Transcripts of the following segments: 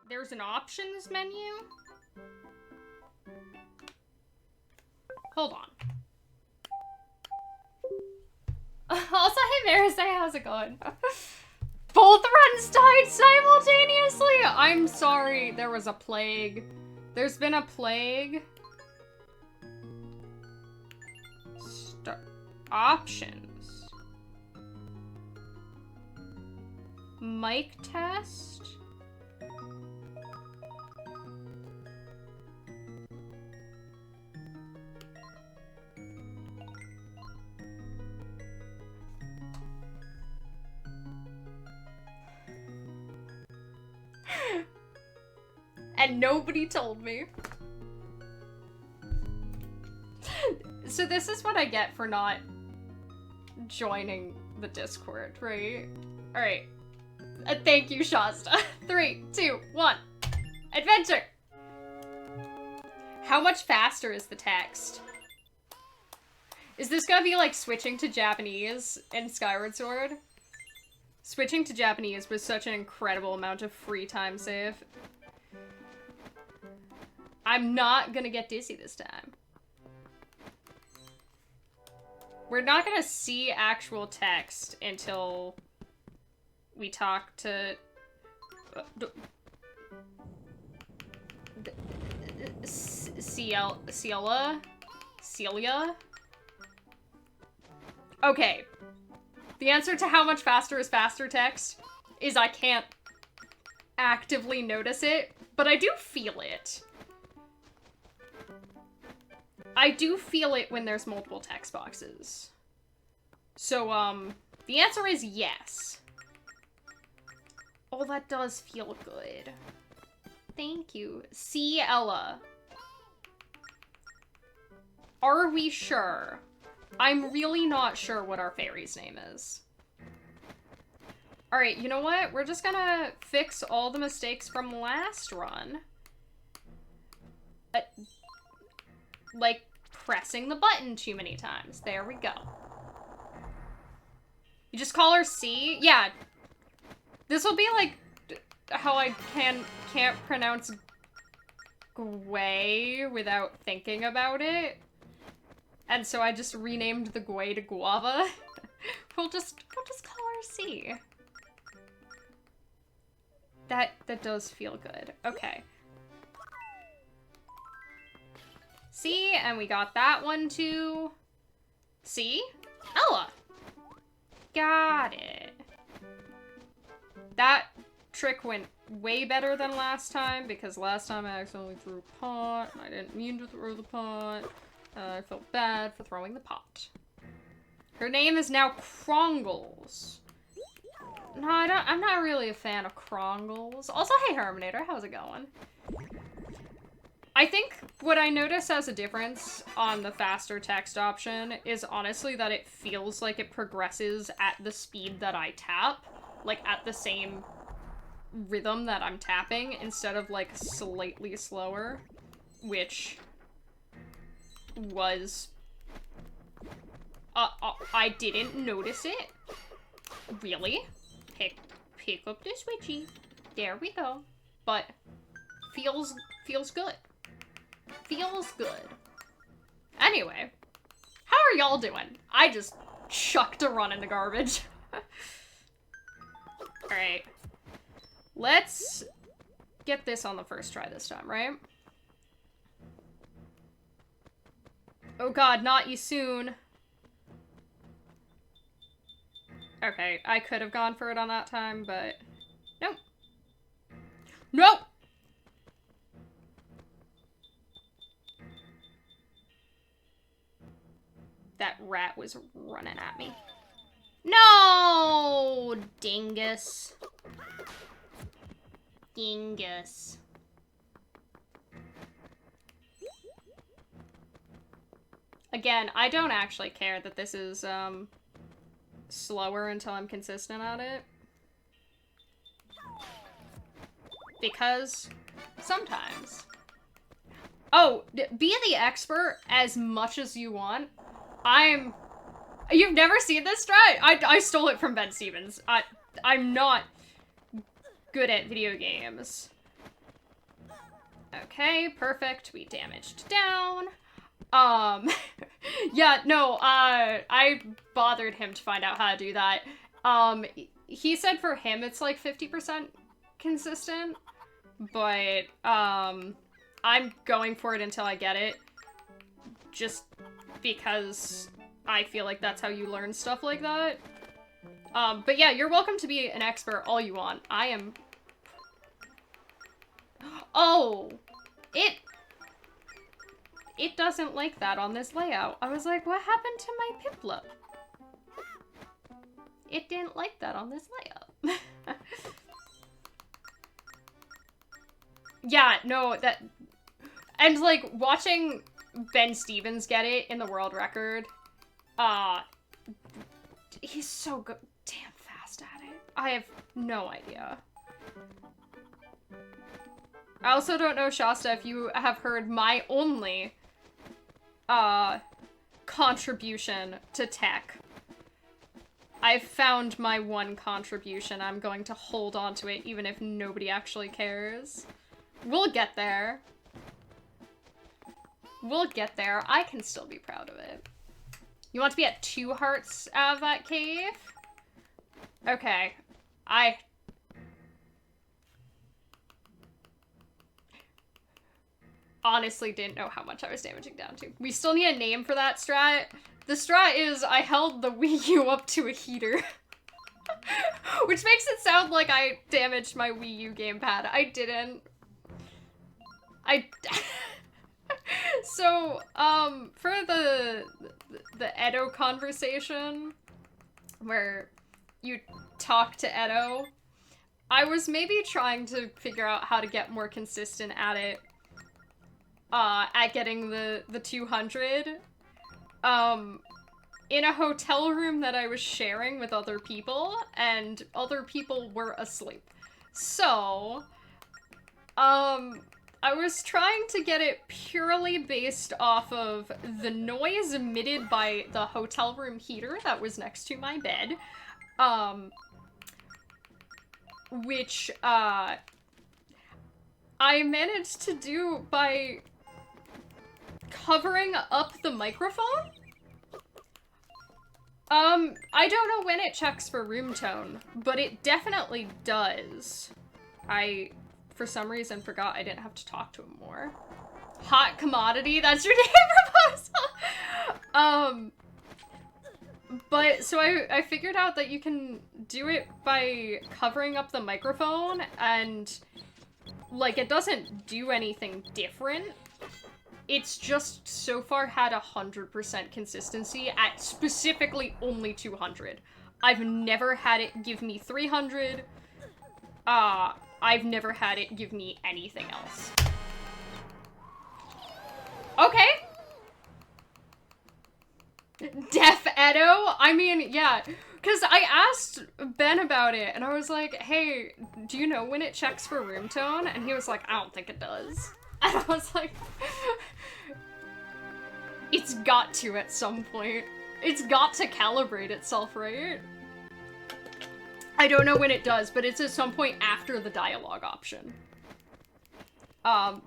There's an options menu? Hold on. Also, hey Marisay, how's it going? Both runs died simultaneously? I'm sorry, there was a plague. There's been a plague. Options. Mic test? And nobody told me. So this is what I get for not joining the Discord, right? Alright. Thank you, Shasta. 3, 2, 1. Adventure! How much faster is the text? Is this gonna be like switching to Japanese in Skyward Sword? Switching to Japanese was such an incredible amount of free time save. I'm not gonna get dizzy this time. We're not gonna see actual text until we talk to Celia? Okay. The answer to how much faster is faster text is I can't actively notice it, but I do feel it. I do feel it when there's multiple text boxes. So, the answer is yes. Oh, that does feel good. Thank you. See, Ella. Are we sure? I'm really not sure what our fairy's name is. Alright, you know what? We're just gonna fix all the mistakes from last run. Like, pressing the button too many times. There we go. You just call her C? Yeah. This will be like how I can't pronounce Gwei without thinking about it. And so I just renamed the Gwei to Guava. we'll just call her C. That does feel good. Okay. C, and we got that one too. C? Ella. Got it. That trick went way better than last time, because last time I accidentally threw a pot, and I didn't mean to throw the pot. I felt bad for throwing the pot. Her name is now Krongles. No, I'm not really a fan of Krongles. Also, hey Herminator, how's it going? I think what I notice as a difference on the faster text option is honestly that it feels like it progresses at the speed that I tap. Like, at the same rhythm that I'm tapping, instead of, like, slightly slower. Which was... I didn't notice it. Really? Pick up the switchy. There we go. But feels good. Feels good. Anyway, how are y'all doing? I just chucked a run in the garbage. Alright. Let's get this on the first try this time, right? Oh god, not you soon. Okay, I could have gone for it on that time, but... Nope. Nope! That rat was running at me. No! Dingus. Dingus. Again, I don't actually care that this is, slower until I'm consistent at it. Because sometimes. Oh, be the expert as much as you want. You've never seen this strat? I stole it from Ben Stevens. I'm not good at video games. Okay, perfect. We damaged down. Yeah, no, I bothered him to find out how to do that. He said for him it's like 50% consistent, but, I'm going for it until I get it. Just because I feel like that's how you learn stuff like that. But yeah, you're welcome to be an expert all you want. I am... Oh! It doesn't like that on this layout. I was like, what happened to my Piplup? It didn't like that on this layout. Yeah, no, that... And, like, watching Ben Stevens get it in the world record, he's so good, damn fast at it. I have no idea. I also don't know, Shasta, if you have heard my only, contribution to tech. I've found my one contribution. I'm going to hold on to it, even if nobody actually cares. We'll get there. We'll get there. I can still be proud of it. You want to be at 2 hearts out of that cave? Okay. I honestly didn't know how much I was damaging down to. We still need a name for that strat. The strat is I held the Wii U up to a heater. Which makes it sound like I damaged my Wii U gamepad. I didn't. So, for the Edo conversation, where you talk to Edo, I was maybe trying to figure out how to get more consistent at it, at getting the 200, in a hotel room that I was sharing with other people, and other people were asleep. So, I was trying to get it purely based off of the noise emitted by the hotel room heater that was next to my bed, which, I managed to do by covering up the microphone. I don't know when it checks for room tone, but it definitely does. For some reason, forgot I didn't have to talk to him more. Hot commodity, that's your name proposal! But, so I figured out that you can do it by covering up the microphone, and, like, it doesn't do anything different. It's just so far had 100% consistency at specifically only 200. I've never had it give me 300. I've never had it give me anything else. Okay. Deaf Edo? I mean, yeah. Because I asked Ben about it, and I was like, hey, do you know when it checks for room tone? And he was like, I don't think it does. And I was like, it's got to at some point. It's got to calibrate itself, right? I don't know when it does, but it's at some point after the dialogue option.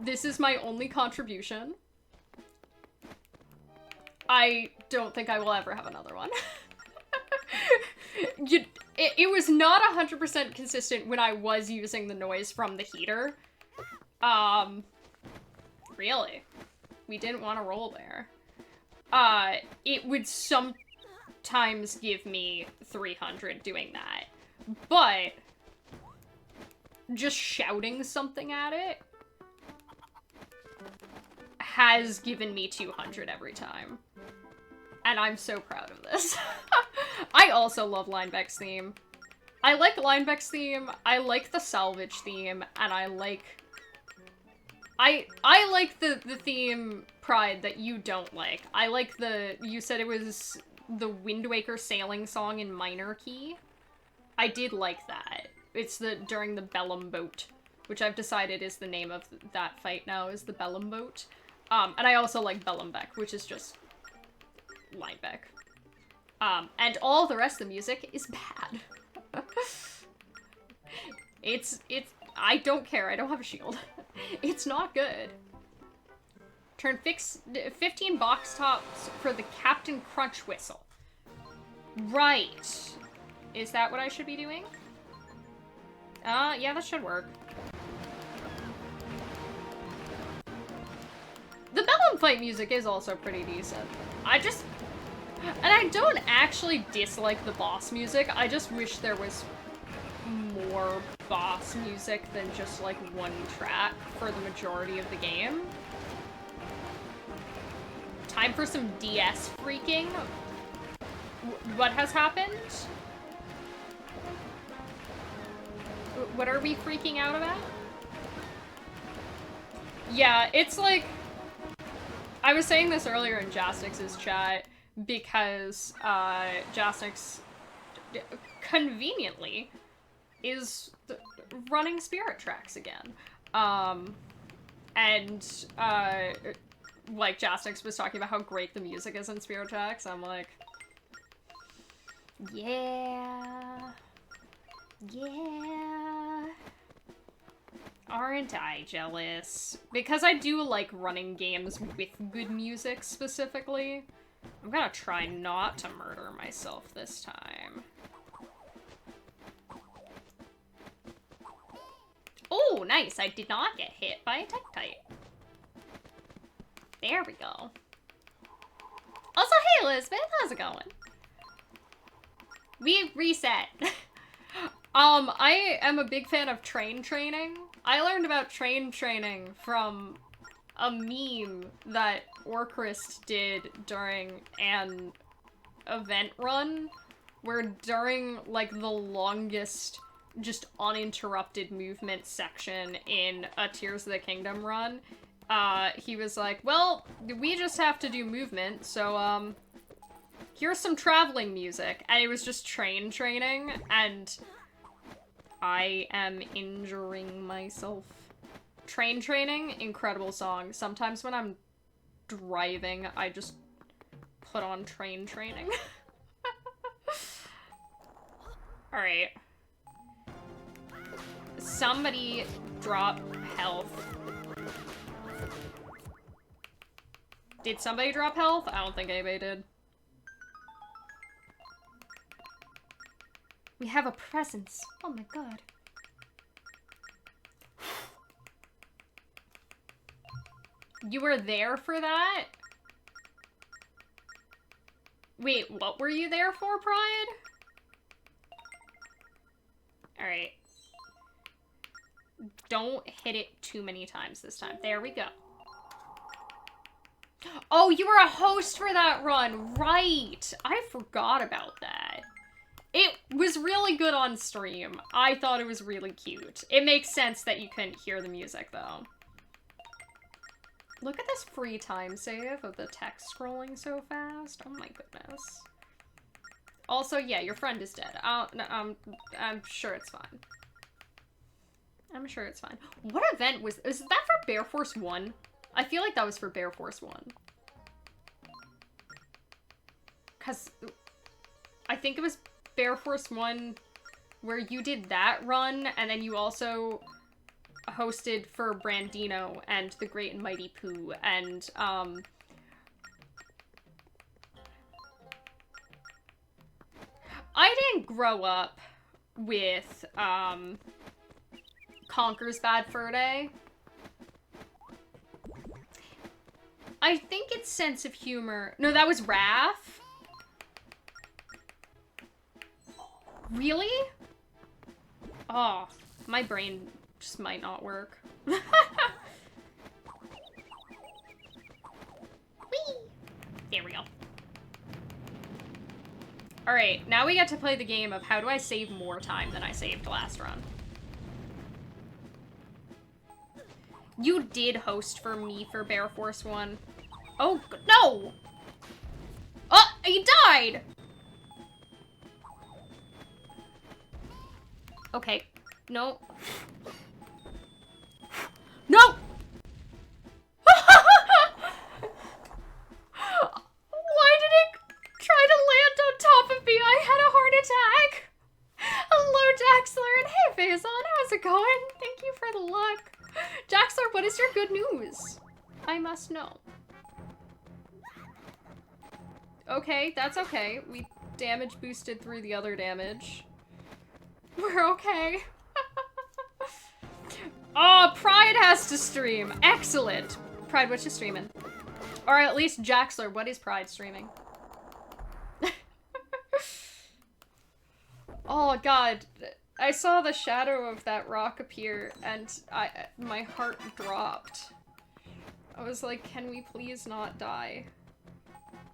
This is my only contribution. I don't think I will ever have another one. It was not 100% consistent when I was using the noise from the heater. Really? We didn't want to roll there. It would sometimes give me 300 doing that. But just shouting something at it has given me 200 every time. And I'm so proud of this. I also love Linebeck's theme. I like Linebeck's theme, I like the salvage theme, and I like the theme Pride that you don't like. I like you said it was the Wind Waker sailing song in minor key. I did like that. It's during the Bellum Boat, which I've decided is the name of that fight now, is the Bellum Boat. And I also like Bellumbeck, which is just Linebeck. And all the rest of the music is bad. I don't care, I don't have a shield. It's not good. Turn 15 box tops for the Captain Crunch whistle. Right. Is that what I should be doing? Yeah, that should work. The Bellum fight music is also pretty decent. And I don't actually dislike the boss music, I just wish there was more boss music than just like one track for the majority of the game. Time for some DS freaking. What has happened? What are we freaking out about? Yeah, it's like... I was saying this earlier in Jastix's chat because Jastix conveniently is running Spirit Tracks again. Like Jastix was talking about how great the music is in Spirit Tracks. I'm like, yeah. Aren't I jealous? Because I do like running games with good music specifically. I'm gonna try not to murder myself this time. Oh, nice. I did not get hit by a Tektite. There we go. Also, hey Elizabeth, how's it going? We reset. I am a big fan of train training. I learned about train training from a meme that Orcrist did during an event run, where during, like, the longest, just uninterrupted movement section in a Tears of the Kingdom run, he was like, well, we just have to do movement, so, here's some traveling music. And it was just train training, and I am injuring myself. Train training, incredible song. Sometimes when I'm driving, I just put on train training. Alright. Somebody drop health. Did somebody drop health? I don't think anybody did. We have a presence. Oh my god. You were there for that? Wait, what were you there for, Pride? Alright. Don't hit it too many times this time. There we go. Oh, you were a host for that run! Right! I forgot about that. It was really good on stream. I thought it was really cute. It makes sense that you couldn't hear the music, though. Look at this free time save of the text scrolling so fast. Oh my goodness. Also, yeah, your friend is dead. I'm sure it's fine. I'm sure it's fine. What event was... Is that for Bear Force 1? I feel like that was for Bear Force 1. Because I think it was Bear Force 1 where you did that run, and then you also hosted for Brandino and the Great and Mighty Pooh, and I didn't grow up with Conker's Bad Fur Day. I think it's sense of humor. No, that was Raph. Really? Oh, my brain just might not work. Whee! There we go. Alright, now we get to play the game of how do I save more time than I saved last run. You did host for me for Bear Force 1. Oh, no! Oh, he died! Okay. No. No! Why did it try to land on top of me? I had a heart attack. Hello, Daxler, and hey, Faison, how's it going? Thank you for the luck. Jaxler, what is your good news? I must know. Okay, that's okay. We damage boosted through the other damage. We're okay. Oh, Pride has to stream. Excellent. Pride, what you streaming? Or at least Jaxler, what is Pride streaming? Oh god. I saw the shadow of that rock appear and my heart dropped. I was like, can we please not die?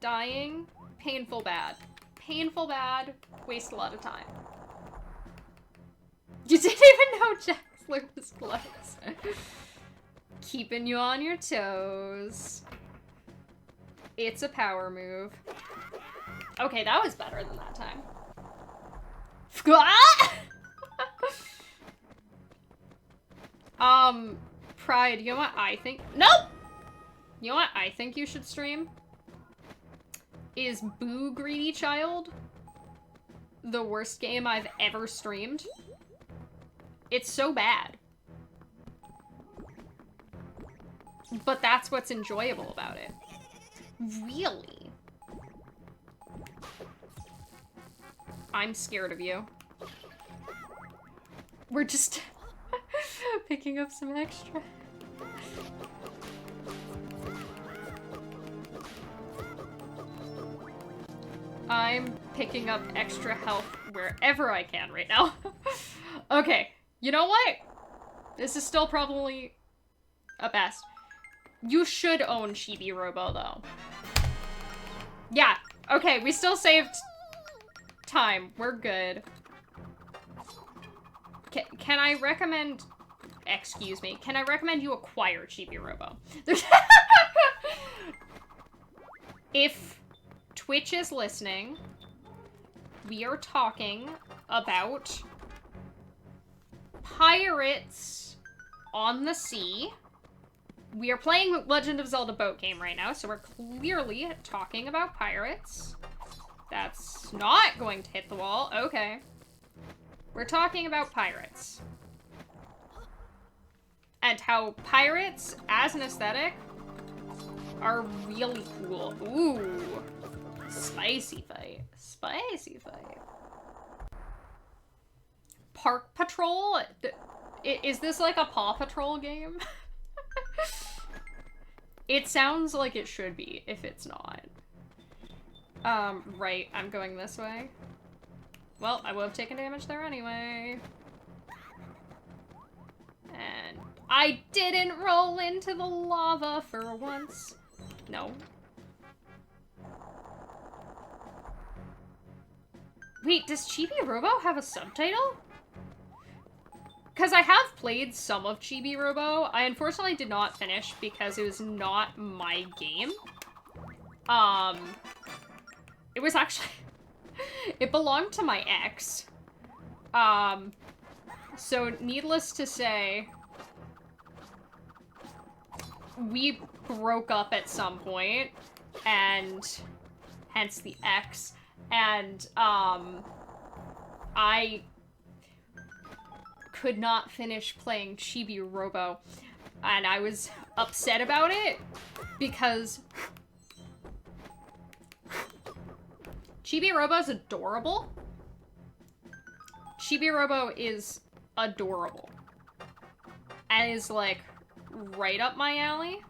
Dying? Painful bad. Painful bad. Waste a lot of time. You didn't even know Jaxler was close. Keeping you on your toes. It's a power move. Okay, that was better than that time. Pride, you know what I think? Nope! You know what I think you should stream? Is Boo Greedy Child the worst game I've ever streamed? It's so bad. But that's what's enjoyable about it. Really? I'm scared of you. We're just picking up some extra. I'm picking up extra health wherever I can right now. Okay, you know what? This is still probably a best. You should own Chibi Robo, though. Yeah, okay, we still saved time. We're good. Can I recommend... Excuse me. Can I recommend you acquire Chibi Robo? If Twitch is listening, we are talking about pirates on the sea. We are playing Legend of Zelda boat game right now, so we're clearly talking about pirates. That's not going to hit the wall. Okay. We're talking about pirates. And how pirates, as an aesthetic, are really cool. Ooh. Spicy fight. Spicy fight. Park Patrol? Is this like a Paw Patrol game? It sounds like it should be, if it's not. Right, I'm going this way. Well, I would have taken damage there anyway. And I didn't roll into the lava for once. No. Wait, does Chibi Robo have a subtitle? Because I have played some of Chibi Robo. I unfortunately did not finish because it was not my game. It was actually... it belonged to my ex. So needless to say, we broke up at some point, and hence the ex, and, I could not finish playing Chibi Robo, and I was upset about it, because Chibi Robo is adorable. Chibi Robo is adorable. And is, like, right up my alley.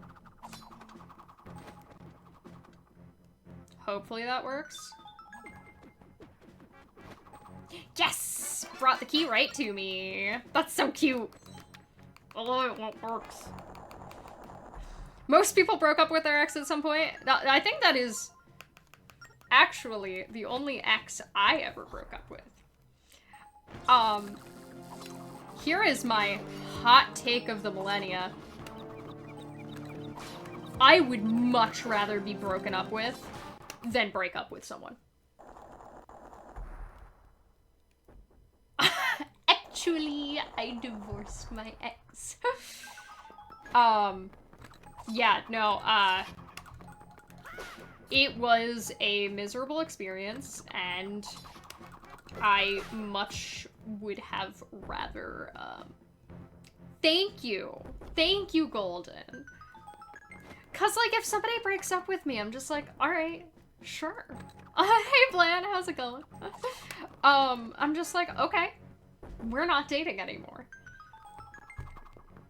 Hopefully that works. Yes! Brought the key right to me. That's so cute. Oh, it won't work. Most people broke up with their ex at some point. I think that is actually the only ex I ever broke up with. Here is my hot take of the millennia. I would much rather be broken up with than break up with someone. Actually, I divorced my ex. Yeah, no, it was a miserable experience, and I much would have rather, Thank you. Thank you, Golden. Cause, like, if somebody breaks up with me, I'm just like, alright, sure. Hey, Blan, how's it going? I'm just like, okay, we're not dating anymore.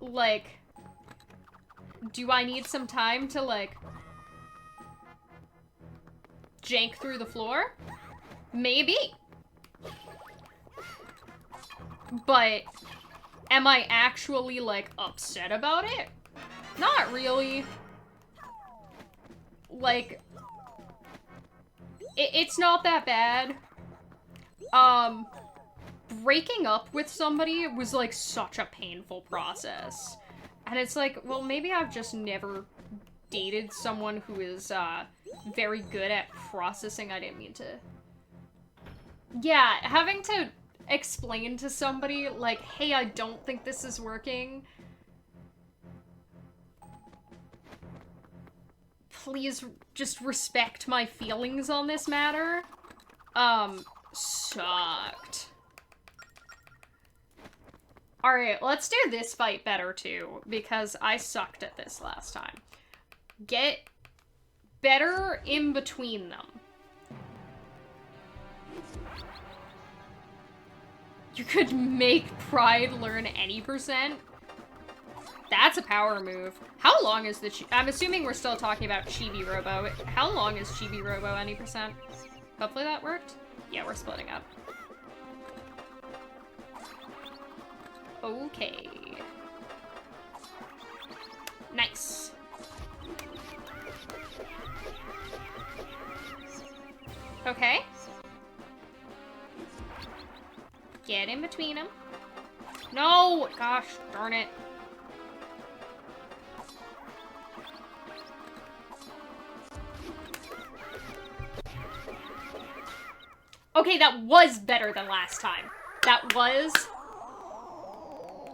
Like, do I need some time to, like, jank through the floor? Maybe. But am I actually, like, upset about it? Not really. Like, it's not that bad. Breaking up with somebody was, like, such a painful process. And it's like, well, maybe I've just never dated someone who is, very good at processing. I didn't mean to... Yeah, having to explain to somebody, like, hey, I don't think this is working. Please just respect my feelings on this matter. Sucked. Alright, let's do this fight better, too, because I sucked at this last time. Get better in between them. You could make Pride learn any percent? That's a power move. How long is the I'm assuming we're still talking about Chibi Robo. How long is Chibi Robo any percent? Hopefully that worked. Yeah, we're splitting up. Okay. Nice. Okay. Get in between them. No! Gosh, darn it. Okay, that was better than last time. That was...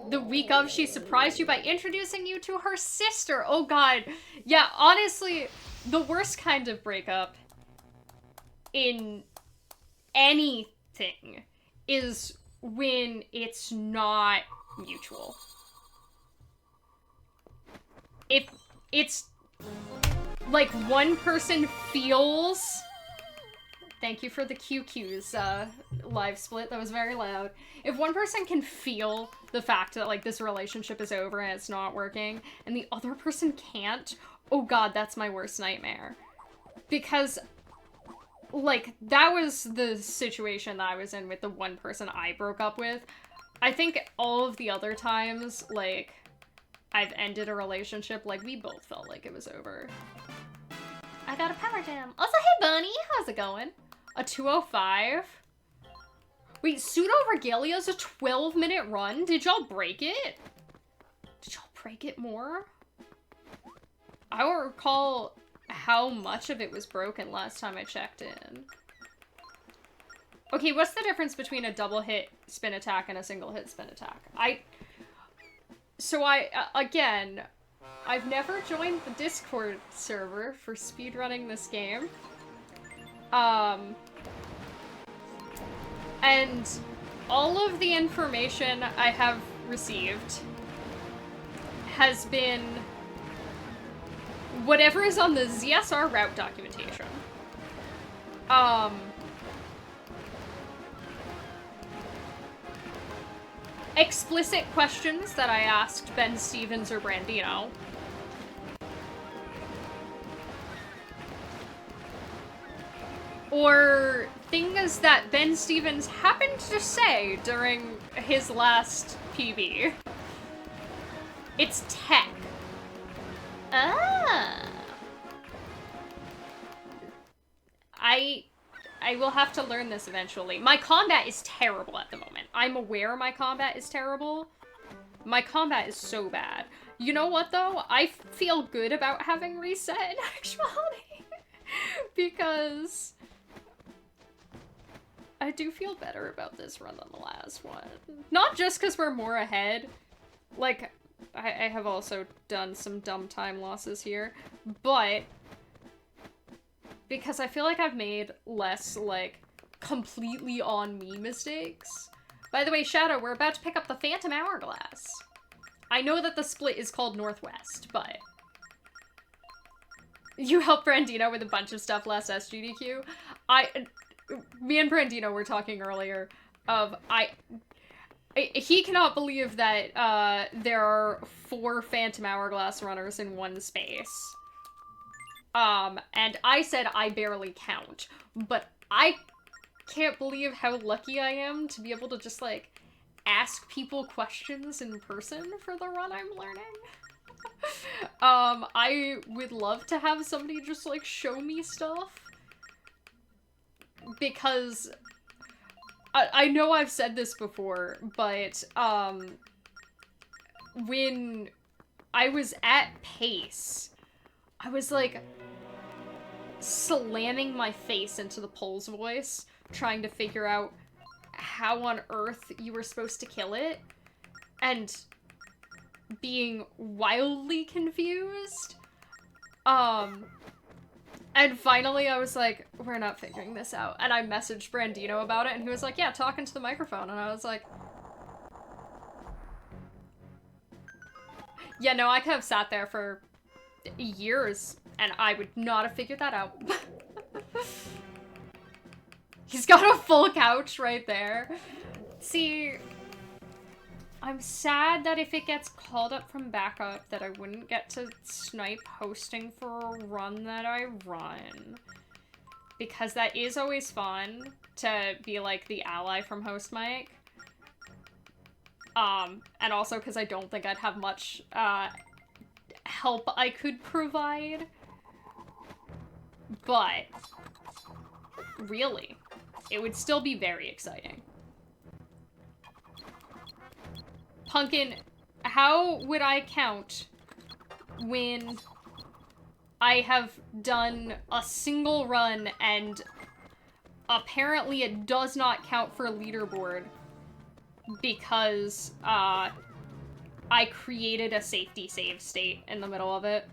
The week of, she surprised you by introducing you to her sister. Oh god. Yeah, honestly, the worst kind of breakup in anything is when it's not mutual. If it's like one person feels... Thank you for the QQ's live split. That was very loud. If one person can feel the fact that, like, this relationship is over and it's not working, and the other person can't, oh god, that's my worst nightmare. Because, like, that was the situation that I was in with the one person I broke up with. I think all of the other times, like, I've ended a relationship, like, we both felt like it was over. I got a power jam. Also, hey, Bunny, how's it going? A 205? Wait, Pseudo Regalia's a 12-minute run? Did y'all break it? Did y'all break it more? I don't recall how much of it was broken last time I checked in. Okay, what's the difference between a double hit spin attack and a single hit spin attack? Again, I've never joined the Discord server for speedrunning this game. And all of the information I have received has been whatever is on the ZSR route documentation. Explicit questions that I asked Ben Stevens or Brandino. Or things that Ben Stevens happened to say during his last PB. It's tech. Ah. I will have to learn this eventually. My combat is terrible at the moment. I'm aware my combat is terrible. My combat is so bad. You know what, though? I feel good about having reset in actuality. Because I do feel better about this run than the last one. Not just because we're more ahead. Like, I have also done some dumb time losses here. But because I feel like I've made less, like, completely on me mistakes. By the way, Shadow, we're about to pick up the Phantom Hourglass. I know that the split is called Northwest, but you helped Brandino with a bunch of stuff last SGDQ. Me and Brandino were talking earlier of he cannot believe that there are 4 Phantom Hourglass runners in one space. And I said I barely count, but I can't believe how lucky I am to be able to just, like, ask people questions in person for the run I'm learning. I would love to have somebody just, like, show me stuff. Because I know I've said this before, but, when I was at Pace, I was, like, slamming my face into the Pole's voice, trying to figure out how on earth you were supposed to kill it, and being wildly confused. And finally I was like, we're not figuring this out. And I messaged Brandino about it, and he was like, yeah, talk into the microphone. And I was like, yeah, no, I could have sat there for years, and I would not have figured that out. He's got a full couch right there. See, I'm sad that if it gets called up from backup that I wouldn't get to snipe hosting for a run that I run. Because that is always fun to be like the ally from host mic. And also because I don't think I'd have much help I could provide. But really, it would still be very exciting. Pumpkin, how would I count when I have done a single run and apparently it does not count for leaderboard because I created a safety save state in the middle of it?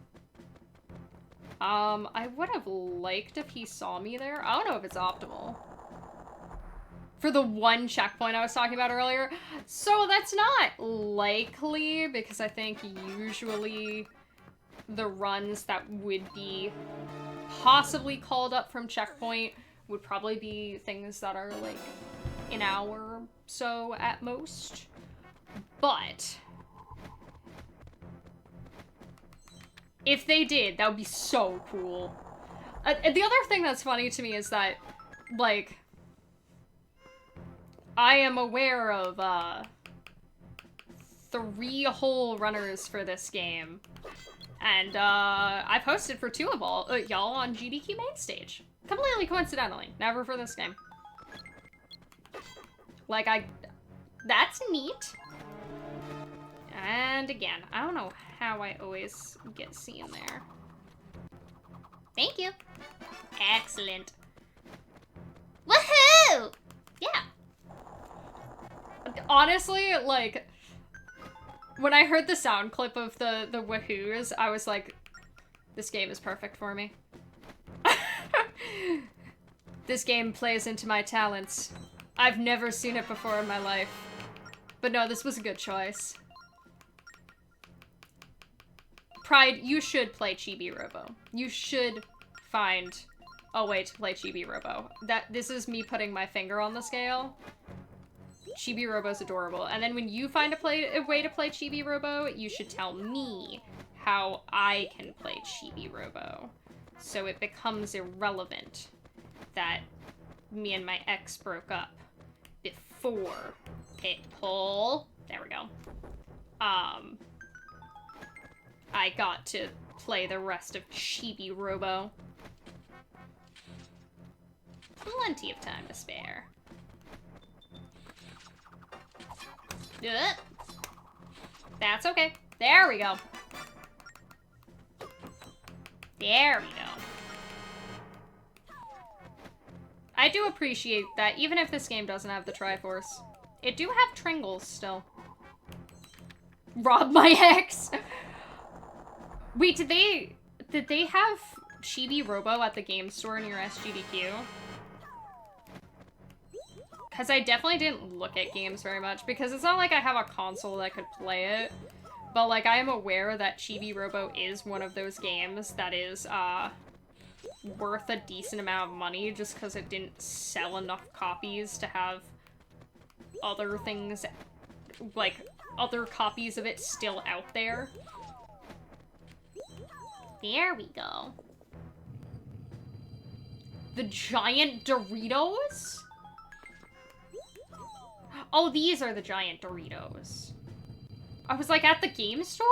I would have liked if he saw me there. I don't know if it's optimal. For the one checkpoint I was talking about earlier. So that's not likely, because I think usually the runs that would be possibly called up from checkpoint would probably be things that are like an hour or so at most. But if they did, that would be so cool. The other thing that's funny to me is that, like, I am aware of 3 whole runners for this game, and I posted for 2 of y'all on GDQ main stage. Completely coincidentally, never for this game. Like, that's neat. And again, I don't know how I always get seen there. Thank you. Excellent. Woohoo! Yeah. Honestly, like, when I heard the sound clip of the woohoos, I was like, this game is perfect for me. This game plays into my talents. I've never seen it before in my life. But no, this was a good choice. Pride, you should play Chibi Robo. You should find a way to play Chibi Robo. This is me putting my finger on the scale. Chibi Robo's adorable. And then when you find a way to play Chibi Robo, you should tell me how I can play Chibi Robo. So it becomes irrelevant that me and my ex broke up before it pull. There we go. I got to play the rest of Chibi Robo. Plenty of time to spare. That's okay. There we go. There we go. I do appreciate that even if this game doesn't have the Triforce, it do have Tringles still. Rob my ex! Wait, did they have Chibi Robo at the game store near SGDQ? Because I definitely didn't look at games very much, because it's not like I have a console that could play it. But, like, I am aware that Chibi Robo is one of those games that is, worth a decent amount of money just because it didn't sell enough copies to have other things, like, other copies of it still out there. There we go. The giant Doritos? Oh, these are the giant Doritos. I was like, at the game store?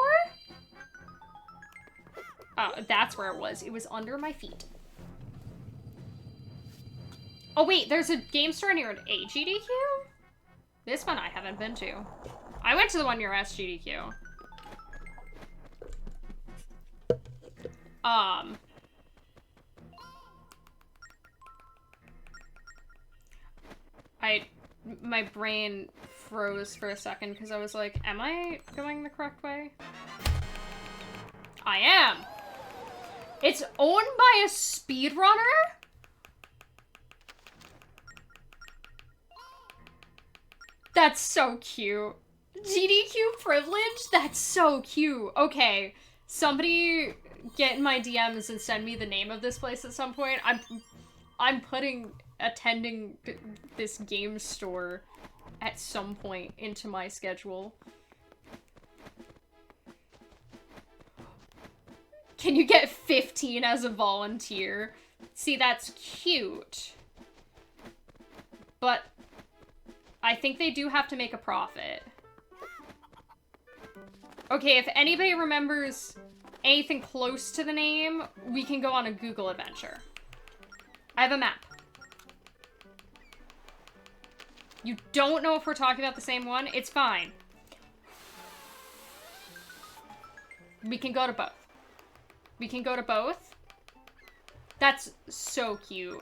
Oh, that's where it was. It was under my feet. Oh, wait, there's a game store near an AGDQ? This one I haven't been to. I went to the one near SGDQ. My brain froze for a second because I was like, am I going the correct way? I am! It's owned by a speedrunner? That's so cute. GDQ privilege? That's so cute. Okay, somebody get in my DMs and send me the name of this place at some point. I'm putting attending this game store at some point into my schedule. Can you get 15 as a volunteer? See, that's cute. But I think they do have to make a profit. Okay, if anybody remembers anything close to the name, we can go on a Google adventure. I have a map. You don't know if we're talking about the same one? It's fine. We can go to both. We can go to both? That's so cute.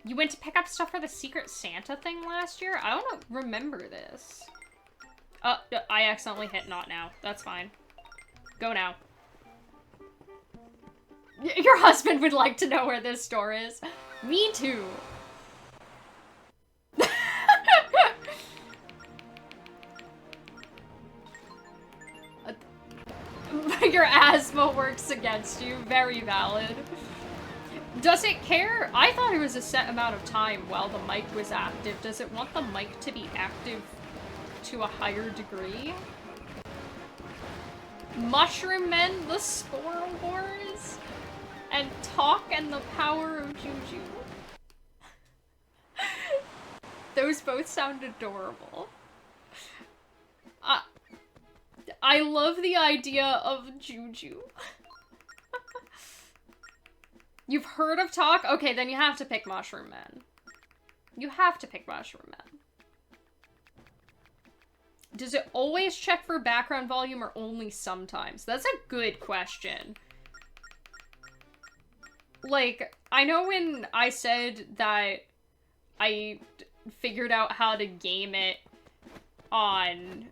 You went to pick up stuff for the Secret Santa thing last year? I don't remember this. I accidentally hit not now. That's fine. Go now. Your husband would like to know where this store is. Me too. Your asthma works against you. Very valid. Does it care? I thought it was a set amount of time while the mic was active. Does it want the mic to be active to a higher degree? Mushroom Men, the Spore Wars, and Talk and the Power of Juju. Those both sound adorable. I love the idea of Juju. You've heard of Talk? Okay, then you have to pick Mushroom Men. You have to pick Mushroom Men. Does it always check for background volume or only sometimes? That's a good question. Like, I know when I said that I figured out how to game it on,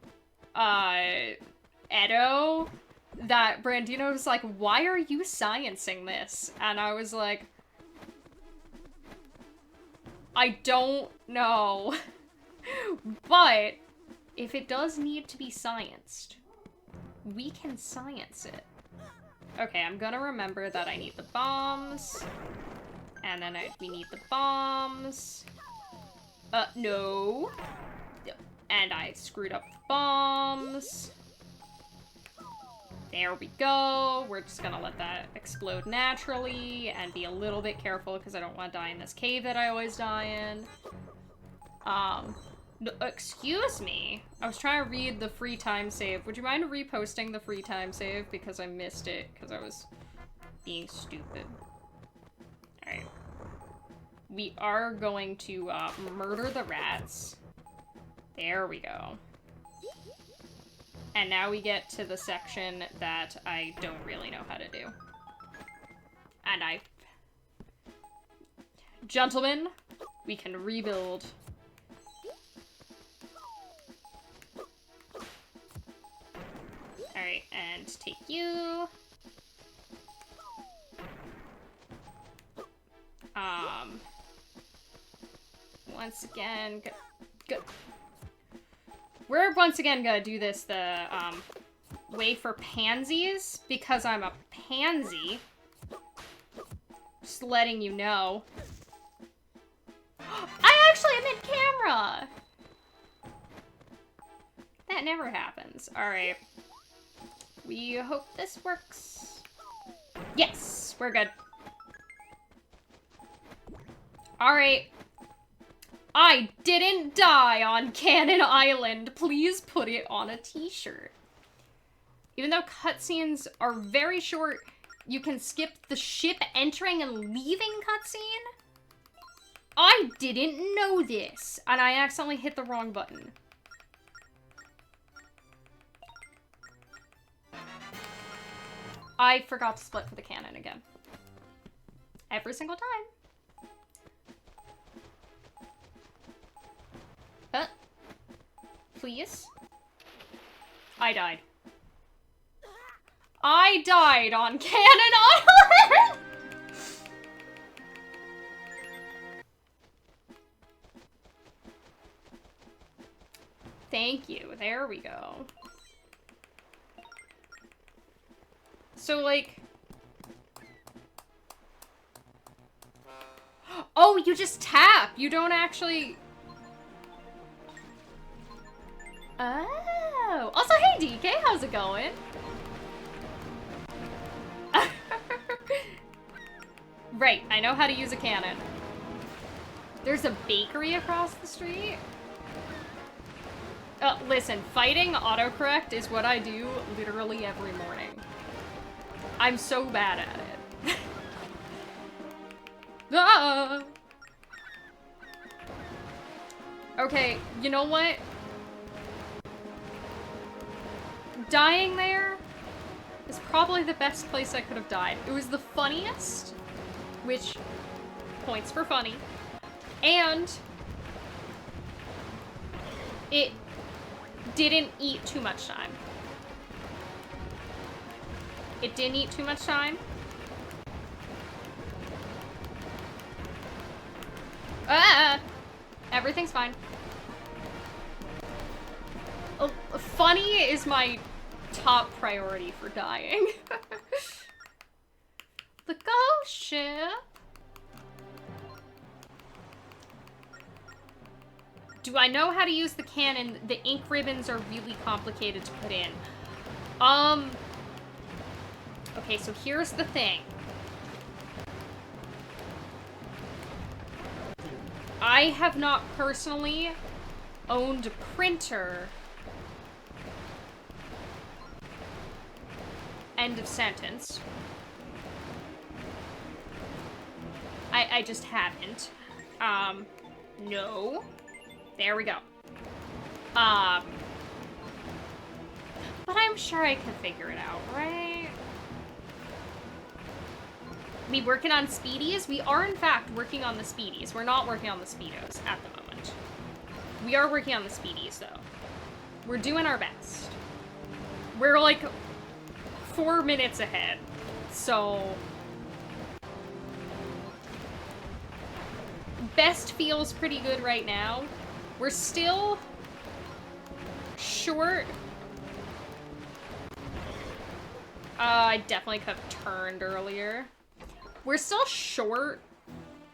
Edo, that Brandino was like, why are you sciencing this? And I was like, I don't know. But if it does need to be scienced, we can science it. Okay, I'm gonna remember that I need the bombs. And then we need the bombs. No. And I screwed up the bombs. There we go. We're just gonna let that explode naturally and be a little bit careful because I don't want to die in this cave that I always die in. No, excuse me. I was trying to read the free time save. Would you mind reposting the free time save? Because I missed it because I was being stupid. Alright. We are going to murder the rats. There we go. And now we get to the section that I don't really know how to do. And Gentlemen, we can rebuild. Alright, and take you. Once again, good. We're once again gonna do this the way for pansies because I'm a pansy. Just letting you know. I actually am in camera! That never happens. Alright. We hope this works. Yes! We're good. Alright. I didn't die on Cannon Island. Please put it on a t-shirt. Even though cutscenes are very short, you can skip the ship entering and leaving cutscene? I didn't know this, and I accidentally hit the wrong button. I forgot to split for the cannon again. Every single time. Please? I died. I died on Cannon Island! Thank you. There we go. So, like... Oh, you just tap! You don't actually... Oh! Also, hey DK, how's it going? Right, I know how to use a cannon. There's a bakery across the street? Listen, fighting autocorrect is what I do literally every morning. I'm so bad at it. Ah! Okay, you know what? Dying there is probably the best place I could have died. It was the funniest, which points for funny, and it didn't eat too much time. It didn't eat too much time. Ah! Everything's fine. Oh, funny is my top priority for dying. The ghost ship. Do I know how to use the cannon? The ink ribbons are really complicated to put in. Okay, so here's the thing. I have not personally owned a printer. End of sentence. I just haven't. No. There we go. But I'm sure I can figure it out, right? We working on speedies? We are, in fact, working on the speedies. We're not working on the speedos at the moment. We are working on the speedies, though. We're doing our best. We're, like, 4 minutes ahead. So... best feels pretty good right now. We're still short. I definitely could have turned earlier. We're still short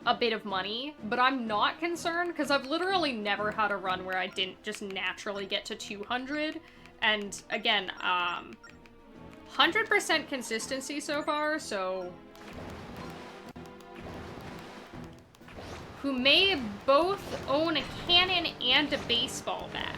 a bit of money, but I'm not concerned because I've literally never had a run where I didn't just naturally get to 200. And again, 100% consistency so far, so... who may both own a cannon and a baseball bat.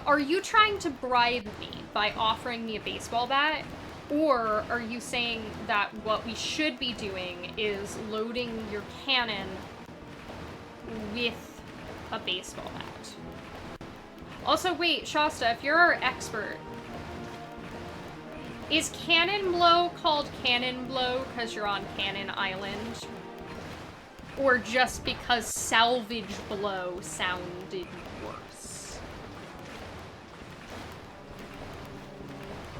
Are you trying to bribe me by offering me a baseball bat? Or are you saying that what we should be doing is loading your cannon with a baseball bat? Also, wait, Shasta, if you're our expert, is Cannon Blow called Cannon Blow because you're on Cannon Island? Or just because Salvage Blow sounded worse?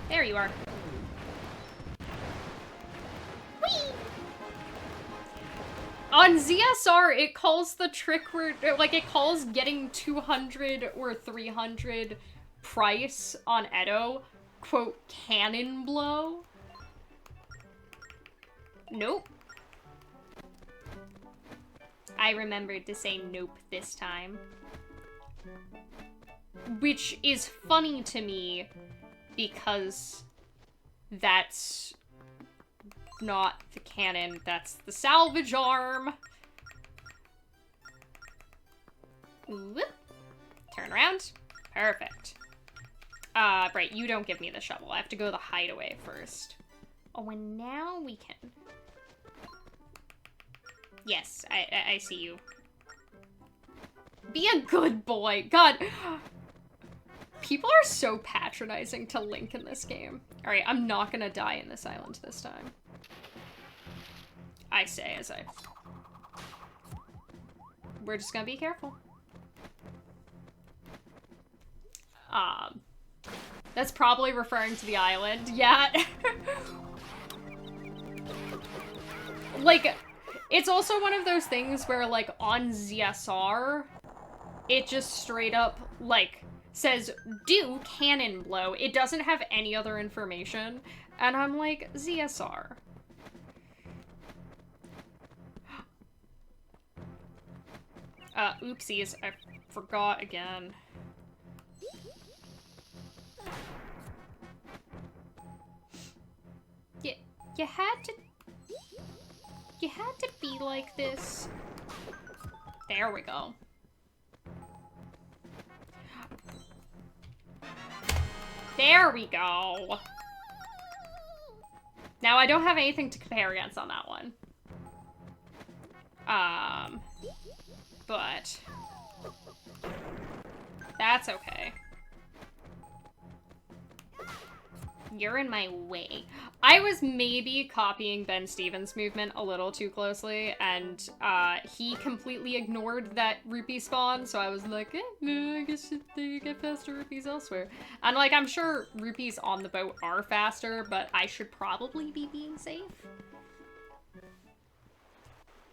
There you are. Whee! On ZSR, it calls the trick where, like, it calls getting 200 or 300 price on Edo, quote, cannon blow. Nope. I remembered to say nope this time. Which is funny to me because that's not the cannon, that's the salvage arm. Whoop. Turn around. Perfect. Right, you don't give me the shovel. I have to go to the hideaway first. Oh, and now we can. Yes, I see you. Be a good boy. God. People are so patronizing to Link in this game. Alright, I'm not gonna die in this island this time. I say as I... We're just gonna be careful. That's probably referring to the island. Yeah. Like, it's also one of those things where, like, on ZSR, it just straight up, like, says, do cannon blow. It doesn't have any other information. And I'm like, ZSR. Oopsies, I forgot again. You had to be like this. There we go. There we go. Now, I don't have anything to compare against on that one. But that's okay. You're in my way. I was maybe copying Ben Stevens' movement a little too closely, and he completely ignored that rupee spawn, so I was like, I guess you get faster rupees elsewhere. And, like, I'm sure rupees on the boat are faster, but I should probably be being safe.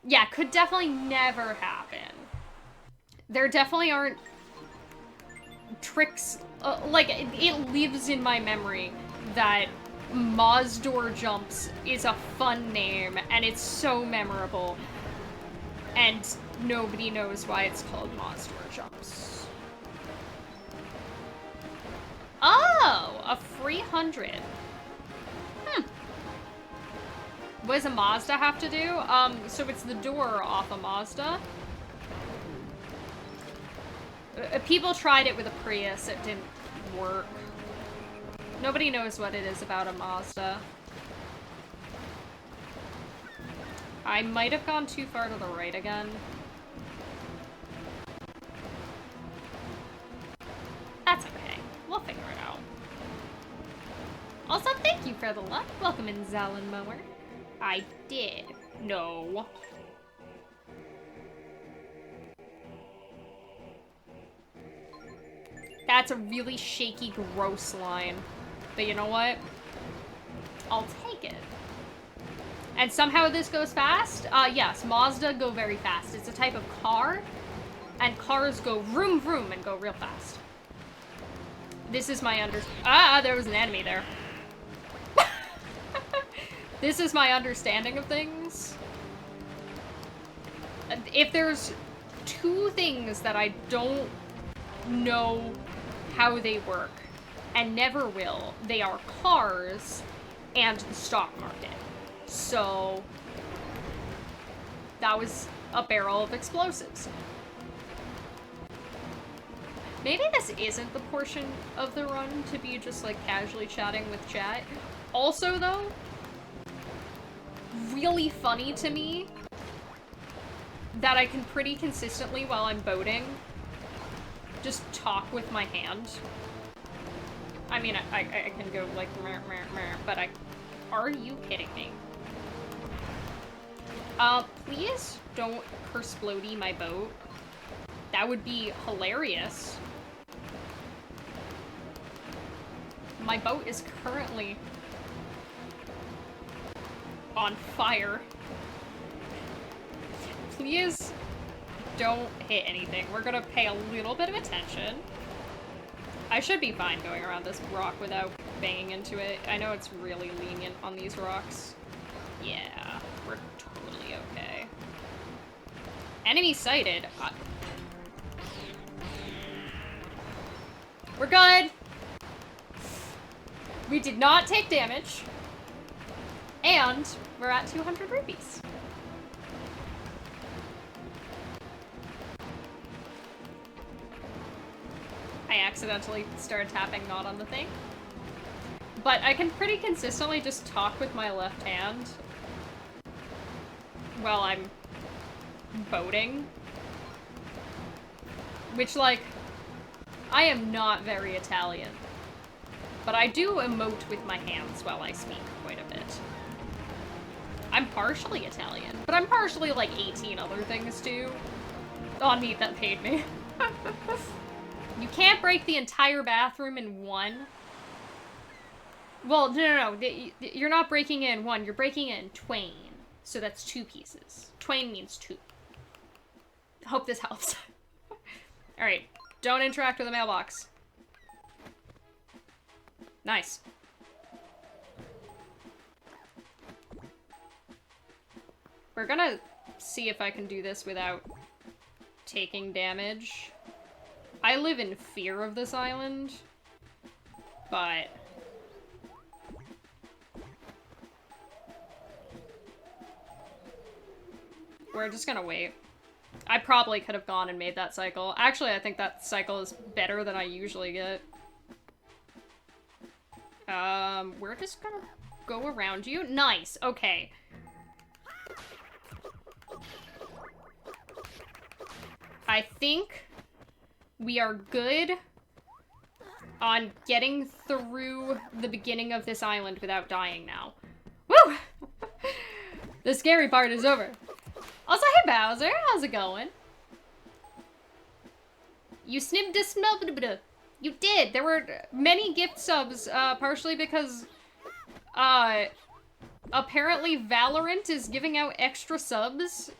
Yeah, could definitely never happen. There definitely aren't tricks, like, it lives in my memory that Mazdoor Jumps is a fun name, and it's so memorable, and nobody knows why it's called Mazdoor Jumps. Oh, a free 100. What does a Mazda have to do? So it's the door off a Mazda. People tried it with a Prius, it didn't work. Nobody knows what it is about a Mazda. I might have gone too far to the right again. That's okay. We'll figure it out. Also, thank you for the luck. Welcome in, Zalin Mower. I did. No. That's a really shaky, gross line. But you know what? I'll take it. And somehow this goes fast? Yes, Mazda go very fast. It's a type of car, and cars go vroom vroom and go real fast. This is my there was an enemy there. This is my understanding of things. If there's two things that I don't know how they work, and never will, they are cars and the stock market. So that was a barrel of explosives. Maybe this isn't the portion of the run to be just like casually chatting with chat. Also though, really funny to me that I can pretty consistently while I'm boating just talk with my hand. I mean, I can go like, meh, meh, meh, but are you kidding me? Please don't Kersplody my boat. That would be hilarious. My boat is currently on fire. please don't hit anything. We're gonna pay a little bit of attention. I should be fine going around this rock without banging into it. I know it's really lenient on these rocks. Yeah, we're totally okay. Enemy sighted. We're good. We did not take damage. And we're at 200 rupees. I accidentally started tapping not on the thing. But I can pretty consistently just talk with my left hand while I'm boating. Which, like, I am not very Italian. But I do emote with my hands while I speak quite a bit. I'm partially Italian, but I'm partially, like, 18 other things, too. On me that paid me. You can't break the entire bathroom in one. Well, no. You're not breaking it in one. You're breaking it in twain. So that's 2 pieces. Twain means 2. Hope this helps. Alright. Don't interact with the mailbox. Nice. We're gonna see if I can do this without taking damage. I live in fear of this island, but we're just gonna wait. I probably could have gone and made that cycle. Actually, I think that cycle is better than I usually get. We're just gonna go around you. Nice, okay. I think we are good on getting through the beginning of this island without dying now. Woo! The scary part is over. Also, hey Bowser, how's it going? You snibbed a smell. You did. There were many gift subs, partially because, apparently Valorant is giving out extra subs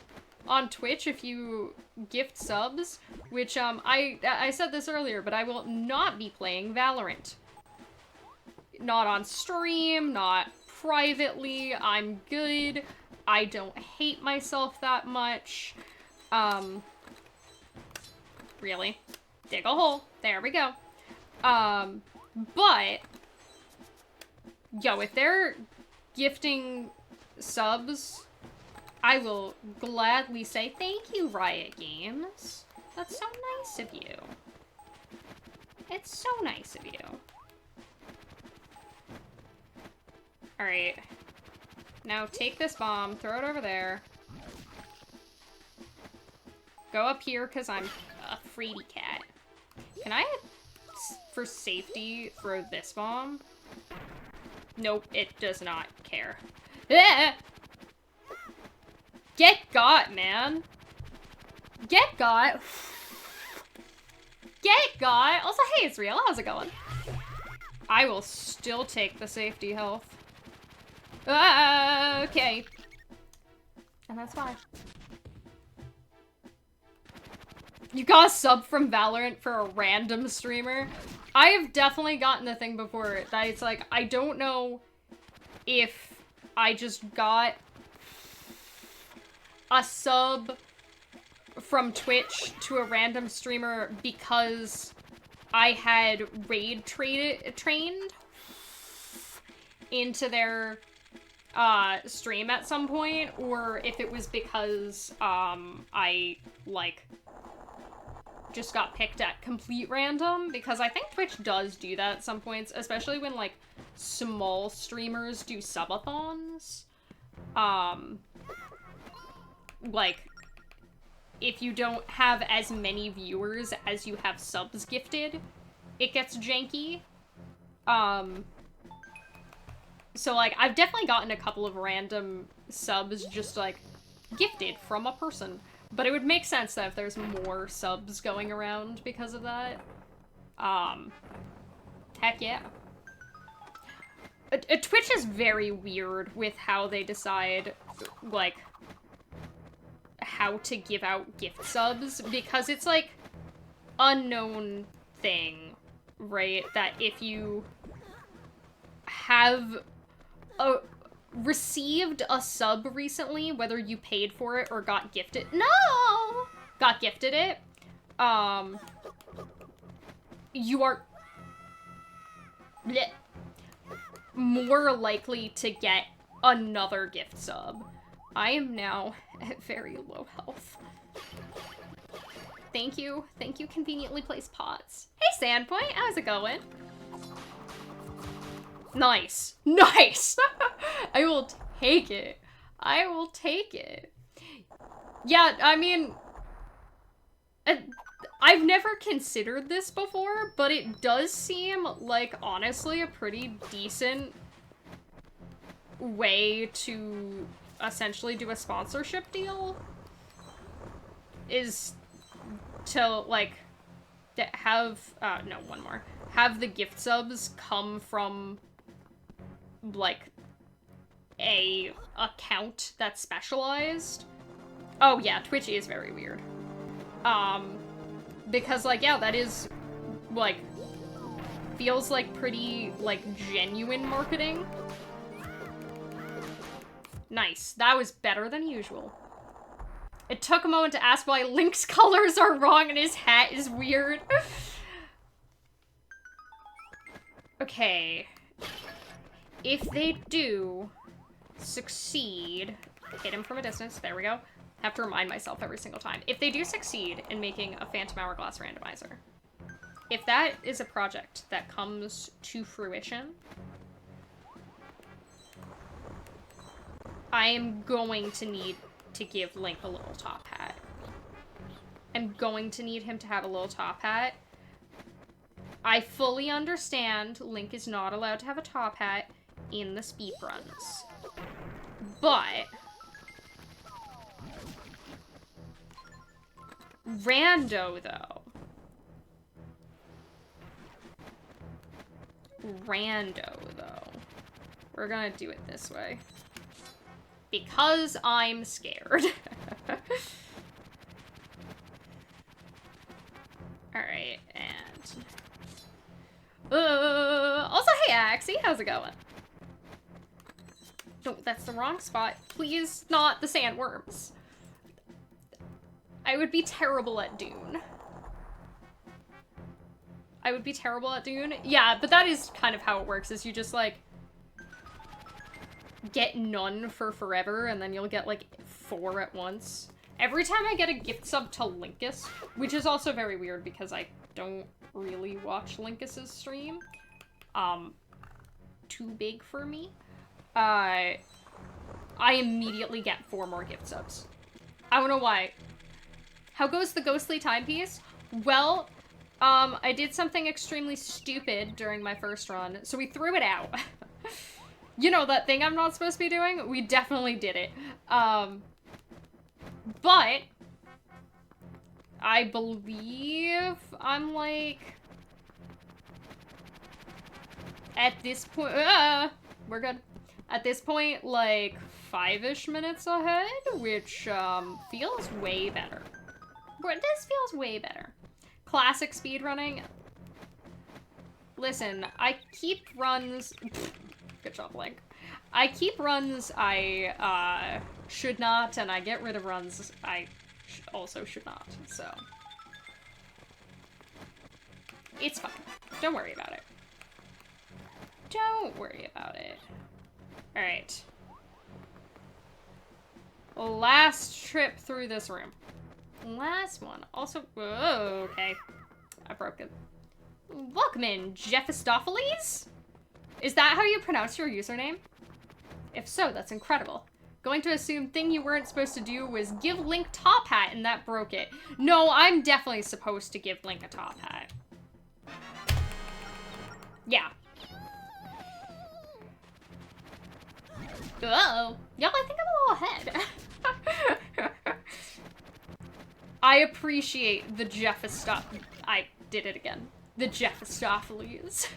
on Twitch if you gift subs, which, I said this earlier, but I will not be playing Valorant. Not on stream, not privately, I'm good. I don't hate myself that much. Really? Dig a hole. There we go. But, yo, if they're gifting subs, I will gladly say thank you, Riot Games. That's so nice of you. It's so nice of you. Alright. Now take this bomb, throw it over there. Go up here, because I'm a freedy cat. Can I, for safety, throw this bomb? Nope, it does not care. Ah! Get got, man. Get got. Get got. Also, hey, it's real. How's it going? I will still take the safety health. Okay. And that's fine. You got a sub from Valorant for a random streamer? I have definitely gotten the thing before that it's like, I don't know if I just got a sub from Twitch to a random streamer because I had raid trained into their stream at some point, or if it was because I like just got picked at complete random, because I think Twitch does do that at some points, especially when like small streamers do subathons. Like, if you don't have as many viewers as you have subs gifted, it gets janky. So, like, I've definitely gotten a couple of random subs just, like, gifted from a person. But it would make sense that if there's more subs going around because of that. Heck yeah. Twitch is very weird with how they decide, like, how to give out gift subs, because it's like unknown thing, right? That if you have received a sub recently, whether you paid for it or got gifted, got gifted it, you are more likely to get another gift sub. I am now at very low health. Thank you, conveniently placed pots. Hey, Sandpoint, how's it going? Nice. Nice! I will take it. I will take it. Yeah, I mean, I've never considered this before, but it does seem like, honestly, a pretty decent way to essentially do a sponsorship deal. Is to, like, have, no, one more. Have the gift subs come from, like, a account that's specialized. Oh yeah, Twitch is very weird. Because, like, yeah, that is, like, feels like pretty, like, genuine marketing. Nice. That was better than usual. It took a moment to ask why Link's colors are wrong and his hat is weird. Okay. If they do succeed... Hit him from a distance. There we go. Have to remind myself every single time. If they do succeed in making a Phantom Hourglass randomizer, if that is a project that comes to fruition, I am going to need to give Link a little top hat. I'm going to need him to have a little top hat. I fully understand Link is not allowed to have a top hat in the speedruns. But Rando, though. We're gonna do it this way. Because I'm scared. Alright, and... also, hey, Axie, how's it going? No, that's the wrong spot. Please, not the sandworms. I would be terrible at Dune. Yeah, but that is kind of how it works, is you just, like, get none for forever, and then you'll get, like, 4 at once. Every time I get a gift sub to Linkus, which is also very weird because I don't really watch Linkus's stream, too big for me, I immediately get 4 more gift subs. I don't know why. How goes the ghostly timepiece? Well, I did something extremely stupid during my first run, so we threw it out. You know, that thing I'm not supposed to be doing? We definitely did it. But I believe I'm, like, at this point, we're good. At this point, like, 5-ish minutes ahead, which, feels way better. This feels way better. Classic speedrunning. Listen, I keep runs... Good job, Link. I keep runs I, should not, and I get rid of runs I also should not, so... It's fine. Don't worry about it. Don't worry about it. Alright. Last trip through this room. Last one. Also, whoa, okay. I broke it. Welcome in, Jephistopheles? Is that how you pronounce your username? If so, that's incredible. Going to assume thing you weren't supposed to do was give Link top hat and that broke it. No, I'm definitely supposed to give Link a top hat. Yeah. Uh-oh. Yep, I think I'm a little ahead. I appreciate the I did it again. The Jephistopheles.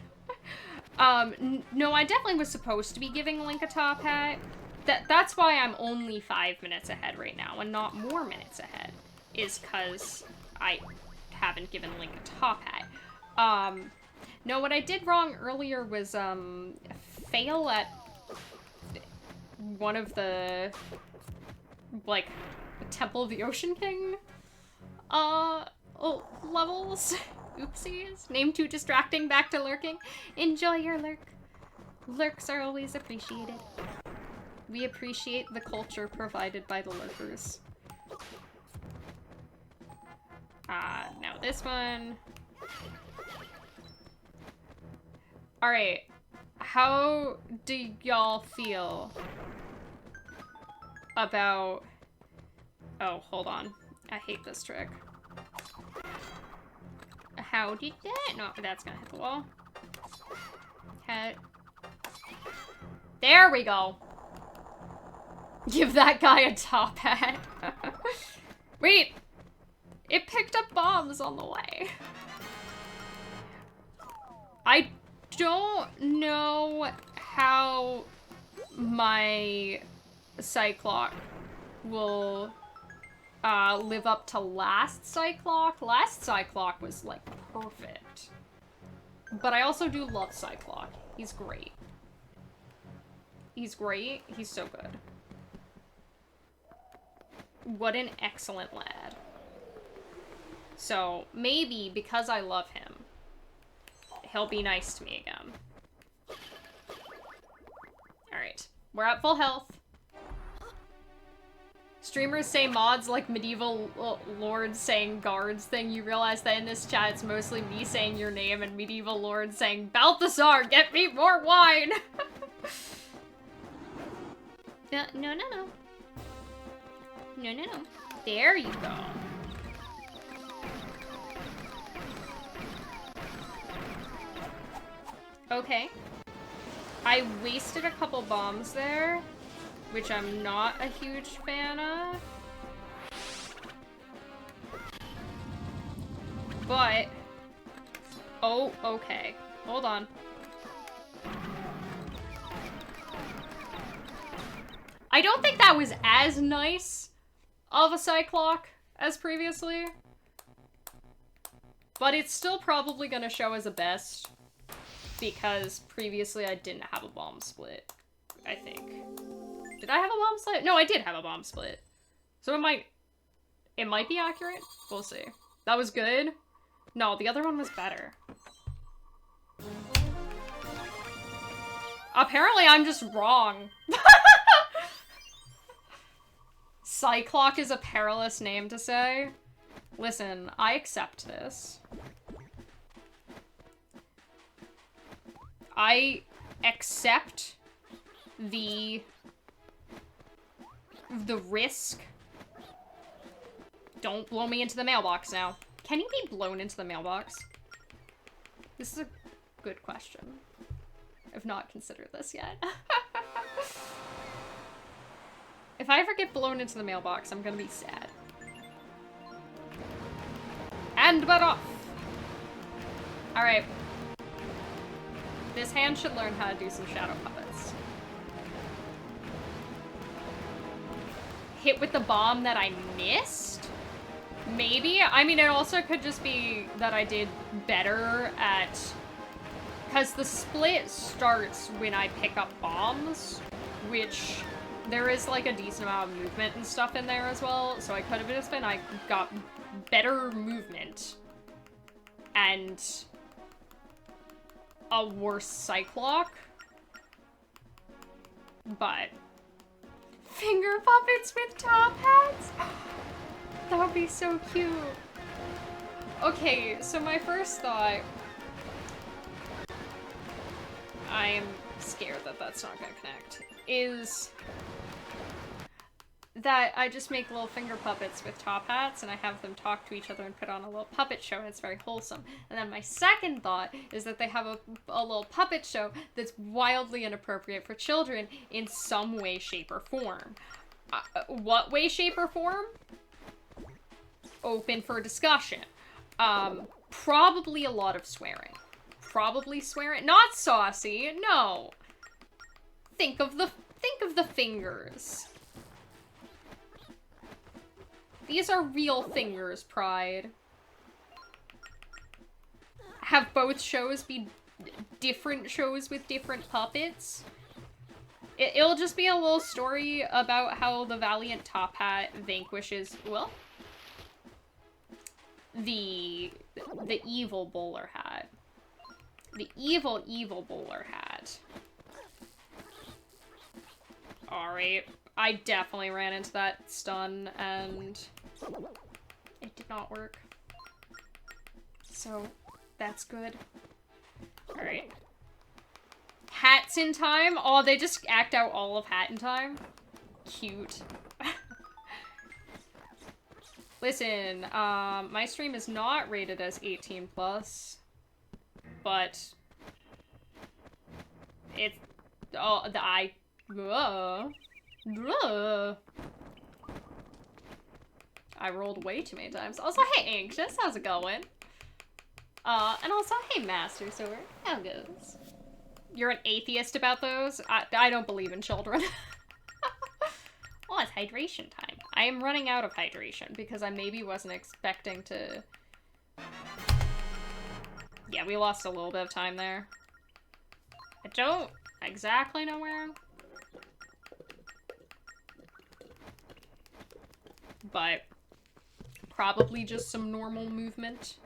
No, I definitely was supposed to be giving Link a top hat. That's why I'm only 5 minutes ahead right now and not more minutes ahead, is because I haven't given Link a top hat. No, what I did wrong earlier was, fail at one of the, like, Temple of the Ocean King, levels. Oopsies. Name too distracting, back to lurking. Enjoy your lurk. Lurks are always appreciated. We appreciate the culture provided by the lurkers. Now this one. Alright. How do y'all feel about... Oh, hold on. I hate this trick. How did that? No, that's gonna hit the wall. Hit. There we go. Give that guy a top hat. Wait! It picked up bombs on the way. I don't know how my Cyclock will live up to last Cyclock. Last Cyclock was, like, perfect. But I also do love Cyclock. He's great. He's great. He's so good. What an excellent lad. So, maybe because I love him, he'll be nice to me again. Alright. We're at full health. Streamers say mods like medieval lords saying guards thing. You realize that in this chat it's mostly me saying your name and medieval lords saying, Balthazar, get me more wine! No. No. There you go. Okay. I wasted a couple bombs there, which I'm not a huge fan of. But... Oh, okay. Hold on. I don't think that was as nice of a Cyclock as previously. But it's still probably gonna show as a best. Because previously I didn't have a bomb split, I think. Did I have a bomb split? No, I did have a bomb split. So it might be accurate? We'll see. That was good? No, the other one was better. Apparently I'm just wrong. Cyclock is a perilous name to say. Listen, I accept this. I accept the risk. Don't blow me into the mailbox now. Can you be blown into the mailbox? This is a good question. I've not considered this yet. If I ever get blown into the mailbox, I'm gonna be sad. And but off. Alright. This hand should learn how to do some shadow puppets. Hit with the bomb that I missed? Maybe? I mean, it also could just be that I did better at... Because the split starts when I pick up bombs, which there is like a decent amount of movement and stuff in there as well, so I could have just been, I got better movement and a worse Cyclock, but finger puppets with top hats? That would be so cute. Okay, so my first thought, I'm scared that that's not gonna connect, is that I just make little finger puppets with top hats and I have them talk to each other and put on a little puppet show, and it's very wholesome. And then my second thought is that they have a little puppet show that's wildly inappropriate for children in some way, shape, or form. What way, shape, or form? Open for discussion. Probably a lot of swearing. Probably swearing. Not saucy, no. Think of the think of the fingers. These are real fingers, Pride. Have both shows be different shows with different puppets? It'll just be a little story about how the Valiant Top Hat vanquishes, well, the evil bowler hat. The evil bowler hat. Alright. I definitely ran into that stun and it did not work. So, that's good. Alright. Hats in time? Oh, they just act out all of Hat in time? Cute. Listen, my stream is not rated as 18+, but it's, oh, I rolled way too many times. Also, hey, Anxious, how's it going? And also, hey, Master Sword, how goes? You're an atheist about those? I don't believe in children. Oh, it's hydration time. I am running out of hydration because I maybe wasn't expecting to... Yeah, we lost a little bit of time there. I don't exactly know where. But probably just some normal movement.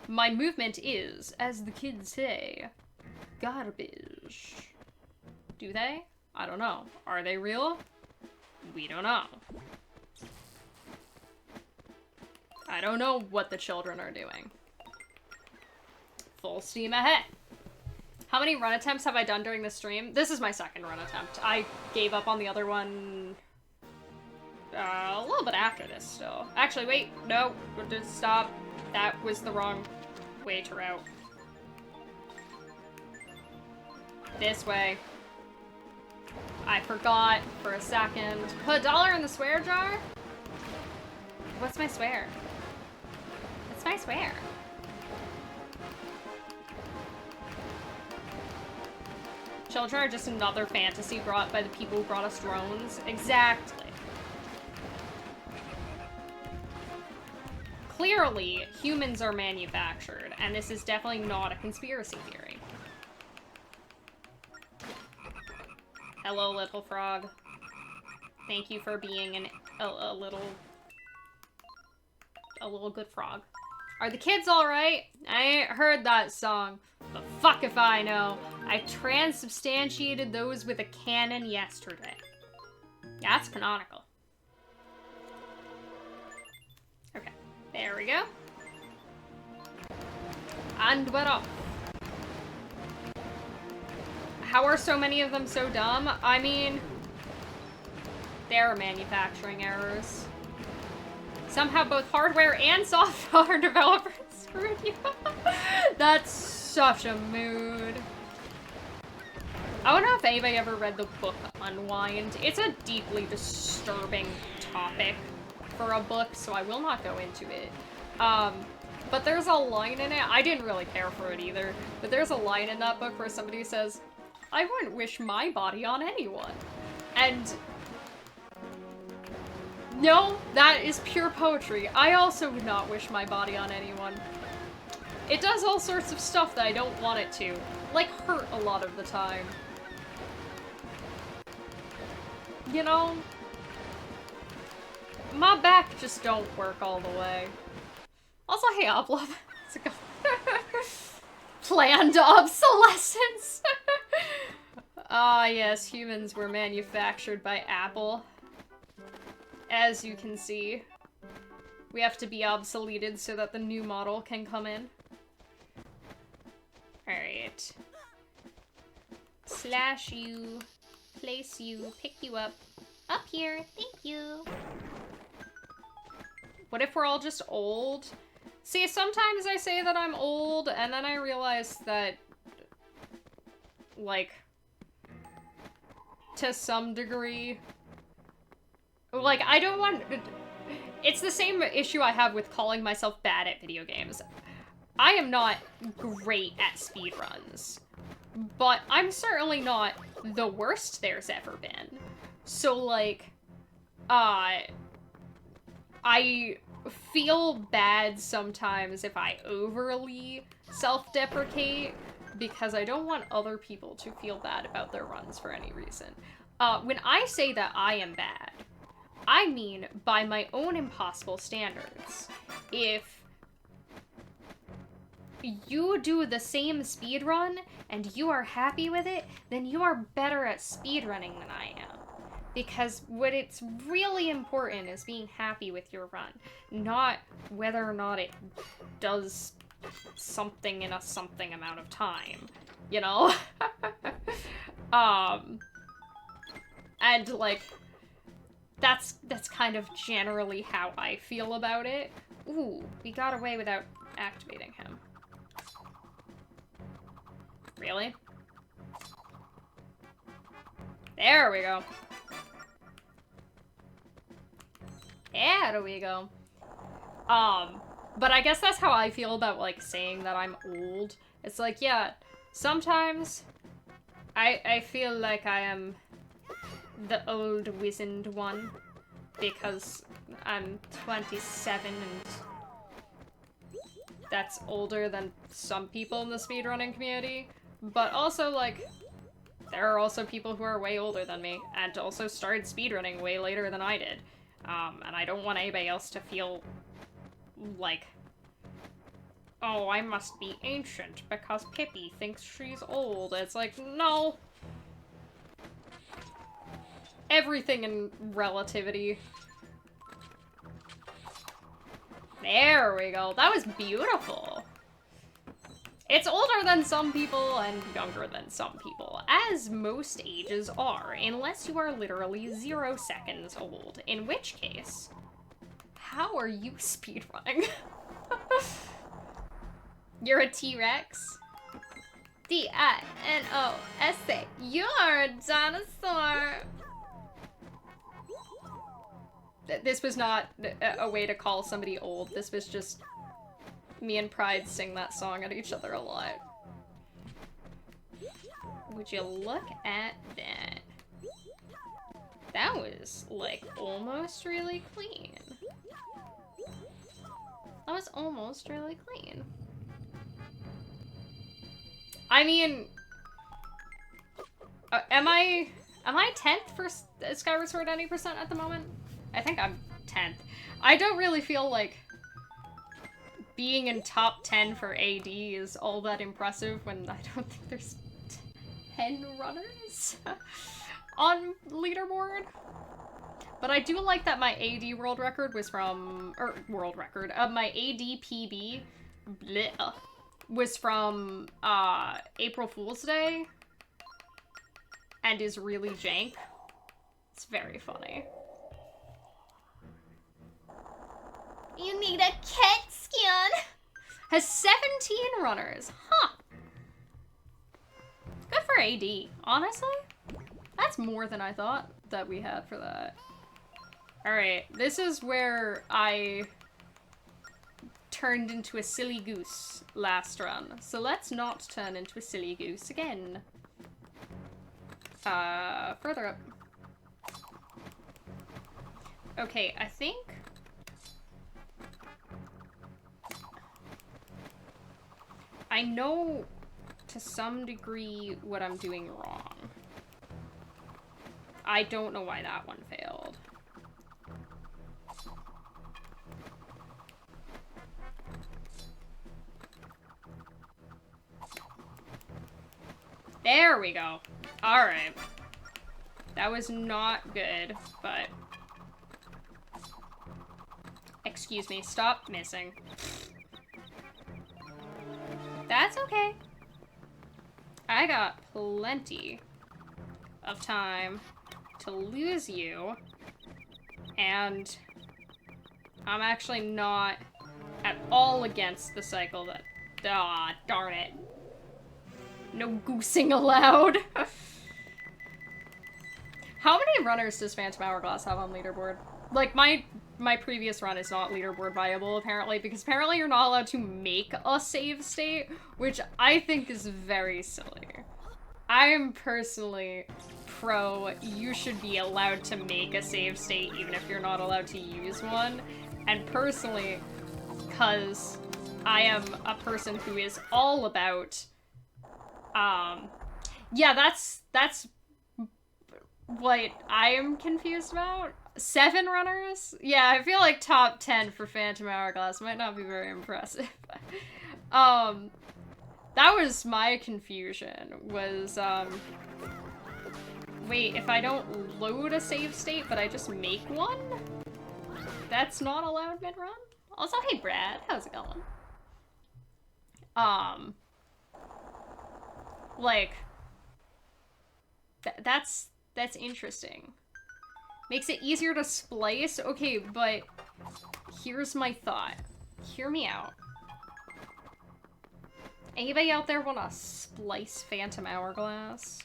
My movement is, as the kids say, garbage. Do they? I don't know. Are they real? We don't know. I don't know what the children are doing. Full steam ahead. How many run attempts have I done during the stream? This is my second run attempt. I gave up on the other one a little bit after this still. Actually, wait. No. Just stop. That was the wrong way to route. This way. I forgot for a second. Put $1 in the swear jar? What's my swear? What's my swear? Children are just another fantasy brought by the people who brought us drones. Exactly. Clearly, humans are manufactured, and this is definitely not a conspiracy theory. Hello, little frog. Thank you for being a little good frog. Are the kids alright? I ain't heard that song. But fuck if I know. I transubstantiated those with a cannon yesterday. That's canonical. Okay, there we go. And we're off. How are so many of them so dumb? I mean, there are manufacturing errors. Somehow both hardware and software developers screwed you. That's such a mood. I don't know if anybody ever read the book Unwind. It's a deeply disturbing topic for a book, so I will not go into it. But there's a line in it, I didn't really care for it either, but there's a line in that book where somebody says, I wouldn't wish my body on anyone. And no, that is pure poetry. I also would not wish my body on anyone. It does all sorts of stuff that I don't want it to, like hurt a lot of the time. You know? My back just don't work all the way. Also, hey, Oblov. How's it going? Planned obsolescence! Ah, yes, humans were manufactured by Apple. As you can see, we have to be obsoleted so that the new model can come in. Alright. Slash you, place you, pick you up. Up here, thank you. What if we're all just old? See, sometimes I say that I'm old, and then I realize that, like, to some degree, like, I don't want... It's the same issue I have with calling myself bad at video games. I am not great at speedruns. but I'm certainly not the worst there's ever been. So, like, I feel bad sometimes if I overly self-deprecate, because I don't want other people to feel bad about their runs for any reason. When I say that I am bad, I mean by my own impossible standards. If you do the same speedrun and you are happy with it, then you are better at speedrunning than I am. Because what it's really important is being happy with your run, not whether or not it does something in a something amount of time, you know? And like, that's kind of generally how I feel about it. Ooh, we got away without activating him. Really? There we go. There we go. But I guess that's how I feel about, like, saying that I'm old. It's like, yeah, sometimes I feel like I am the old wizened one because I'm 27 and that's older than some people in the speedrunning community. But also, like, there are also people who are way older than me and also started speedrunning way later than I did. And I don't want anybody else to feel like, oh, I must be ancient because Pippi thinks she's old. It's like, no. Everything in relativity. There we go. That was beautiful. It's older than some people and younger than some people, as most ages are, unless you are literally 0 seconds old, in which case, how are you speedrunning? You're a T-Rex? D-I-N-O-S-A. You're a dinosaur! This was not a way to call somebody old, this was just me and Pride sing that song at each other a lot. Would you look at that? That was, like, almost really clean. That was almost really clean. I mean, am I 10th for Skyward Sword any percent at the moment? I think I'm 10th. I don't really feel like being in top 10 for AD is all that impressive when I don't think there's 10 runners on leaderboard. But I do like that my AD world record was from, or world record, my AD PB bleh, was from April Fool's Day and is really jank. It's very funny. You need a cat skin! Has 17 runners. Huh. Good for AD, honestly. That's more than I thought that we had for that. Alright, this is where I turned into a silly goose last run. So let's not turn into a silly goose again. Further up. Okay, I think I know to some degree what I'm doing wrong. I don't know why that one failed. There we go. Alright. That was not good, but... Excuse me, stop missing. That's okay. I got plenty of time to lose you, and I'm actually not at all against the cycle that... Ah, darn it. No goosing allowed. How many runners does Phantom Hourglass have on leaderboard? Like, my previous run is not leaderboard viable, apparently, because apparently you're not allowed to make a save state, which I think is very silly. I'm personally pro, you should be allowed to make a save state even if you're not allowed to use one. And personally, because I am a person who is all about, yeah, that's what I am confused about. 7 runners? Yeah, I feel like top 10 for Phantom Hourglass might not be very impressive. That was my confusion, was, wait, if I don't load a save state, but I just make one? That's not allowed mid-run? Also, hey Brad, how's it going? Like, that's interesting. Makes it easier to splice? Okay, but here's my thought. Hear me out. Anybody out there want to splice Phantom Hourglass?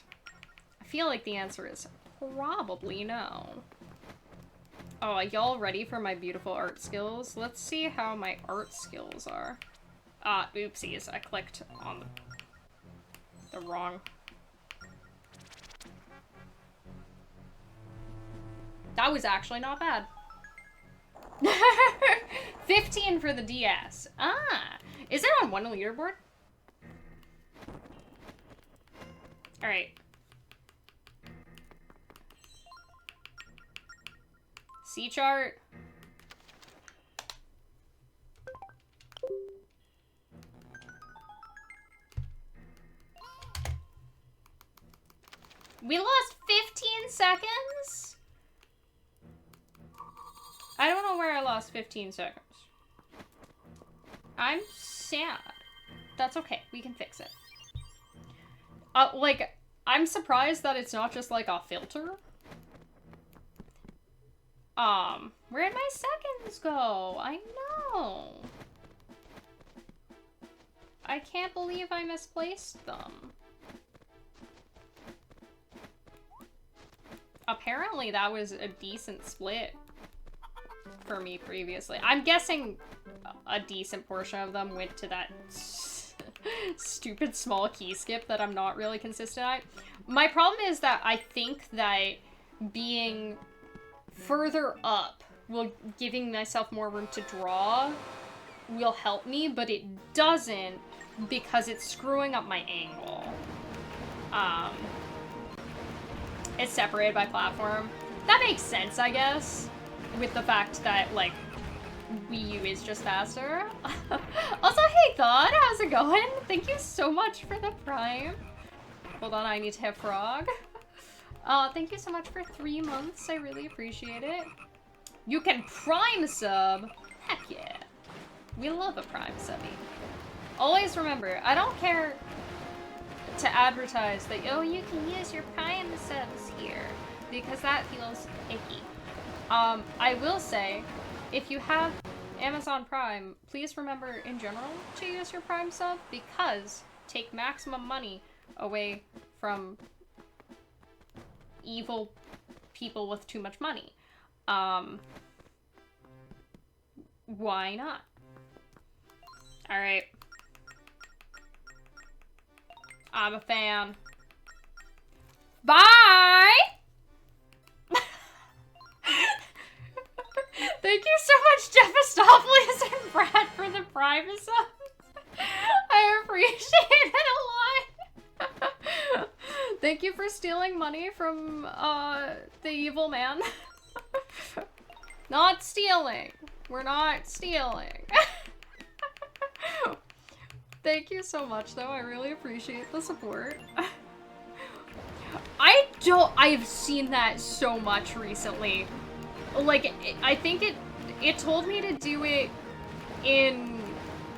I feel like the answer is probably no. Oh, y'all ready for my beautiful art skills? Let's see how my art skills are. Oopsies, I clicked on the wrong. That was actually not bad. 15 for the DS. Ah, is it on one leaderboard? All right. C chart. We lost 15 seconds? I don't know where I lost 15 seconds. I'm sad. That's okay. We can fix it. Like, I'm surprised that it's not just like a filter. Where'd my seconds go? I know. I can't believe I misplaced them. Apparently that was a decent split for me previously. I'm guessing a decent portion of them went to that stupid small key skip that I'm not really consistent at. My problem is that I think that being further up giving myself more room to draw will help me, but it doesn't because it's screwing up my angle. It's separated by platform. That makes sense, I guess, with the fact that, like, Wii U is just faster. Also, hey Thought, how's it going? Thank you so much for the Prime. Hold on, I need to have Frog. Thank you so much for 3 months. I really appreciate it. You can Prime sub. Heck yeah. We love a Prime subby. Always remember, I don't care to advertise that, oh, you can use your Prime subs here, because that feels icky. I will say, if you have Amazon Prime, please remember in general to use your Prime sub, because take maximum money away from evil people with too much money. Why not? Alright. I'm a fan. Bye! Thank you so much, Jeffistopoulos and Brad, for the Prime subs. I appreciate it a lot. Thank you for stealing money from, the evil man. Not stealing. We're not stealing. Thank you so much, though. I really appreciate the support. I've seen that so much recently. Like, I think it told me to do it in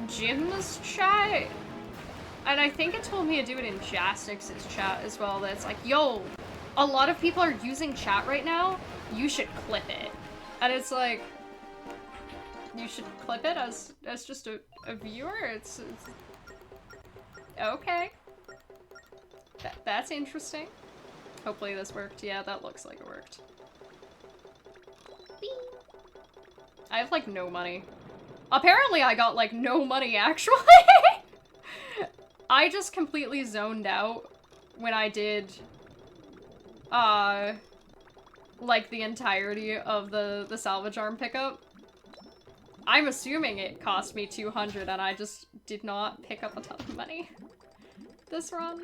Jim's chat. And I think it told me to do it in Jastix's chat as well. That's like, yo, a lot of people are using chat right now. You should clip it. And it's like, you should clip it as just a viewer? It's okay. That's interesting. Hopefully this worked. Yeah, that looks like it worked. Whee! I have, like, no money. Apparently I got, like, no money, actually! I just completely zoned out when I did, like, the entirety of the salvage arm pickup. I'm assuming it cost me 200 and I just did not pick up a ton of money this run.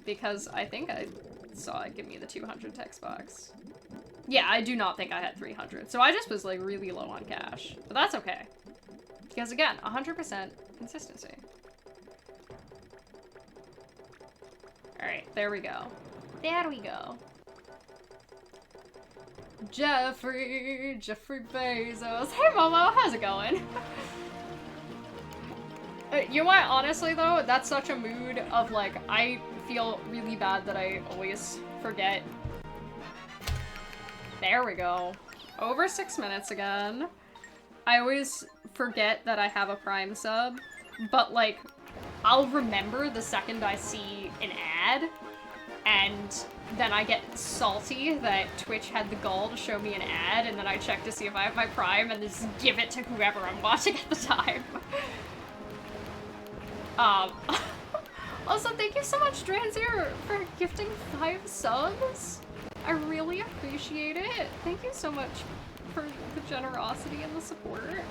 Because I think I saw it give me the 200 text box. Yeah, I do not think I had 300. So I just was like really low on cash. But that's okay. Because again, 100% consistency. Alright, there we go. There we go. Jeffrey Bezos. Hey Momo, how's it going? You know what, honestly though, that's such a mood of like, I feel really bad that I always forget. There we go. Over 6 minutes again. I always forget that I have a Prime sub, but like, I'll remember the second I see an ad, and then I get salty that Twitch had the gall to show me an ad, and then I check to see if I have my Prime and just give it to whoever I'm watching at the time. Also, thank you so much, Dranzier, for gifting 5 subs. I really appreciate it. Thank you so much for the generosity and the support.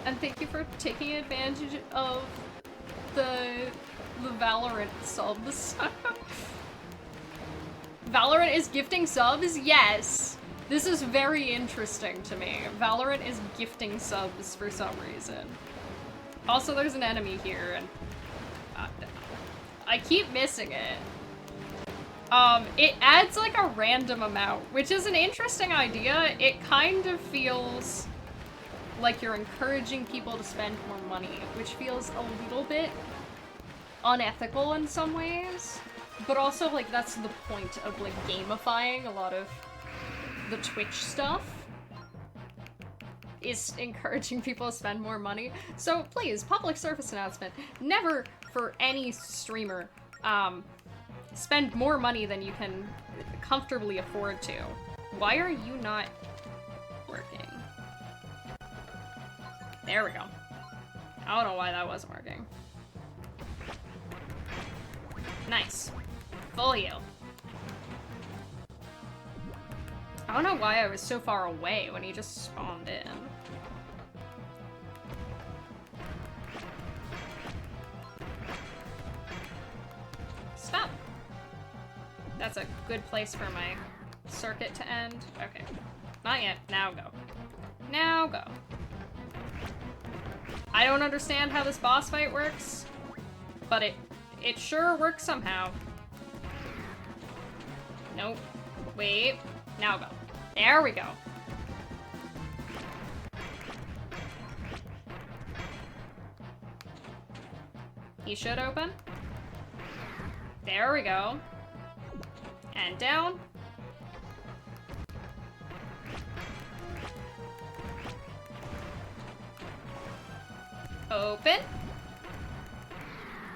And thank you for taking advantage of the Valorant subs. Valorant is gifting subs? Yes. This is very interesting to me. Valorant is gifting subs for some reason. Also, there's an enemy here, and I keep missing it. It adds like a random amount, which is an interesting idea. It kind of feels like you're encouraging people to spend more money, which feels a little bit unethical in some ways. But also, like, that's the point of, like, gamifying a lot of the Twitch stuff. Is encouraging people to spend more money. So please, public service announcement, never for any streamer, spend more money than you can comfortably afford to. Why are you not working? There we go. I don't know why that wasn't working. Nice. Full heal. I don't know why I was so far away when he just spawned in. Stop. That's a good place for my circuit to end. Okay. Not yet. Now go. Now go. I don't understand how this boss fight works, but it sure works somehow. Nope. Wait. Now go. There we go. He should open. There we go. And down. Open.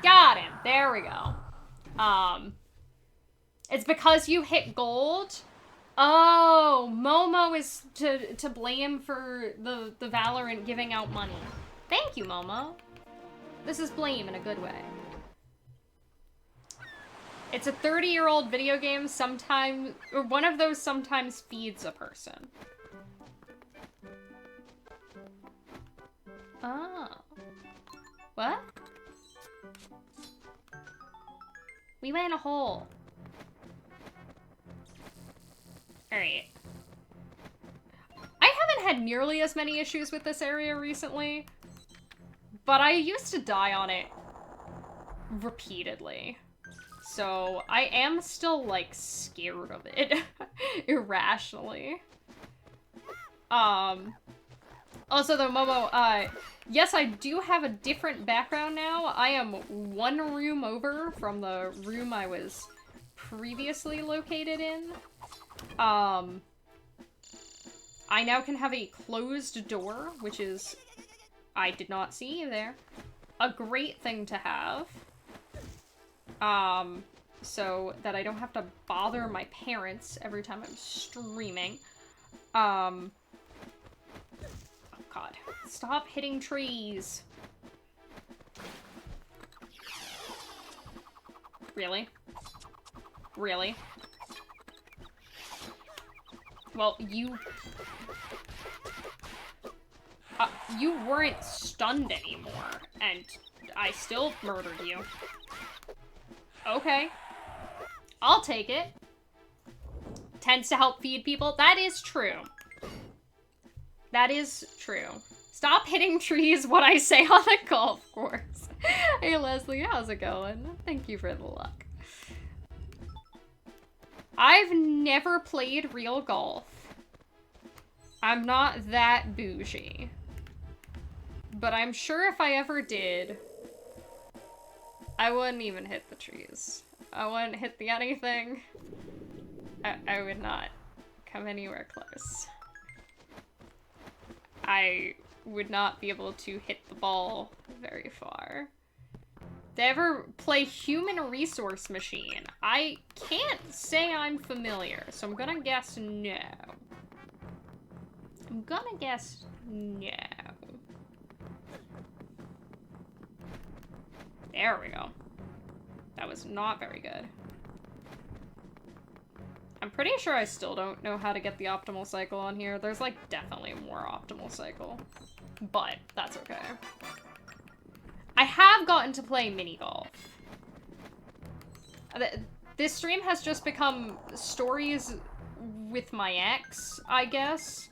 Got him. There we go. It's because you hit gold. Oh, Momo is to blame for the Valorant giving out money. Thank you, Momo. This is blame in a good way. It's a 30-year-old video game. Sometimes, or one of those sometimes feeds a person. Oh. What? We went in a hole. Alright. I haven't had nearly as many issues with this area recently, but I used to die on it repeatedly. So I am still, like, scared of it. Irrationally. Also though, Momo, yes, I do have a different background now. I am one room over from the room I was previously located in. I now can have a closed door, which is, I did not see you there, a great thing to have. So that I don't have to bother my parents every time I'm streaming. Oh god. Stop hitting trees. Really? Really? Well, you weren't stunned anymore, and I still murdered you. Okay. I'll take it. Tends to help feed people. That is true. That is true. Stop hitting trees when I say on the golf course. Hey Leslie, how's it going? Thank you for the luck. I've never played real golf. I'm not that bougie. But I'm sure if I ever did, I wouldn't even hit the trees. I wouldn't hit the anything. I would not come anywhere close. I would not be able to hit the ball very far. Did I ever play Human Resource Machine? I can't say I'm familiar, so I'm gonna guess no. I'm gonna guess no. There we go. That was not very good. I'm pretty sure I still don't know how to get the optimal cycle on here. There's like definitely more optimal cycle, but that's okay. I have gotten to play mini golf. This stream has just become stories with my ex, I guess.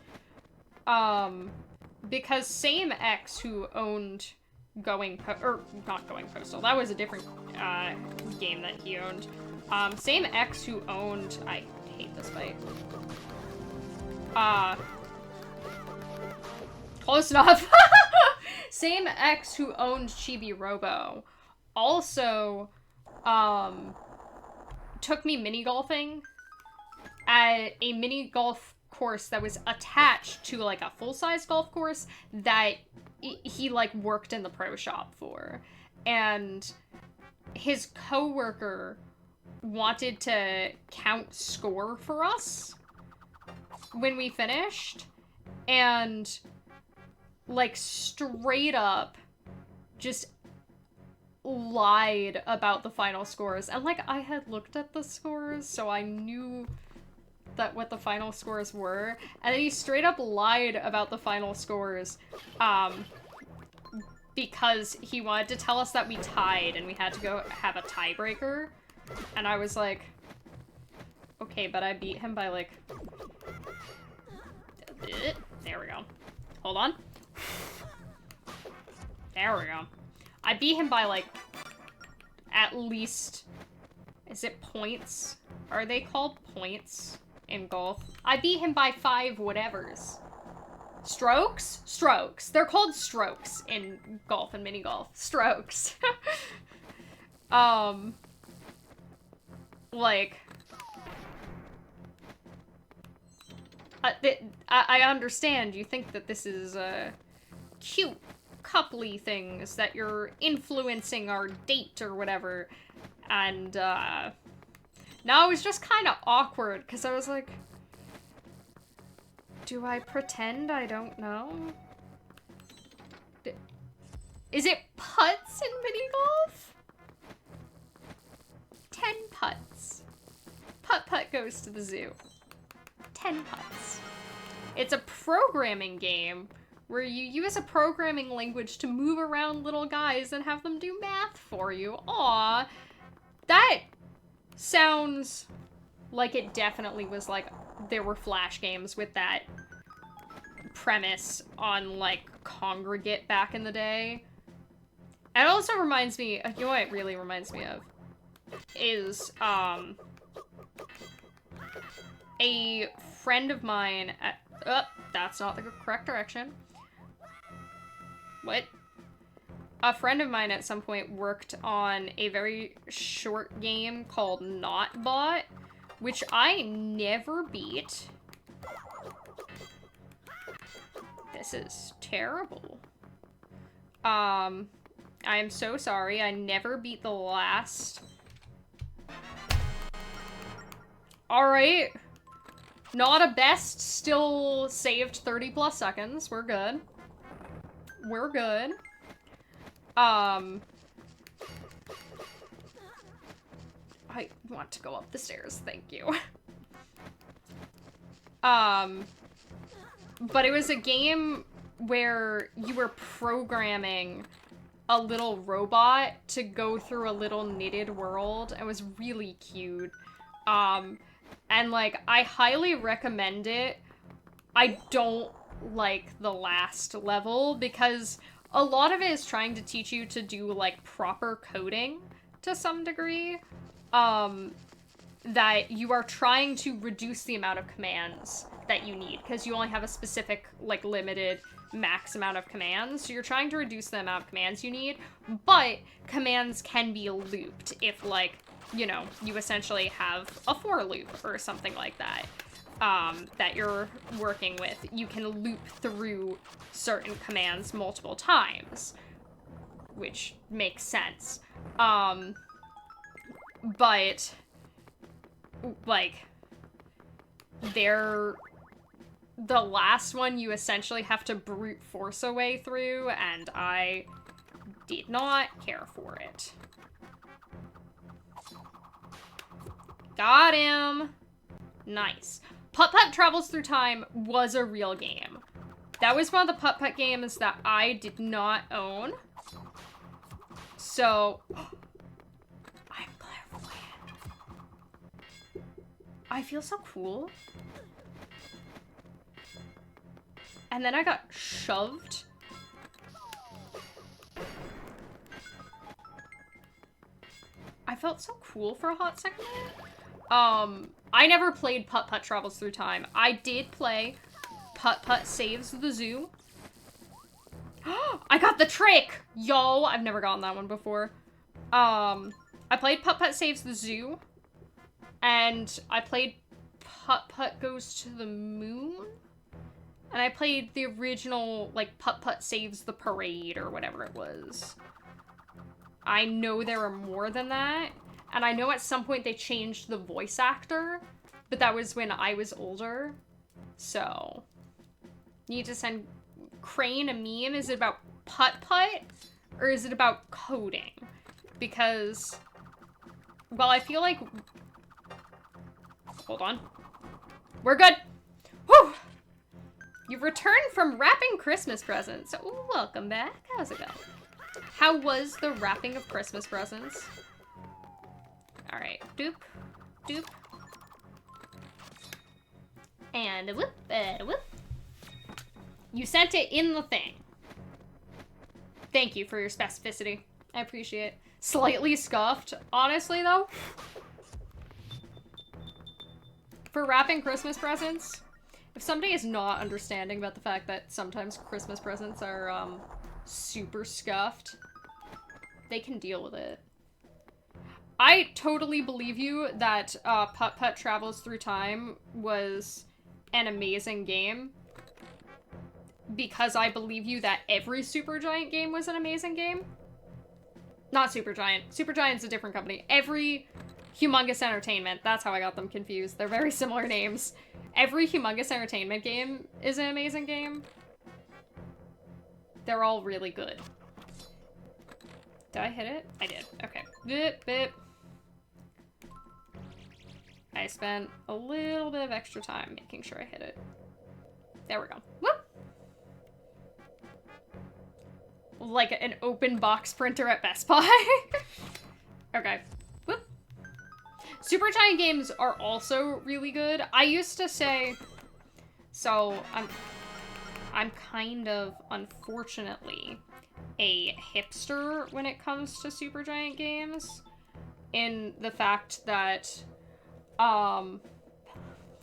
Because same ex who owned not Going Postal, that was a different game that he owned. Same ex who owned, I hate this fight. Close enough. Same ex who owned Chibi Robo also took me mini golfing at a mini golf course that was attached to like a full-size golf course that he like worked in the pro shop for, and his coworker wanted to count score for us when we finished, and like straight up just lied about the final scores. And like I had looked at the scores, so I knew that what the final scores were, and then he straight up lied about the final scores because he wanted to tell us that we tied and we had to go have a tiebreaker. And I was like, okay, but I beat him by like, there we go. Hold on. There we go. I beat him by like at least, is it points? Are they called points in golf? I beat him by 5 whatevers. Strokes? Strokes. They're called strokes in golf and mini golf. Strokes. Like, I understand you think that this is cute coupley things that you're influencing our date or whatever, and now it was just kind of awkward because I was like, do I pretend I don't know? Is it putts in mini golf? 10 putts. Putt goes to the zoo. 10 putts. It's a programming game where you use a programming language to move around little guys and have them do math for you. Aw, that sounds like it definitely was like there were Flash games with that premise on like Congregate back in the day. It also reminds me, you know what it really reminds me of? Is, a friend of mine at, that's not the correct direction. What? A friend of mine at some point worked on a very short game called Notbot, which I never beat. This is terrible. I am so sorry. I never beat the last. Alright. Not a best, still saved 30 plus seconds. We're good. We're good. I want to go up the stairs, thank you. But it was a game where you were programming a little robot to go through a little knitted world. It was really cute. And like, I highly recommend it. I don't like the last level because a lot of it is trying to teach you to do like proper coding to some degree. That you are trying to reduce the amount of commands that you need because you only have a specific, like, limited max amount of commands. So you're trying to reduce the amount of commands you need, but commands can be looped if, like, you know, you essentially have a for loop or something like that that you're working with. You can loop through certain commands multiple times, which makes sense. But like, the last one you essentially have to brute force a way through, and I did not care for it. Got him! Nice. Putt-Putt Travels Through Time was a real game. That was one of the Putt-Putt games that I did not own. So... I'm clairvoyant. I feel so cool. And then I got shoved. I felt so cool for a hot second there. I never played Putt-Putt Travels Through Time. I did play Putt-Putt Saves the Zoo. I got the trick! Yo, I've never gotten that one before. I played Putt-Putt Saves the Zoo. And I played Putt-Putt Goes to the Moon. And I played the original, like, Putt-Putt Saves the Parade or whatever it was. I know there are more than that. And I know at some point they changed the voice actor. But that was when I was older. So. Need to send Crane a meme. Is it about Putt-Putt? Or is it about coding? Because, well, I feel like... Hold on. We're good! Whew! You've returned from wrapping Christmas presents. Ooh, welcome back. How's it going? How was the wrapping of Christmas presents? Alright. Doop. Doop. And a whoop. And a whoop. You sent it in the thing. Thank you for your specificity. I appreciate it. Slightly scuffed. Honestly, though, for wrapping Christmas presents, if somebody is not understanding about the fact that sometimes Christmas presents are, super scuffed, they can deal with it. I totally believe you that, Putt-Putt Travels Through Time was an amazing game. Because I believe you that every Supergiant game was an amazing game. Not Supergiant. Supergiant's a different company. Every Humongous Entertainment. That's how I got them confused. They're very similar names. Every Humongous Entertainment game is an amazing game. They're all really good. Did I hit it? I did. Okay. Bip, bip. I spent a little bit of extra time making sure I hit it. There we go. Whoop! Like an open box printer at Best Buy. Okay. Whoop. Supergiant games are also really good. I used to say... So, I'm kind of, unfortunately, a hipster when it comes to Supergiant games. In the fact that,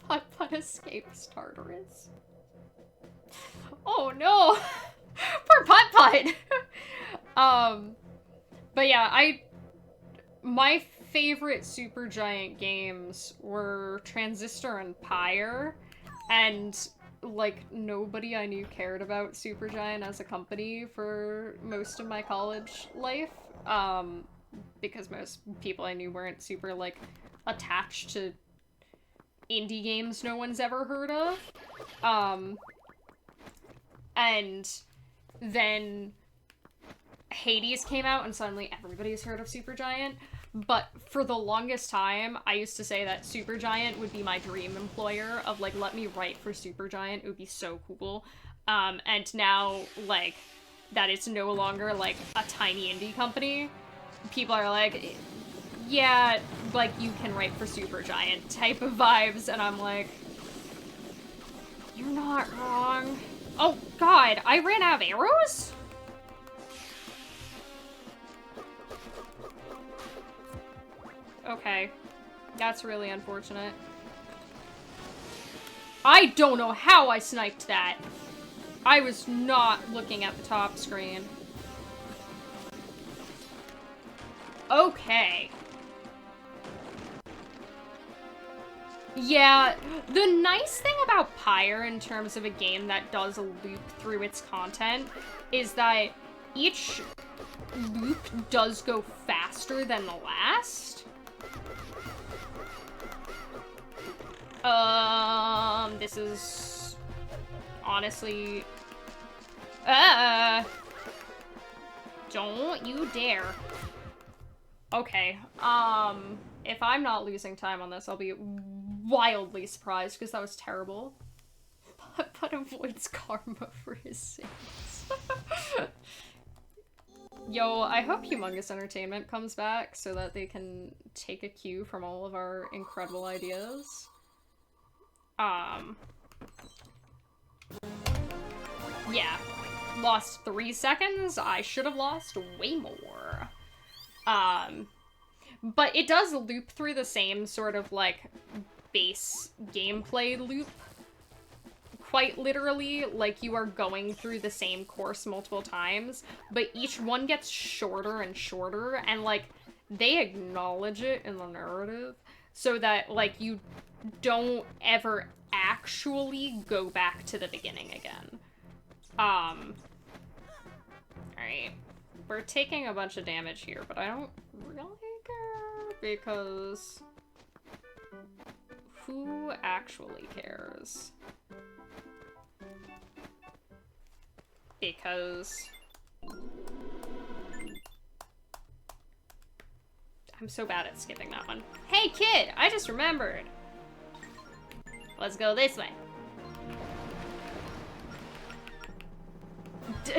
Putt-Putt escapes Tartarus. Oh no! Poor Putt-Putt! But yeah, my favorite Supergiant games were Transistor and Pyre, and, like, nobody I knew cared about Supergiant as a company for most of my college life, because most people I knew weren't super, like, attached to indie games no one's ever heard of. And then Hades came out and suddenly everybody's heard of Supergiant. But for the longest time, I used to say that Supergiant would be my dream employer of, like, let me write for Supergiant. It would be so cool. And now, like, that it's no longer, like, a tiny indie company, people are like, yeah, like, you can write for Supergiant type of vibes, and I'm like, you're not wrong. Oh, God, I ran out of arrows? Okay, that's really unfortunate. I don't know how I sniped that. I was not looking at the top screen. Okay. Yeah, the nice thing about Pyre in terms of a game that does loop through its content is that each loop does go faster than the last. This is honestly, don't you dare. Okay, if I'm not losing time on this, I'll be wildly surprised, because that was terrible. But avoids karma for his sins. Yo, I hope Humongous Entertainment comes back so that they can take a cue from all of our incredible ideas. Yeah. Lost 3 seconds. I should have lost way more. But it does loop through the same sort of, like, base gameplay loop. Quite literally, like, you are going through the same course multiple times, but each one gets shorter and shorter, and, like, they acknowledge it in the narrative so that, like, you don't ever actually go back to the beginning again. Alright. We're taking a bunch of damage here, but I don't really care, because who actually cares? Because I'm so bad at skipping that one. Hey kid, I just remembered. Let's go this way.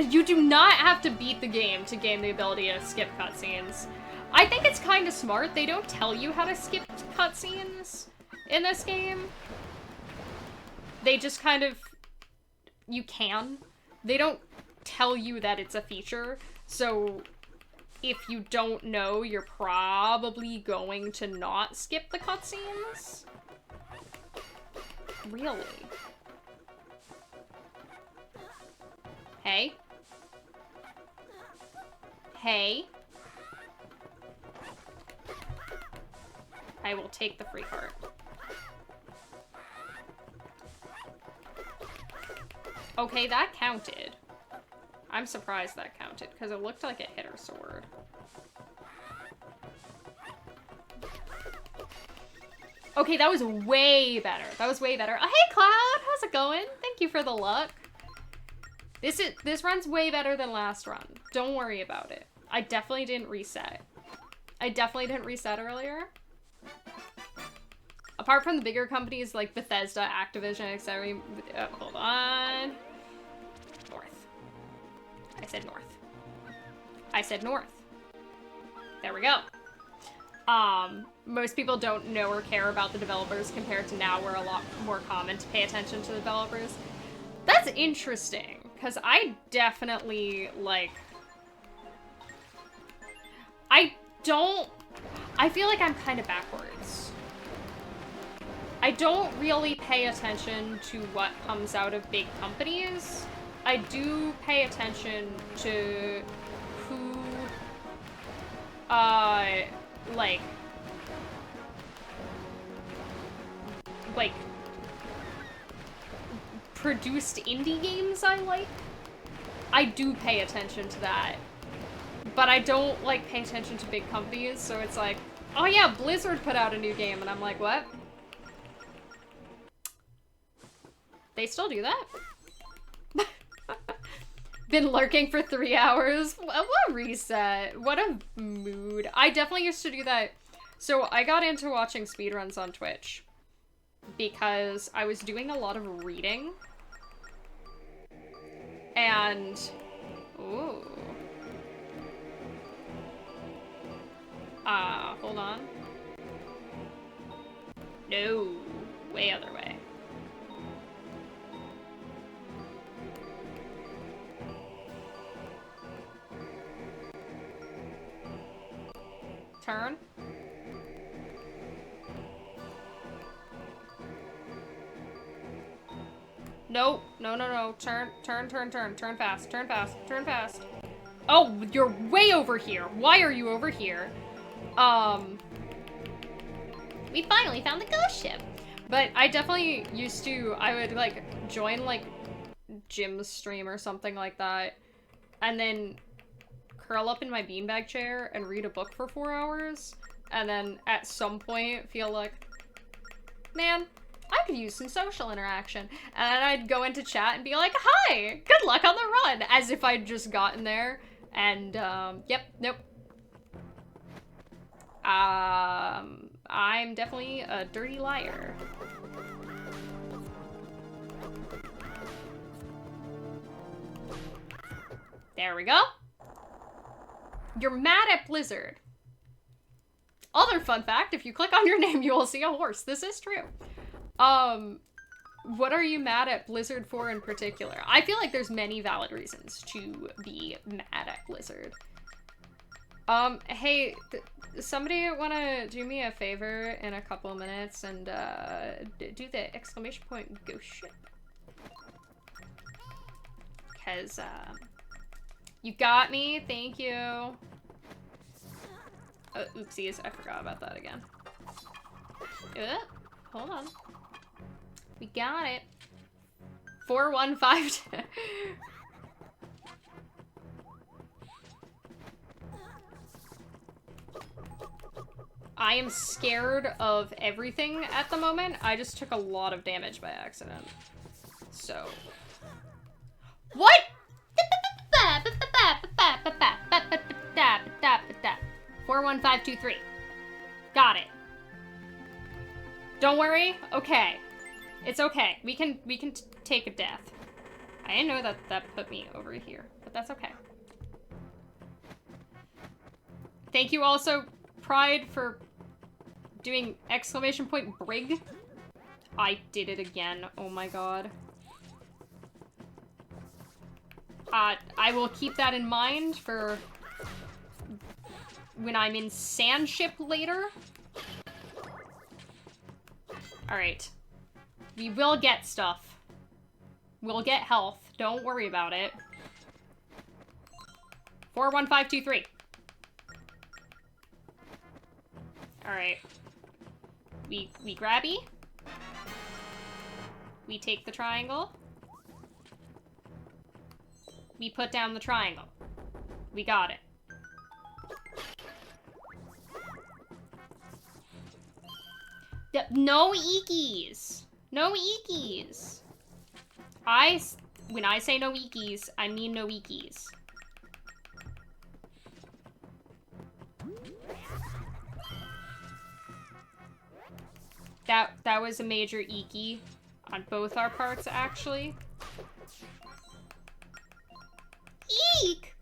You do not have to beat the game to gain the ability to skip cutscenes. I think it's kind of smart. They don't tell you how to skip cutscenes in this game. They just kind of... You can. They don't tell you that it's a feature, so if you don't know, you're probably going to not skip the cutscenes. Really? Hey? Hey? I will take the free heart. Okay, that counted. I'm surprised that counted, because it looked like it hit her sword. Okay, that was way better. That was way better. Oh, hey, Cloud! How's it going? Thank you for the luck. This run's way better than last run. Don't worry about it. I definitely didn't reset. I definitely didn't reset earlier. Apart from the bigger companies like Bethesda, Activision, etc. Hold on. North. I said north. I said north. There we go. Most people don't know or care about the developers compared to now, where a lot more common to pay attention to the developers. That's interesting, because I definitely, like... I feel like I'm kind of backwards. I don't really pay attention to what comes out of big companies. I do pay attention to who, like, produced indie games I like. I do pay attention to that. But I don't, like, pay attention to big companies, so it's like, oh yeah, Blizzard put out a new game, and I'm like, what? They still do that? Been lurking for 3 hours. What a reset. What a mood. I definitely used to do that. So I got into watching speedruns on Twitch because I was doing a lot of reading. And... Ooh. Hold on. No. Way other way. Turn. No, no, no, no. Turn, turn, turn, turn. Turn fast, turn fast, turn fast. Oh, you're way over here. Why are you over here? We finally found the ghost ship. But I definitely used to, I would like join like Jim's stream or something like that. And then curl up in my beanbag chair and read a book for 4 hours. And then at some point feel like, man, I could use some social interaction. And I'd go into chat and be like, hi, good luck on the run. As if I'd just gotten there. And, yep, nope. I'm definitely a dirty liar. There we go. You're mad at Blizzard. Other fun fact, if you click on your name, you will see a horse. This is true. What are you mad at Blizzard for in particular? I feel like there's many valid reasons to be mad at Blizzard. Hey, somebody wanna do me a favor in a couple of minutes and, do the exclamation point ghost ship? Cause, you got me, thank you. Oh, oopsies, I forgot about that again. Hold on. We got it. 4152. I am scared of everything at the moment. I just took a lot of damage by accident. So. What? 41523. Got it. Don't worry. Okay. It's okay. We can take a death. I didn't know that put me over here, but that's okay. Thank you also, Pride, for doing exclamation point brig. I did it again. Oh my god. I will keep that in mind for when I'm in Sandship later. Alright. We will get stuff. We'll get health. Don't worry about it. 41523. Alright. We grabby. We take the triangle. We put down the triangle. We got it. No eekies. No eekies. When I say no eekies, I mean no eekies. That was a major eeky on both our parts, actually. Eek!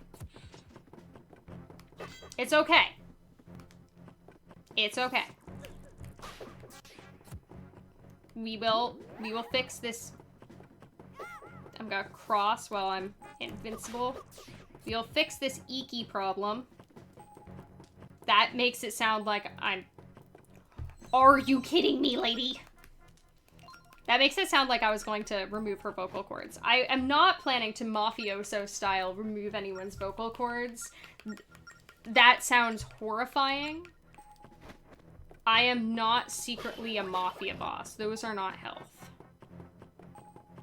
It's okay. It's okay. We will fix this. I'm gonna cross while I'm invincible. We'll fix this eeky problem. That makes it sound like I'm... Are you kidding me, lady? That makes it sound like I was going to remove her vocal cords. I am not planning to mafioso style remove anyone's vocal cords. That sounds horrifying. I am not secretly a mafia boss. Those are not health.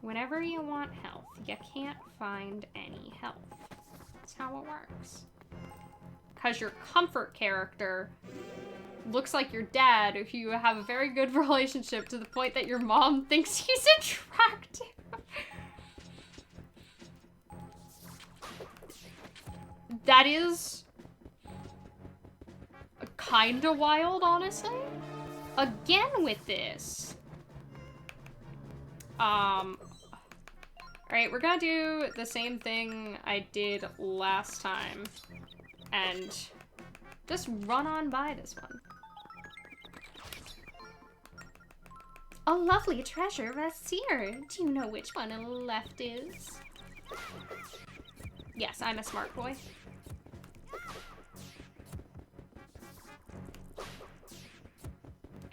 Whenever you want health, you can't find any health. That's how it works. Because your comfort character looks like your dad, if you have a very good relationship to the point that your mom thinks he's attractive. that is kinda wild, honestly. Again with this. Alright, we're gonna do the same thing I did last time. And just run on by this one. A lovely treasure rests here. Do you know which one on the left is? Yes, I'm a smart boy.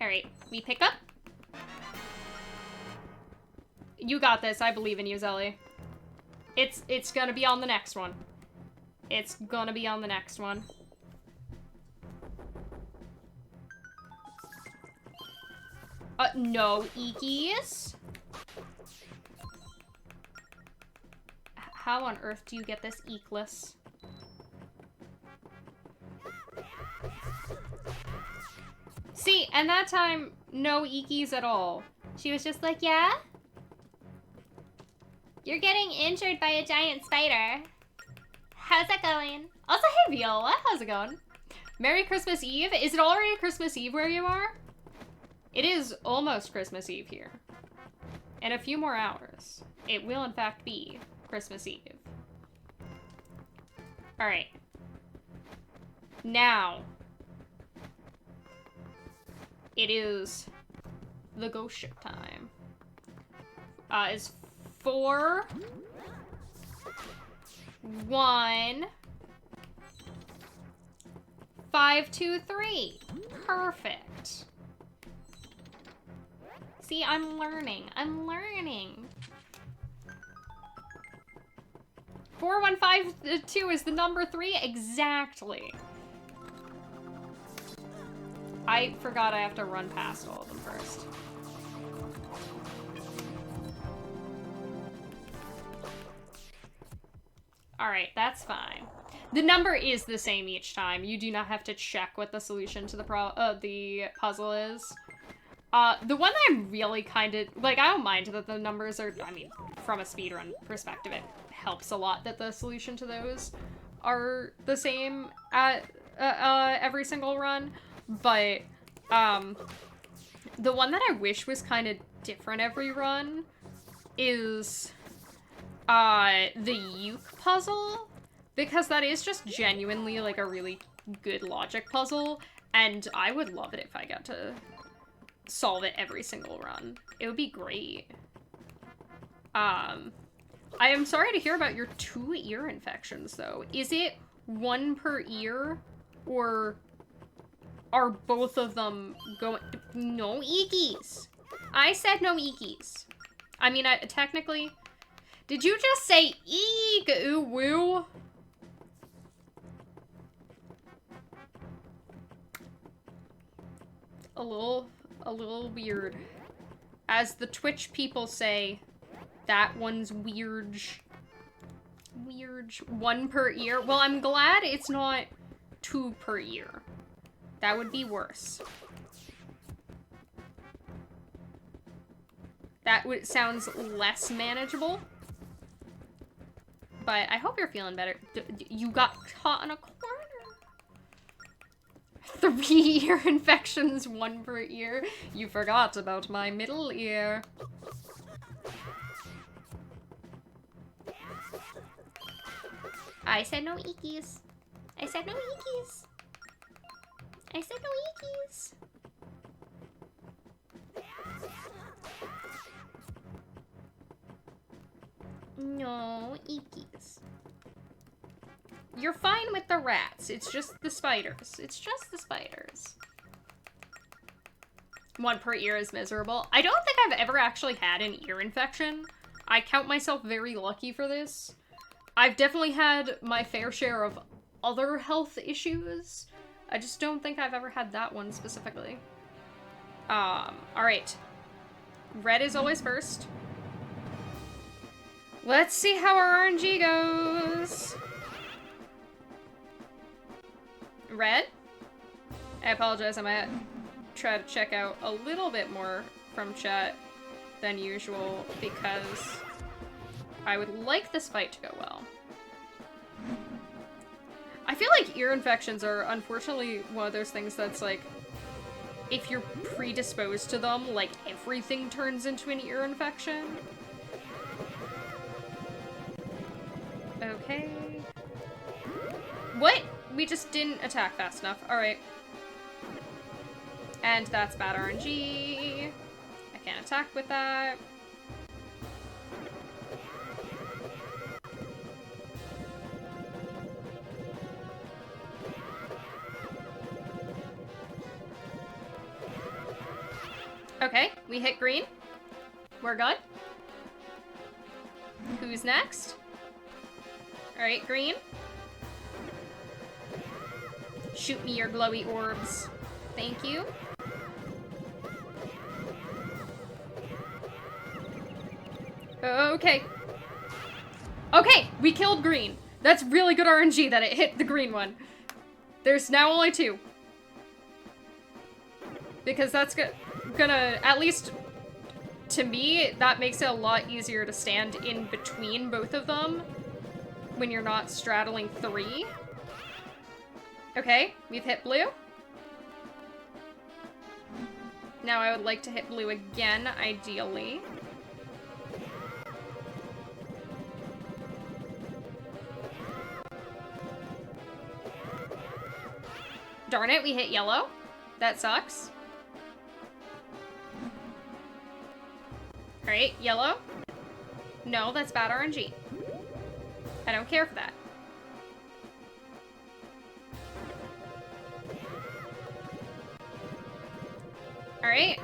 Alright, we pick up. You got this. I believe in you, Zelly. It's gonna be on the next one. It's gonna be on the next one. No eekies? How on earth do you get this eekless? See, and that time, no eekies at all. She was just like, yeah? You're getting injured by a giant spider. How's that going? Also, hey Viola, how's it going? Merry Christmas Eve? Is it already Christmas Eve where you are? It is almost Christmas Eve here. In a few more hours, it will in fact be Christmas Eve. Alright. Now, it is the ghost ship time. It's 4, 1, 5, 2, 3. Perfect. See, I'm learning. I'm learning. 4152 is the number 3? Exactly. I forgot I have to run past all of them first. Alright, that's fine. The number is the same each time. You do not have to check what the solution to the puzzle is. The one that I'm really kind of... Like, I don't mind that the numbers are... I mean, from a speedrun perspective, it helps a lot that the solution to those are the same at every single run. But, the one that I wish was kind of different every run is... the uke puzzle, because that is just genuinely, like, a really good logic puzzle, and I would love it if I got to solve it every single run. It would be great. I am sorry to hear about your 2 ear infections, though. Is it 1 per ear, or are both of them going... No eekies! I said no eekies. I mean, technically... Did you just say eek ooh woo? A little weird. As the Twitch people say, that one's weird. Weird. 1 per ear. Well, I'm glad it's not 2 per ear. That would be worse. That sounds less manageable. But I hope you're feeling better. You got caught in a corner. 3 ear infections, 1 per ear. You forgot about my middle ear. I said no eekies. I said no eekies. I said no eekies. No eekies. You're fine with the rats. It's just the spiders. It's just the spiders. 1 per ear is miserable. I don't think I've ever actually had an ear infection. I count myself very lucky for this. I've definitely had my fair share of other health issues. I just don't think I've ever had that one specifically. Alright. Red is always first. Let's see how our RNG goes. Red? I apologize, I might try to check out a little bit more from chat than usual because I would like this fight to go well. feel like ear infections are unfortunately one of those things that's like, if you're predisposed to them, like everything turns into an ear infection. Okay. What? We just didn't attack fast enough. Alright. And that's bad RNG. I can't attack with that. Okay, we hit green. We're good. Who's next? Alright, green. Shoot me your glowy orbs. Thank you. Okay. Okay, we killed green. That's really good RNG that it hit the green one. There's now only 2. Because that's gonna, at least to me, that makes it a lot easier to stand in between both of them when you're not straddling 3. Okay, we've hit blue. Now I would like to hit blue again, ideally. Darn it, we hit yellow. That sucks. Alright, yellow. No, that's bad RNG. I don't care for that. Alright.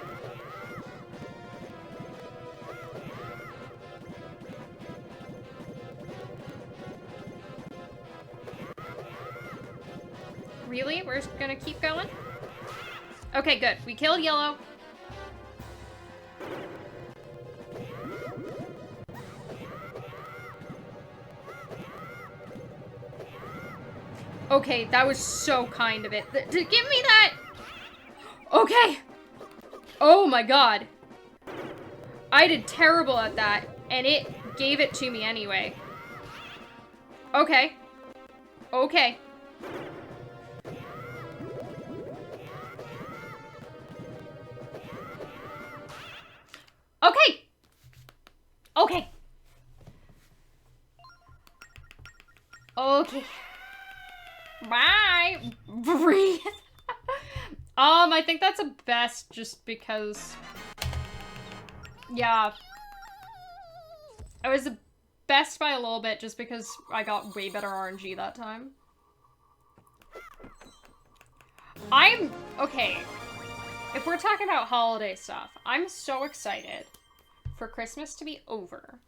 Really? We're gonna keep going? Okay, good. We killed yellow. Okay, that was so kind of it. To give me that! Okay! Oh my god. I did terrible at that, and it gave it to me anyway. Okay. Okay. Okay! Okay. Okay. Bye! Breathe! I think that's a best just because... Yeah. I was the best by a little bit just because I got way better RNG that time. Okay. If we're talking about holiday stuff, I'm so excited for Christmas to be over.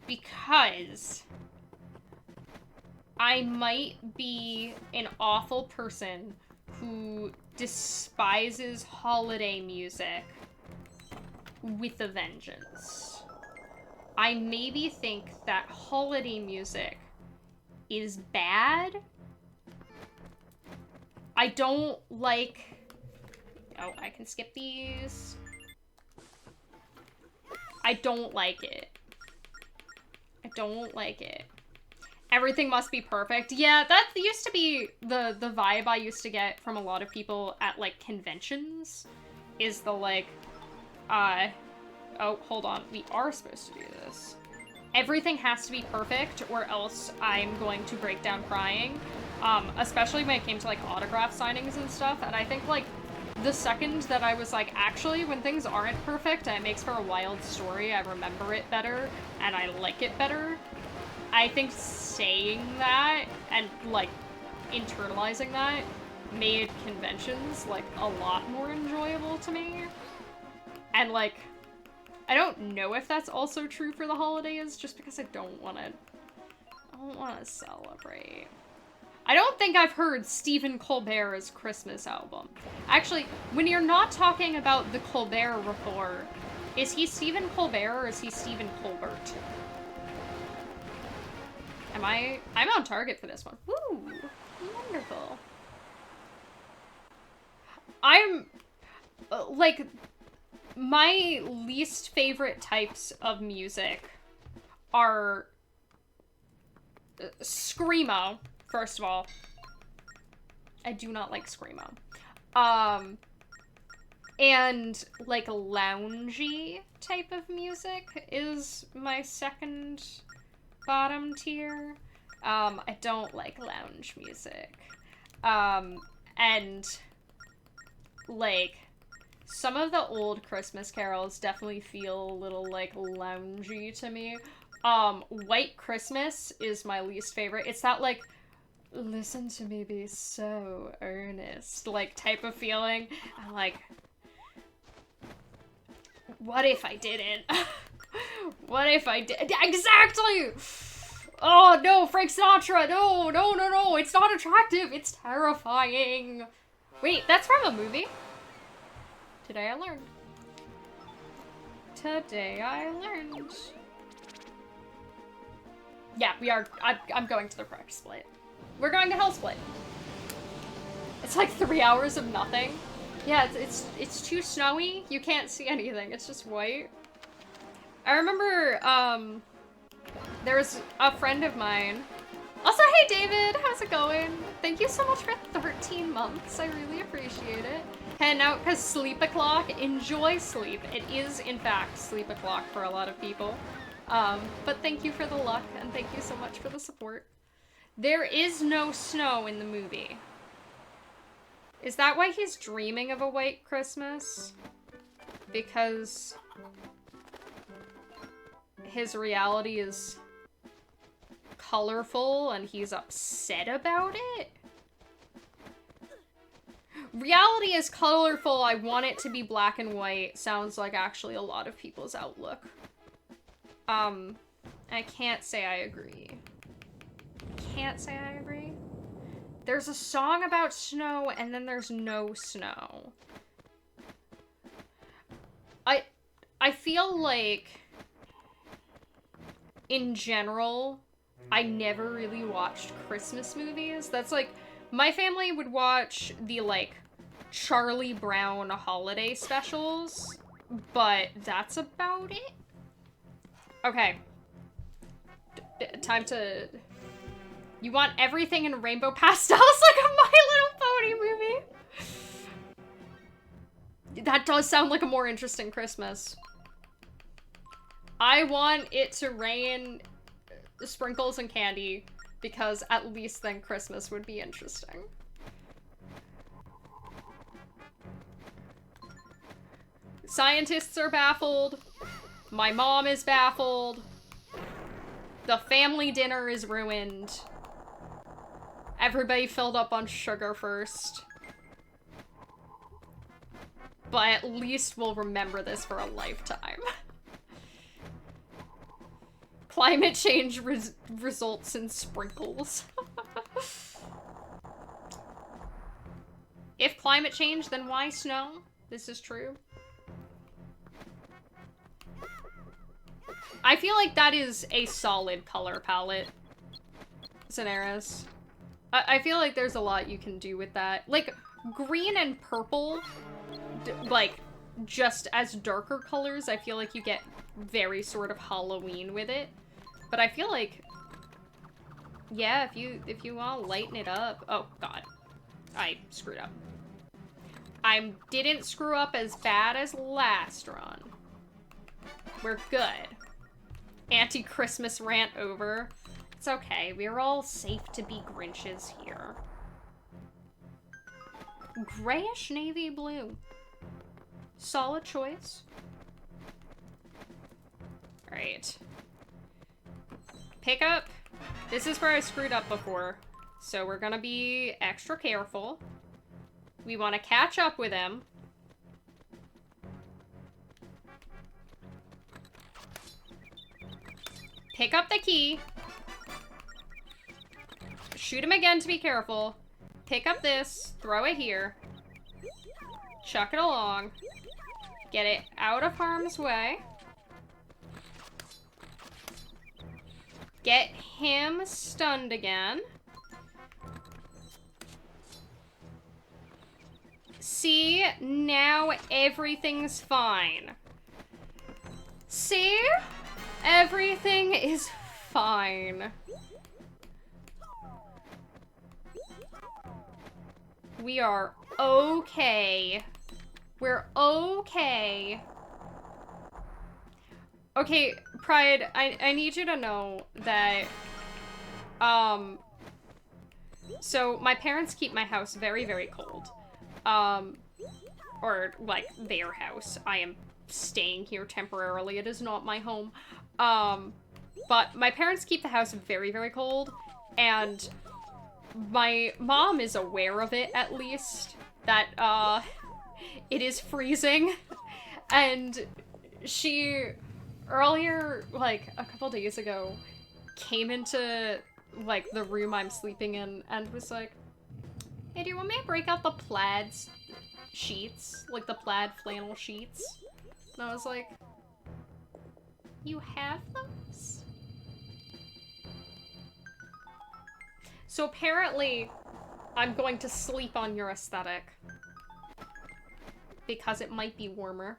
Because I might be an awful person who despises holiday music with a vengeance. I maybe think that holiday music is bad. I don't like... Oh, I can skip these. I don't like it. I don't like it. Everything must be perfect. Yeah, that used to be the vibe I used to get from a lot of people at, like, conventions. Is the, like, oh, hold on. We are supposed to do this. Everything has to be perfect, or else I'm going to break down crying. Especially when it came to, like, autograph signings and stuff. And I think, like, the second that I was like, actually, when things aren't perfect and it makes for a wild story, I remember it better, and I like it better. I think saying that and, like, internalizing that made conventions, like, a lot more enjoyable to me. And, like, I don't know if that's also true for the holidays, just because I don't want to celebrate. I don't think I've heard Stephen Colbert's Christmas album. Actually, when you're not talking about the Colbert Report, is he Stephen Colbert or is he Stephen Colbert? I'm on target for this one. Woo! Wonderful. I'm, like, my least favorite types of music are Screamo, first of all. I do not like Screamo. And, like, loungy type of music is my second bottom tier. I don't like lounge music. And, like, some of the old Christmas carols definitely feel a little, like, loungy to me. White Christmas is my least favorite. It's that, like, listen to me be so earnest, like, type of feeling. I'm like, what if I didn't? What if I did? Exactly! Oh, no, Frank Sinatra! No, no, no, no! It's not attractive! It's terrifying! Wait, that's from a movie? Today I learned. Today I learned. Yeah, we are. I'm going to the correct split. We're going to Hell Split. It's like 3 hours of nothing. Yeah, it's too snowy. You can't see anything. It's just white. I remember, there was a friend of mine. Also, hey David, how's it going? Thank you so much for 13 months. I really appreciate it. Heading out because sleep o'clock. Enjoy sleep. It is, in fact, sleep o'clock for a lot of people. But thank you for the luck, and thank you so much for the support. There is no snow in the movie. Is that why he's dreaming of a white Christmas? Because his reality is colorful and he's upset about it? Reality is colorful, I want it to be black and white. Sounds like actually a lot of people's outlook. I can't say I agree. Can't say I agree. There's a song about snow and then there's no snow. I feel like in general, I never really watched Christmas movies. That's like, my family would watch the like Charlie Brown holiday specials, but that's about it. Okay. Time to... You want everything in rainbow pastels like a My Little Pony movie? That does sound like a more interesting Christmas. I want it to rain sprinkles and candy, because at least then Christmas would be interesting. Scientists are baffled. My mom is baffled. The family dinner is ruined. Everybody filled up on sugar first. But at least we'll remember this for a lifetime. Climate change results in sprinkles. If climate change, then why snow? This is true. I feel like that is a solid color palette, Scenaris. I feel like there's a lot you can do with that. Like, green and purple, like, just as darker colors, I feel like you get very sort of Halloween with it. But I feel like, yeah, if you want to lighten it up. Oh, God. I screwed up. I didn't screw up as bad as last run. We're good. Anti-Christmas rant over. It's okay. We're all safe to be Grinches here. Grayish navy blue. Solid choice. Alright. Pick up. This is where I screwed up before. So we're gonna be extra careful. We want to catch up with him. Pick up the key. Shoot him again to be careful. Pick up this. Throw it here. Chuck it along. Get it out of harm's way. Get him stunned again. See? Now everything's fine. See? Everything is fine. We are okay. We're okay. Okay, Pride, I need you to know that, so my parents keep my house very, very cold. Or, like, their house. I am staying here temporarily. It is not my home. But my parents keep the house very, very cold, and my mom is aware of it, at least, that, it is freezing, and she, earlier, like, a couple days ago, came into, like, the room I'm sleeping in, and was like, hey, do you want me to break out the plaid sheets? Like, the plaid flannel sheets? And I was like, you have those? So apparently, I'm going to sleep on your aesthetic. Because it might be warmer.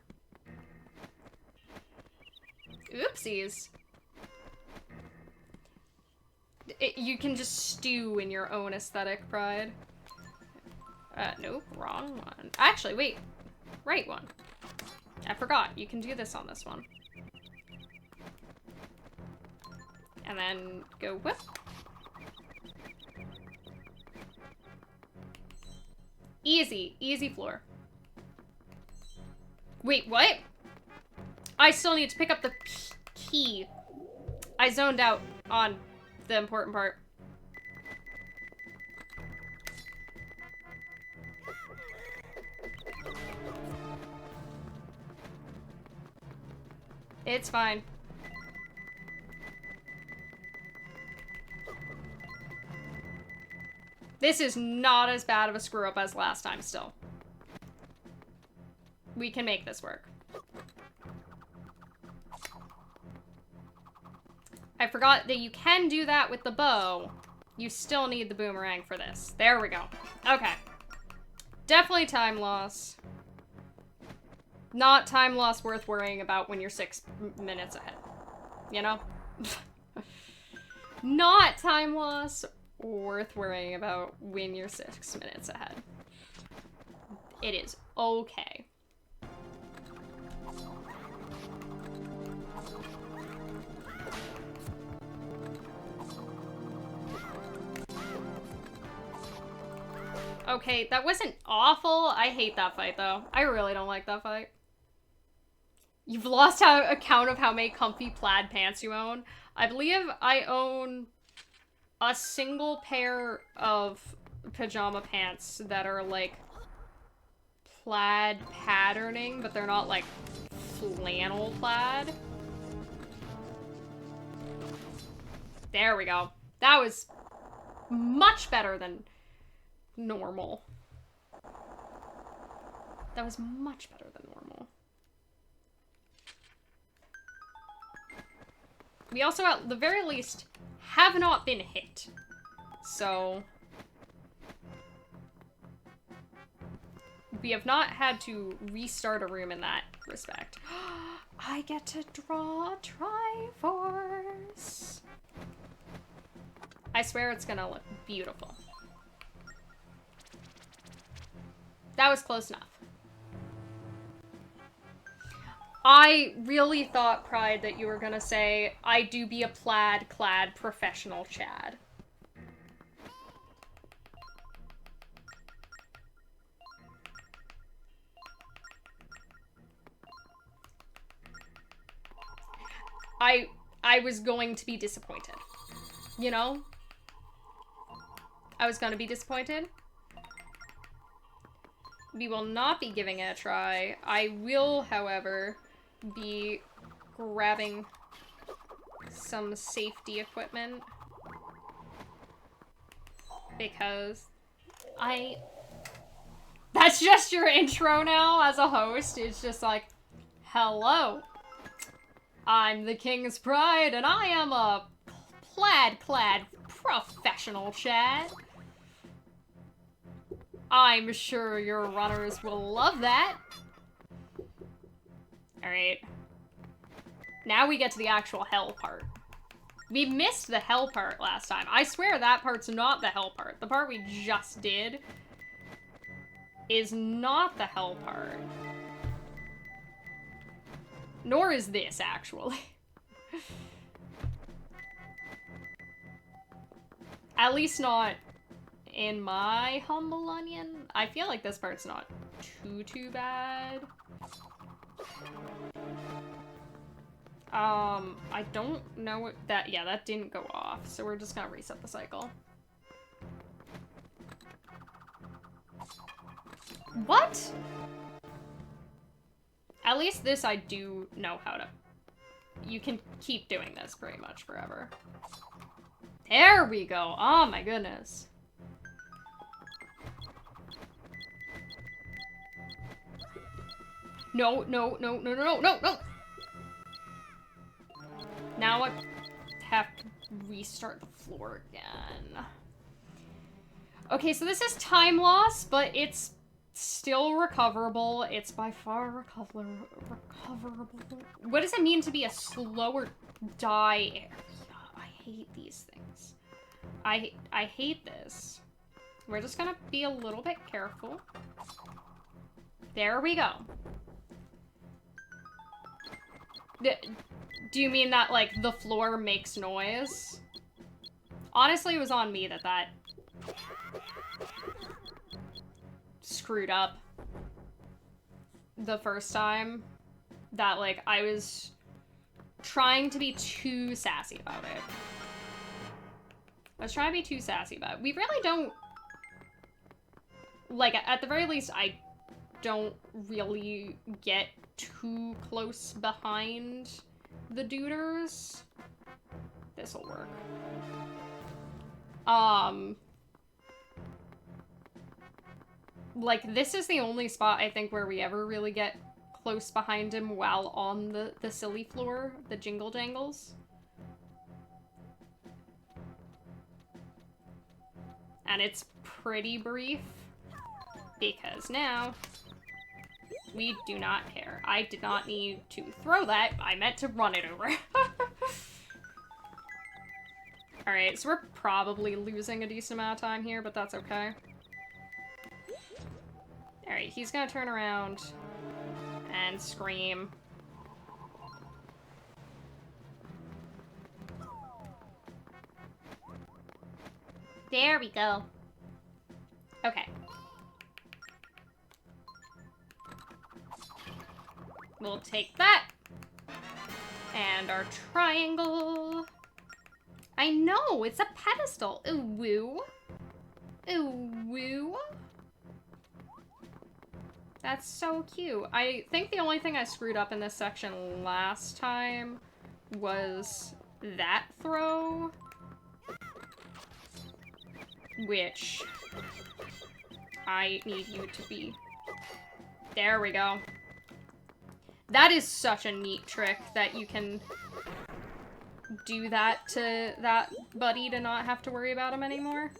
Oopsies. You can just stew in your own aesthetic, Pride. Nope, wrong one. Actually, wait. Right one. I forgot. You can do this on this one. And then go whip. Easy. Easy floor. Wait, what? I still need to pick up the key. I zoned out on the important part. It's fine. This is not as bad of a screw-up as last time still. We can make this work. I forgot that you can do that with the bow. You still need the boomerang for this. There we go. Okay. Definitely time loss. Not time loss worth worrying about when you're 6 minutes ahead. You know? Not time loss worth worrying about when you're 6 minutes ahead. It is okay. Okay, that wasn't awful. I hate that fight, though. I really don't like that fight. You've lost account of how many comfy plaid pants you own. I believe I own a single pair of pajama pants that are, like, plaid patterning, but they're not, like, flannel plaid. There we go. That was much better than normal. That was much better than normal. We also, at the very least, have not been hit. So we have not had to restart a room in that respect. I get to draw a Triforce. I swear it's gonna look beautiful. That was close enough. I really thought, Pride, that you were gonna say, I do be a plaid-clad professional Chad. I was going to be disappointed. You know? I was gonna be disappointed. We will not be giving it a try. I will, however, be grabbing some safety equipment. Because that's just your intro now as a host. It's just like, hello, I'm the King's Pride, and I am a plaid-clad professional Chad. I'm sure your runners will love that. Alright. Now we get to the actual hell part. We missed the hell part last time. I swear that part's not the hell part. The part we just did is not the hell part. Nor is this, actually. At least not in my humble onion. I feel like this part's not too bad. I don't know what that, yeah, that didn't go off, so we're just gonna reset the cycle. What? At least this I do know how to. You can keep doing this pretty much forever. There we go. Oh my goodness. No, no, no, no, no, no, no! Now I have to restart the floor again. Okay, so this is time loss, but it's still recoverable. It's by far recoverable. What does it mean to be a slower die area? I hate these things. I hate this. We're just gonna be a little bit careful. There we go. Do you mean that, like, the floor makes noise? Honestly, it was on me that screwed up the first time. That, like, I was trying to be too sassy about it. I was trying to be too sassy about it. We really don't... Like, at the very least, I don't really get too close behind the duders. This'll work. Like, this is the only spot, I think, where we ever really get close behind him while on the silly floor, the jingle jangles. And it's pretty brief, because now we do not care. I did not need to throw that, I meant to run it over. Alright, so we're probably losing a decent amount of time here, but that's okay. Alright, he's gonna turn around and scream. There we go. Okay. We'll take that. And our triangle. I know, it's a pedestal. Ooh, woo. Ooh, woo. That's so cute. I think the only thing I screwed up in this section last time was that throw. Which I need you to be. There we go. That is such a neat trick that you can do that to that buddy to not have to worry about him anymore.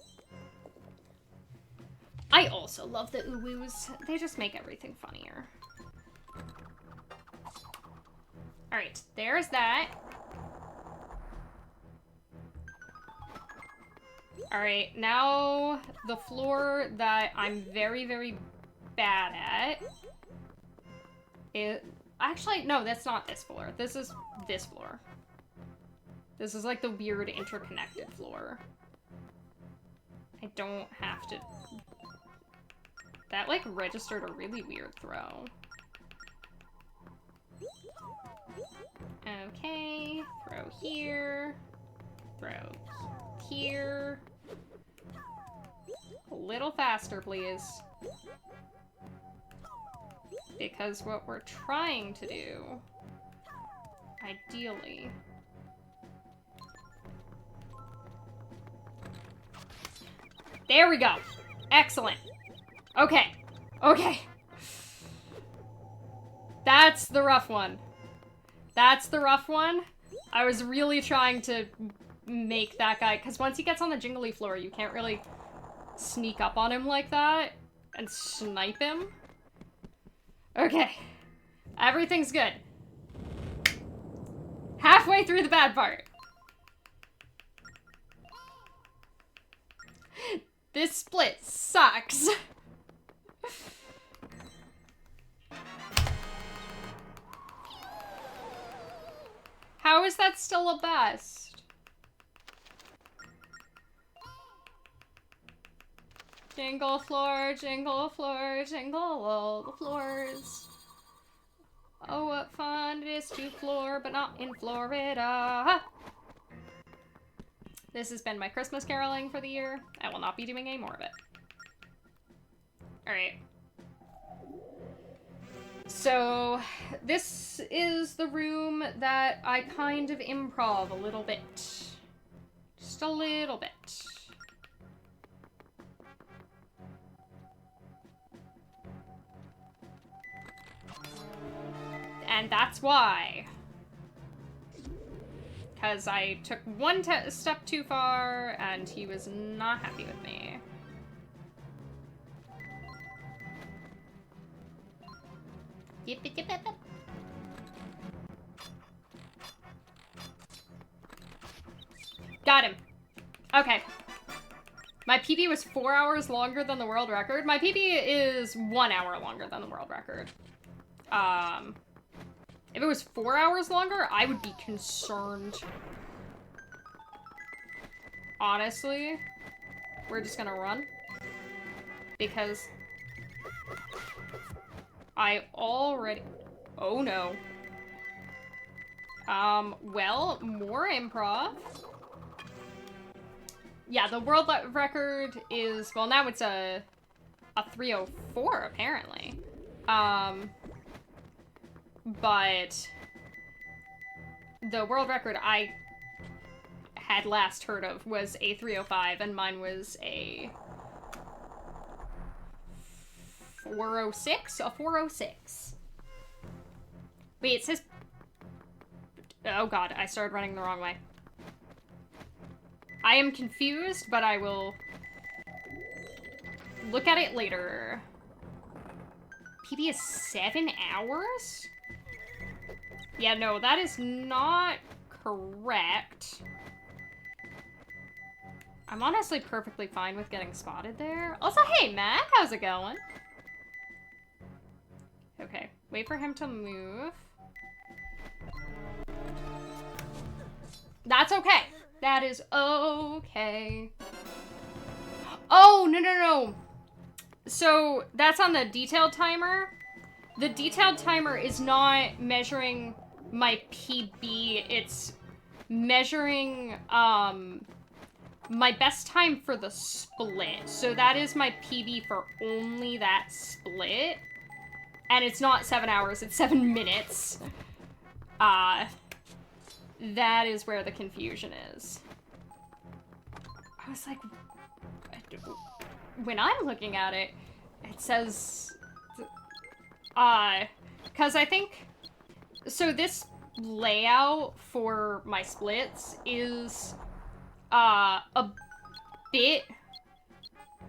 I also love the uwoos. They just make everything funnier. Alright, there's that. Alright, now the floor that I'm very, very bad at. Actually, no, that's not this floor. This is this floor. This is like the weird interconnected floor. I don't have to... That, like, registered a really weird throw. Okay, throw here. Throw here. A little faster, please. Because what we're trying to do, ideally... There we go! Excellent! Okay. Okay. That's the rough one. That's the rough one. I was really trying to make that guy, because once he gets on the jingly floor, you can't really sneak up on him like that and snipe him. Okay. Everything's good. Halfway through the bad part. This split sucks. How is that still a best? Jingle floor, jingle all the floors. Oh, what fun it is to floor, but not in Florida. This has been my Christmas caroling for the year. I will not be doing any more of it. Alright. So, this is the room that I kind of improv a little bit. Just a little bit. And that's why. Because I took one step too far, and he was not happy with me. Yip, yip, yip, yip. Got him. Okay. My PB was 4 hours longer than the world record. My PB is 1 hour longer than the world record. If it was 4 hours longer, I would be concerned. Honestly, we're just gonna run. Because I already... Oh no. Well, more improv. Yeah, the world record is... Well, now it's a 304, apparently. But the world record I had last heard of was a 305, and mine was a 406? A 406. Wait, it says... Oh god, I started running the wrong way. I am confused, but I will look at it later. PB is 7 hours? Yeah, no, that is not correct. I'm honestly perfectly fine with getting spotted there. Also, hey, Mac, how's it going? Okay, wait for him to move. That's okay. That is okay. Oh, no. So, that's on the detailed timer. The detailed timer is not measuring my PB, it's measuring, my best time for the split. So that is my PB for only that split. And it's not 7 hours, it's 7 minutes. That is where the confusion is. I was like, when I'm looking at it, it says, because I think, so this layout for my splits is, a bit,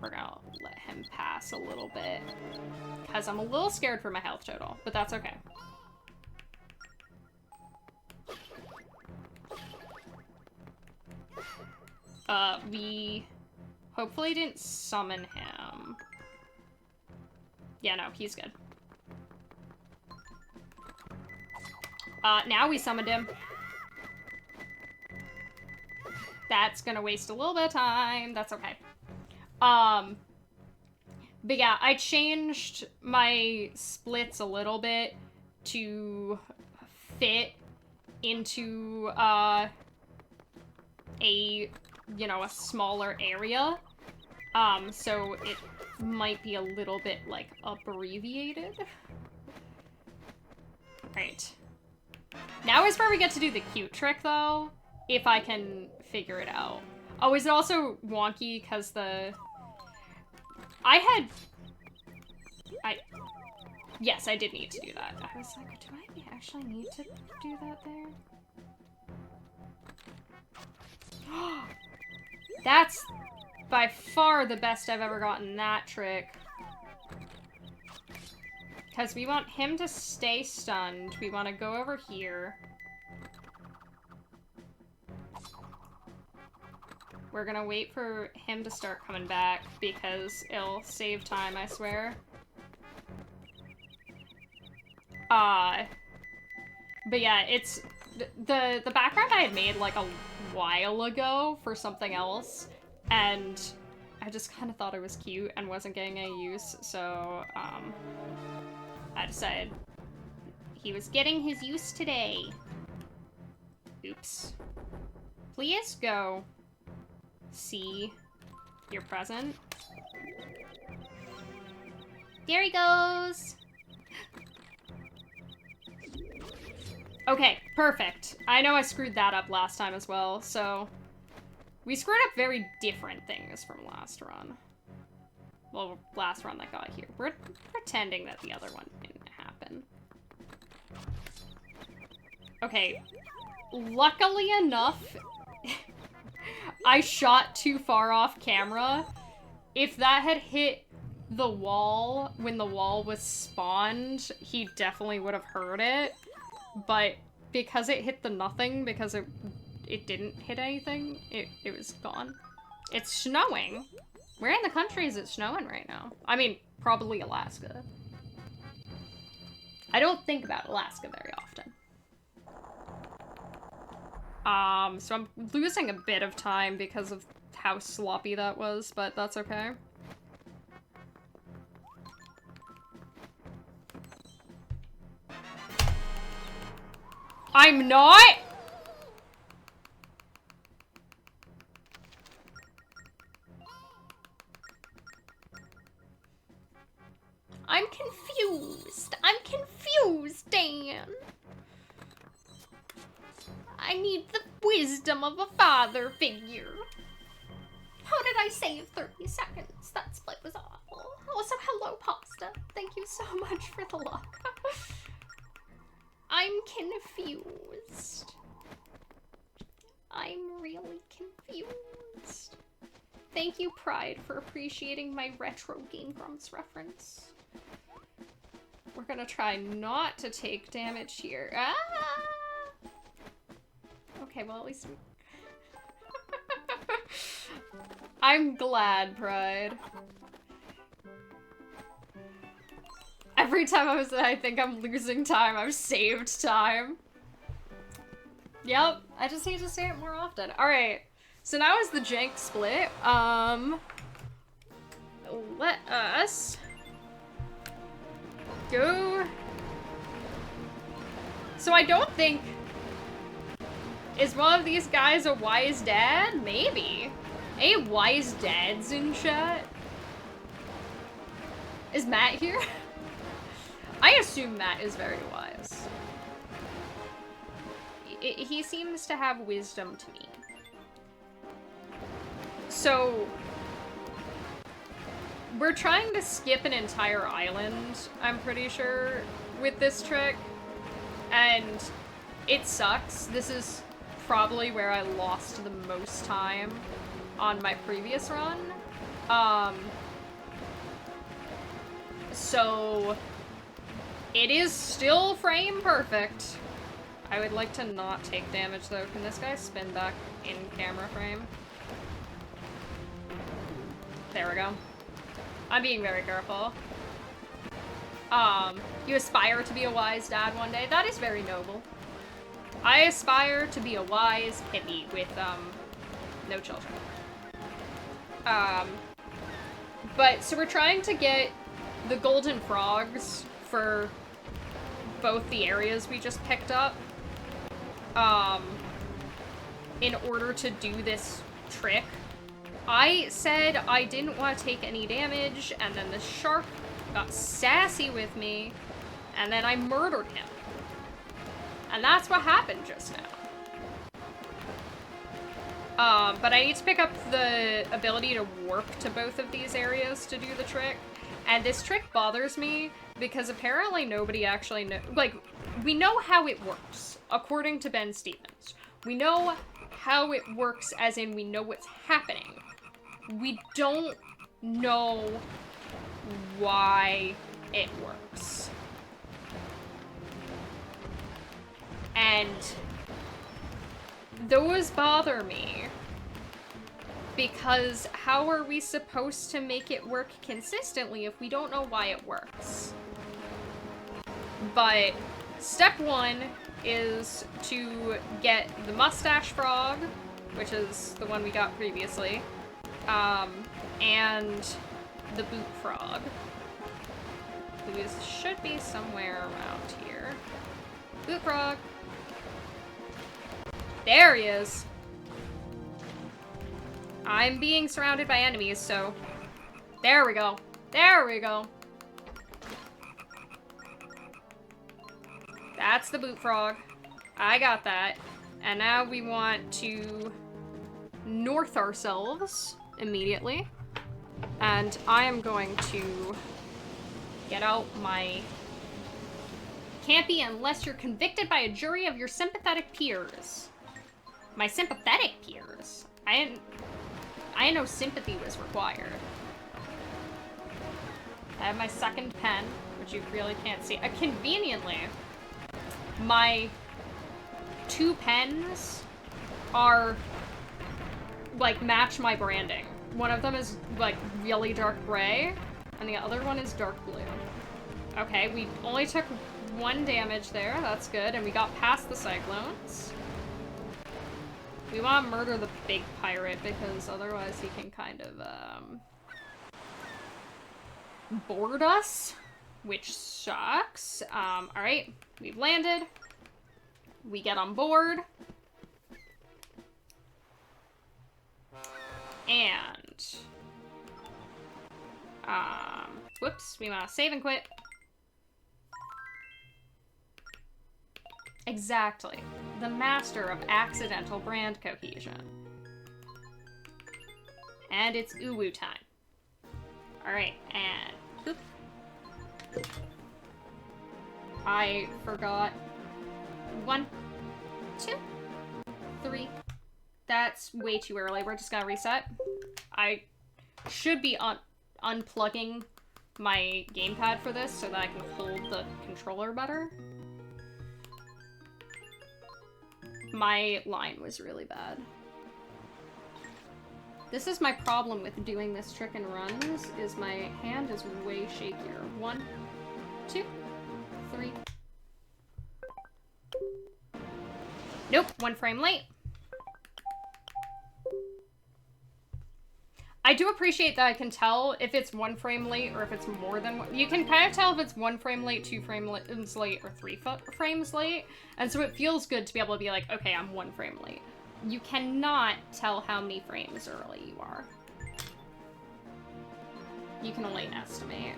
we're gonna let him pass a little bit, because I'm a little scared for my health total, but that's okay. We hopefully didn't summon him. Yeah, no, he's good. Now we summoned him. That's gonna waste a little bit of time. That's okay. But yeah, I changed my splits a little bit to fit into, a smaller area. So it might be a little bit, like, abbreviated. Right. Now is where we get to do the cute trick, though, if I can figure it out. Oh, is it also wonky because yes, I did need to do that. I was like, do I actually need to do that there? That's by far the best I've ever gotten that trick. Because we want him to stay stunned. We want to go over here. We're gonna wait for him to start coming back because it'll save time, I swear. But yeah, it's the background I had made like a while ago for something else, and I just kind of thought it was cute and wasn't getting any use, so I decided he was getting his use today. Oops. Please go see your present. There he goes! Okay, perfect. I know I screwed that up last time as well, so... We screwed up very different things from last run. Well, last run that got here. We're pretending that the other one didn't happen. Okay. Luckily enough, I shot too far off camera. If that had hit the wall when the wall was spawned, he definitely would have heard it. But because it hit the nothing, because it didn't hit anything, it was gone. It's snowing. Where in the country is it snowing right now? I mean, probably Alaska. I don't think about Alaska very often. So I'm losing a bit of time because of how sloppy that was, but that's okay. I'm not? I'm confused. I'm confused, Dan. I need the wisdom of a father figure. How did I save 30 seconds? That split was awful. Also, hello, Pasta. Thank you so much for the luck. I'm confused. I'm really confused. Thank you, Pride, for appreciating my retro Game Grumps reference. We're gonna try not to take damage here. Ah! Okay, well, at least we... I'm glad, Pride. Every time I think I'm losing time, I've saved time. Yep, I just need to say it more often. Alright, so now is the jank split. Let us go. So I don't think... Is one of these guys a wise dad? Maybe. Any wise dads in chat? Is Matt here? I assume Matt is very wise. He seems to have wisdom to me. So... We're trying to skip an entire island, I'm pretty sure, with this trick. And it sucks. This is probably where I lost the most time on my previous run. So it is still frame perfect. I would like to not take damage though. Can this guy spin back in camera frame? There we go. I'm being very careful. You aspire to be a wise dad one day. That is very noble. I aspire to be a wise hippie with, no children. But, so we're trying to get the golden frogs for both the areas we just picked up, in order to do this trick. I said I didn't want to take any damage, and then the shark got sassy with me, and then I murdered him. And that's what happened just now. But I need to pick up the ability to warp to both of these areas to do the trick. And this trick bothers me because apparently nobody actually knows. Like, we know how it works, according to Ben Stevens. We know how it works, as in we know what's happening. We don't know why it works. And those bother me, because how are we supposed to make it work consistently if we don't know why it works? But step one is to get the mustache frog, which is the one we got previously, and the boot frog, who should be somewhere around here. Boot frog. There he is. I'm being surrounded by enemies, so there we go. There we go. That's the boot frog. I got that. And now we want to north ourselves immediately. And I am going to get out my... Can't be unless you're convicted by a jury of your sympathetic peers. My sympathetic peers? I didn't know sympathy was required. I have my second pen, which you really can't see. Conveniently, my 2 pens are, like, match my branding. One of them is, like, really dark gray, and the other one is dark blue. Okay, we only took 1 damage there. That's good, and we got past the cyclones. We want to murder the big pirate, because otherwise he can kind of, board us, which sucks. Alright, we've landed. We get on board. And, whoops, we want to save and quit. Exactly. The master of accidental brand cohesion. And it's uwu time. Alright, and boop. I forgot 1, 2, 3. That's way too early. We're just gonna reset. I should be unplugging my gamepad for this so that I can hold the controller better. My line was really bad. This is my problem with doing this trick and runs, is my hand is way shakier. 1, 2, 3. Nope, 1 frame late. I do appreciate that I can tell if it's 1 frame late or if it's more than one. You can kind of tell if it's 1 frame late, 2 frames late, or 3 frames late. And so it feels good to be able to be like, okay, I'm 1 frame late. You cannot tell how many frames early you are. You can only estimate.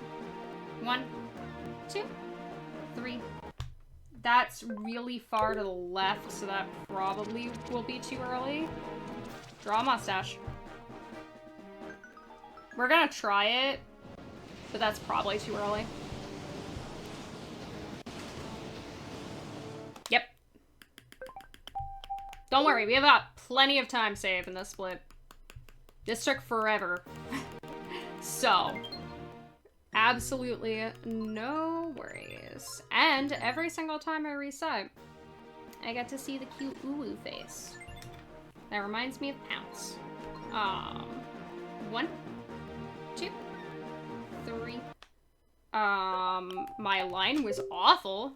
1, 2, 3. That's really far to the left, so that probably will be too early. Draw a mustache. We're gonna try it, but that's probably too early. Yep. Don't worry, we have got plenty of time saved in this split. This took forever. So, absolutely no worries. And every single time I reset, I get to see the cute uwu face. That reminds me of Pounce. 1, 2, 3. My line was awful.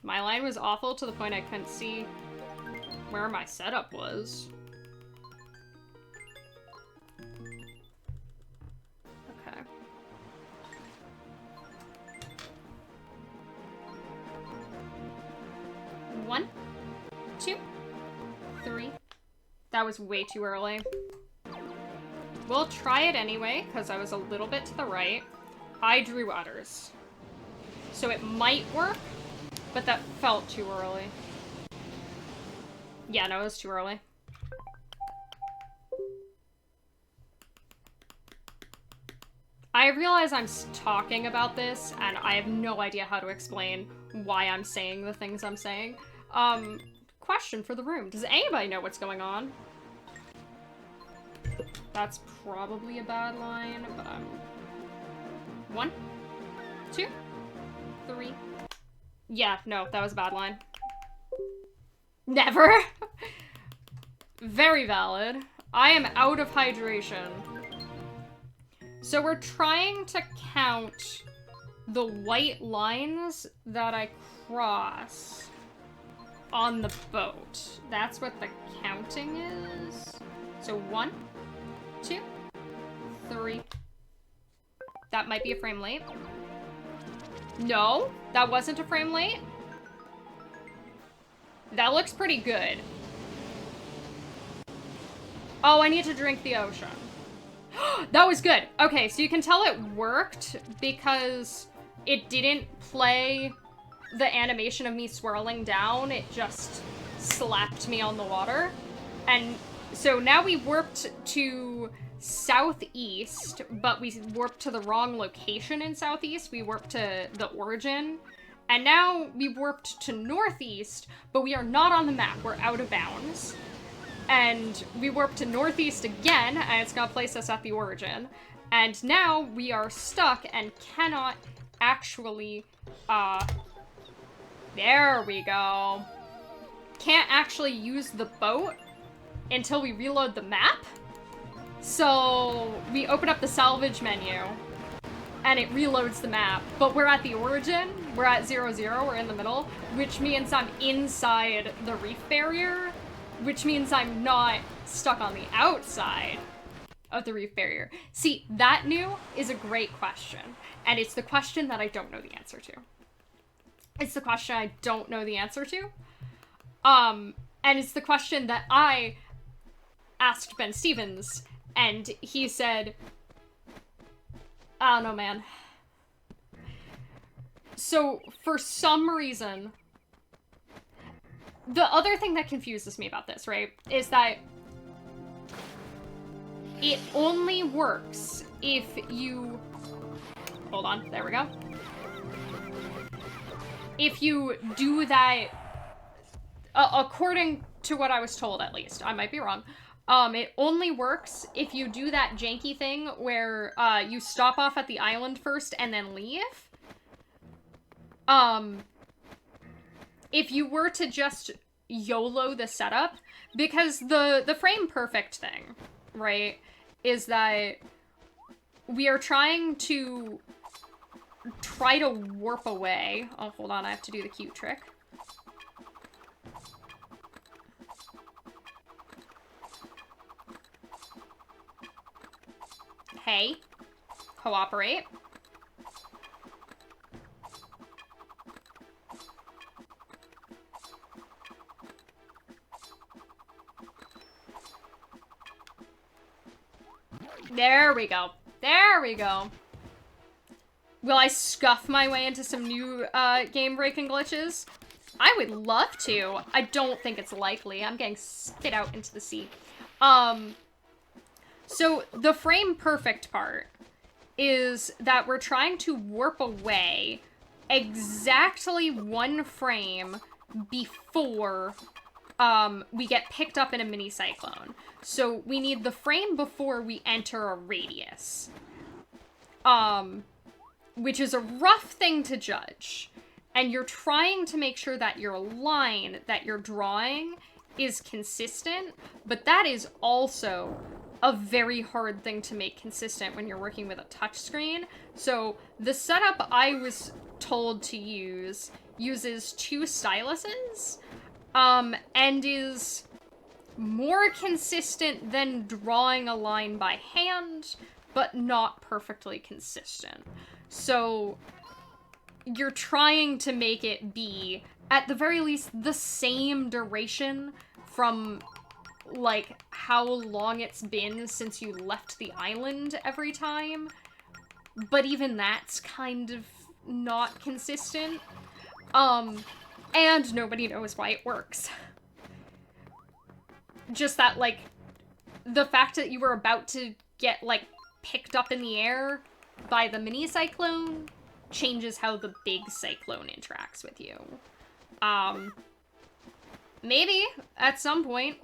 My line was awful to the point I couldn't see where my setup was. Okay. One, 2, 3. That was way too early. We'll try it anyway, because I was a little bit to the right. I drew udders. So it might work, but that felt too early. Yeah, no, it was too early. I realize I'm talking about this, and I have no idea how to explain why I'm saying the things I'm saying. Question for the room. Does anybody know what's going on? That's probably a bad line, but I'm... 1, 2, 3. Yeah, no, that was a bad line. Never! Very valid. I am out of hydration. So we're trying to count the white lines that I cross on the boat. That's what the counting is. So 1, 2, 3. That might be a frame late. No, that wasn't a frame late. That looks pretty good. Oh, I need to drink the ocean. That was good. Okay, so you can tell it worked because it didn't play the animation of me swirling down. It just slapped me on the water. And so now we warped to southeast, but we warped to the wrong location in southeast. We warped to the origin. And now we warped to northeast, but we are not on the map. We're out of bounds. And we warped to northeast again, and it's gonna place us at the origin. And now we are stuck and cannot actually, there we go. Can't actually use the boat until we reload the map. So we open up the salvage menu, and it reloads the map. But we're at the origin, we're at 0-0, we're in the middle, which means I'm inside the reef barrier, which means I'm not stuck on the outside of the reef barrier. See, that new is a great question, and it's the question that I don't know the answer to. It's the question I don't know the answer to. And it's the question that I asked Ben Stevens, and he said, I don't know, man. So, for some reason, the other thing that confuses me about this, right, is that it only works if you... Hold on, there we go. If you do that, according to what I was told at least, I might be wrong, it only works if you do that janky thing where you stop off at the island first and then leave. If you were to just YOLO the setup, because the frame perfect thing, right, is that we are trying to warp away. Oh, hold on, I have to do the cute trick. Hey, cooperate. There we go. There we go. Will I scuff my way into some new game-breaking glitches? I would love to. I don't think it's likely. I'm getting spit out into the sea. So the frame perfect part is that we're trying to warp away exactly one frame before we get picked up in a mini cyclone. So we need the frame before we enter a radius. Which is a rough thing to judge. And you're trying to make sure that your line that you're drawing is consistent, but that is also a very hard thing to make consistent when you're working with a touchscreen. So the setup I was told to use uses 2 styluses, and is more consistent than drawing a line by hand, but not perfectly consistent. So you're trying to make it be, at the very least, the same duration from, like, how long it's been since you left the island every time. But even that's kind of not consistent. And nobody knows why it works. Just that, like, the fact that you were about to get, like, picked up in the air by the mini cyclone changes how the big cyclone interacts with you. Maybe, at some point,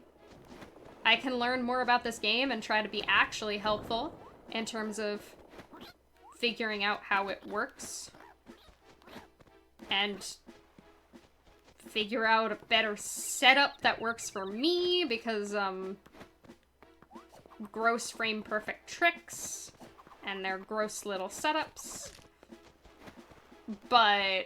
I can learn more about this game and try to be actually helpful in terms of figuring out how it works. And figure out a better setup that works for me, because, gross frame perfect tricks, and their gross little setups. But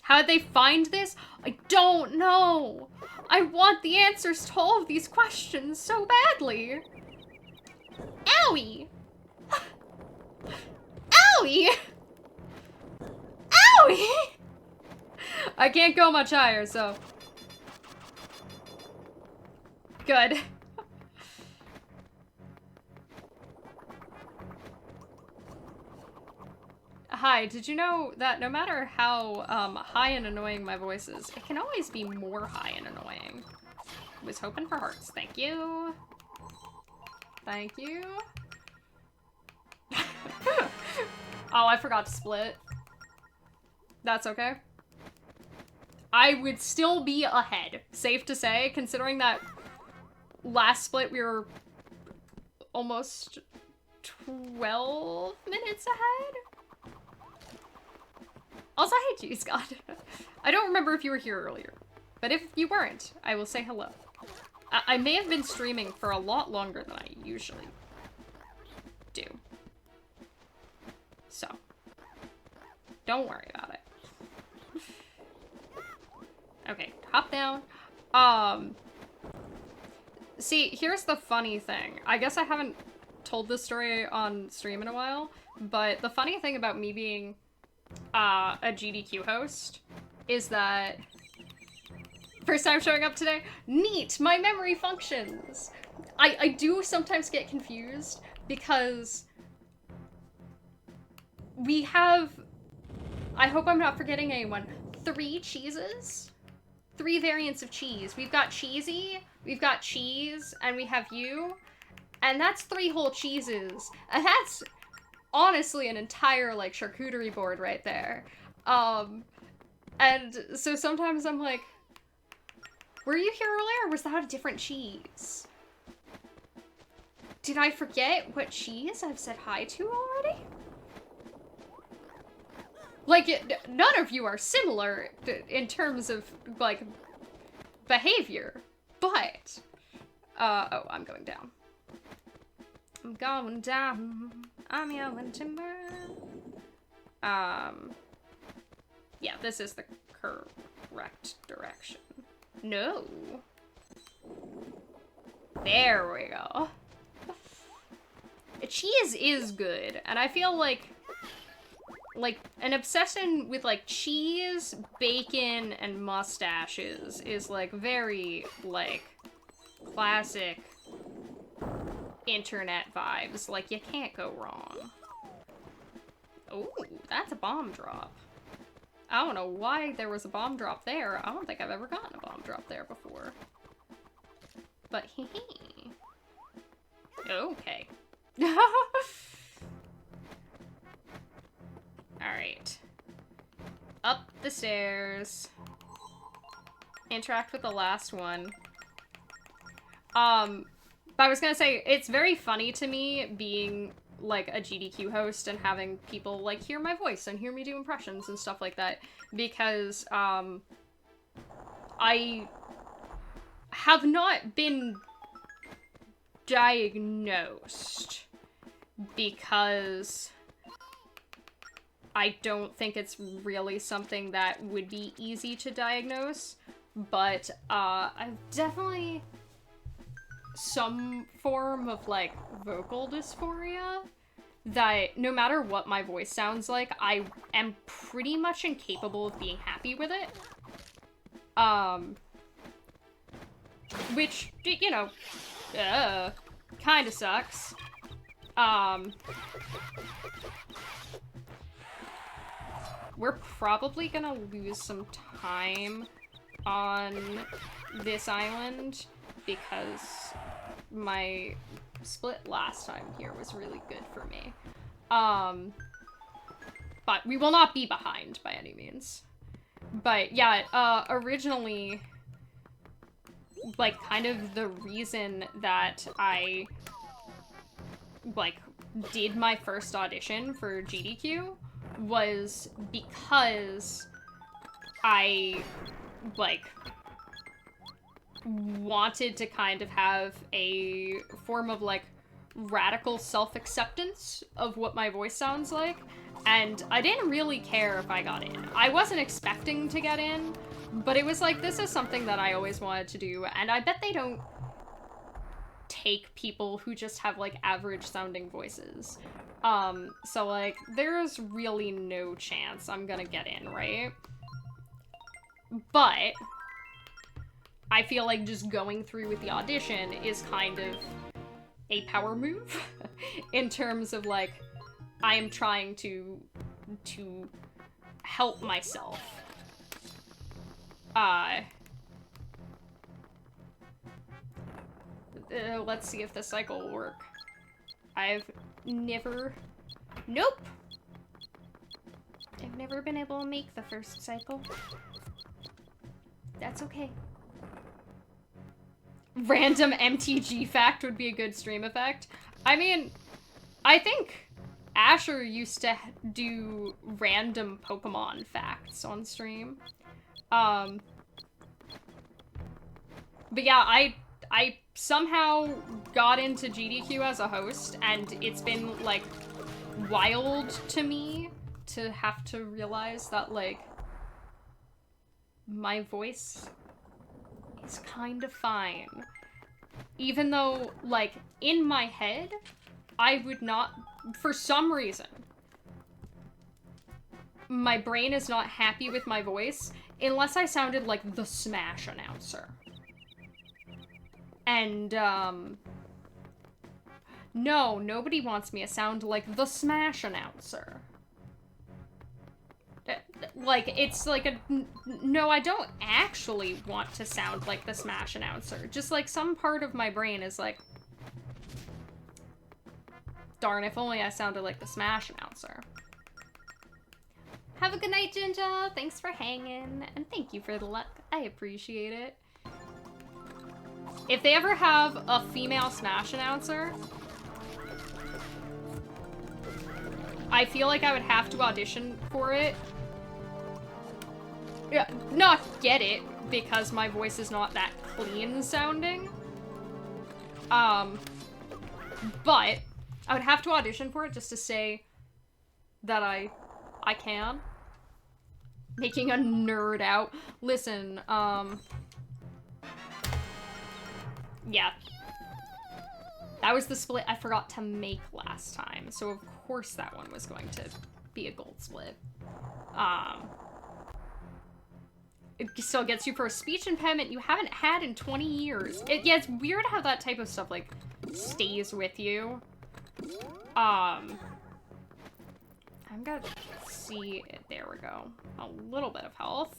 how did they find this? I don't know. I want the answers to all of these questions so badly. Owie! Owie! Owie! I can't go much higher, so... Good. Hi, did you know that no matter how high and annoying my voice is, it can always be more high and annoying? Was hoping for hearts. Thank you. Thank you. Oh, I forgot to split. That's okay. I would still be ahead, safe to say, considering that last split we were almost 12 minutes ahead? Also, hi, G Scott. I don't remember if you were here earlier, but if you weren't, I will say hello. I may have been streaming for a lot longer than I usually do. So, don't worry about it. Okay, hop down. See, here's the funny thing. I guess I haven't told this story on stream in a while, but the funny thing about me being a GDQ host is that first time showing up today, neat, my memory functions. I do sometimes get confused because we have, I hope I'm not forgetting anyone, 3 cheeses? 3 variants of cheese. We've got cheesy, we've got cheese, and we have you. And that's 3 whole cheeses. And that's honestly an entire, like, charcuterie board right there. And so sometimes I'm like, were you here earlier, or was that a different cheese? Did I forget what cheese I've said hi to already? Like, none of you are similar in terms of, like, behavior, but, oh, I'm going down. I'm going down, I'm yelling timber. Yeah, this is the correct direction. No. There we go. Cheese is good, and I feel like an obsession with, like, cheese, bacon, and mustaches is, like, very, like, classic internet vibes. Like, you can't go wrong. Oh, that's a bomb drop. I don't know why there was a bomb drop there. I don't think I've ever gotten a bomb drop there before. But hee-hee. Okay. Alright. Up the stairs. Interact with the last one. But I was gonna say, it's very funny to me being, like, a GDQ host and having people, like, hear my voice and hear me do impressions and stuff like that, because, I have not been diagnosed because I don't think it's really something that would be easy to diagnose, but, I've definitely some form of, like, vocal dysphoria that no matter what my voice sounds like, I am pretty much incapable of being happy with it. Which, you know, kinda sucks. We're probably gonna lose some time on this island because my split last time here was really good for me. But we will not be behind by any means. But yeah, originally, like, kind of the reason that I, like, did my first audition for GDQ was because I, like, wanted to kind of have a form of, like, radical self-acceptance of what my voice sounds like, and I didn't really care if I got in. I wasn't expecting to get in, but it was like, this is something that I always wanted to do, and I bet they don't take people who just have, like, average sounding voices. So, like, there's really no chance I'm gonna get in, right? But I feel like just going through with the audition is kind of a power move in terms of, like, I am trying to help myself. Let's see if the cycle will work. I've never... Nope! I've never been able to make the first cycle. That's okay. Random MTG fact would be a good stream effect. I mean, I think Asher used to do random Pokemon facts on stream. But yeah, I somehow got into GDQ as a host, and it's been, like, wild to me to have to realize that, like, my voice is kind of fine. Even though, like, in my head, I would not, for some reason, my brain is not happy with my voice unless I sounded like the Smash announcer. And, no, nobody wants me to sound like the Smash announcer. Like, it's like a... No, I don't actually want to sound like the Smash announcer. Just, like, some part of my brain is like... Darn, if only I sounded like the Smash announcer. Have a good night, Jinja. Thanks for hanging. And thank you for the luck. I appreciate it. If they ever have a female Smash announcer, I feel like I would have to audition for it. Yeah, not get it, because my voice is not that clean sounding. But I would have to audition for it just to say that I can. Making a nerd out. Listen, yeah. That was the split I forgot to make last time, so of course that one was going to be a gold split. It still gets you for a speech impediment you haven't had in 20 years. Yeah, it's weird how that type of stuff, like, stays with you. I'm gonna see... There we go. A little bit of health.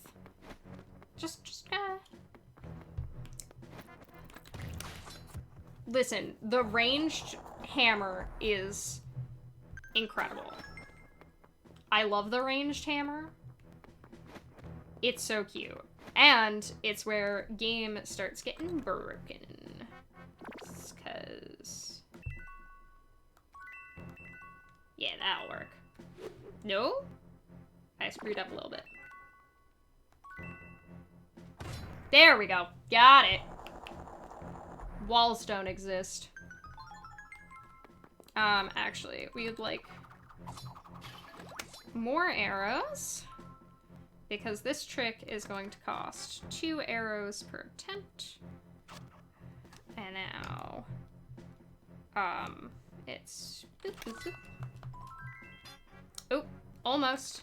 Just Listen, the ranged hammer is incredible. I love the ranged hammer. It's so cute. And it's where game starts getting broken. Cause... Yeah, that'll work. No? I screwed up a little bit. There we go. Got it. Walls don't exist. Actually, we would like more arrows. Because this trick is going to cost 2 arrows per attempt. And now, it's... Boop, boop, boop. Oh, almost.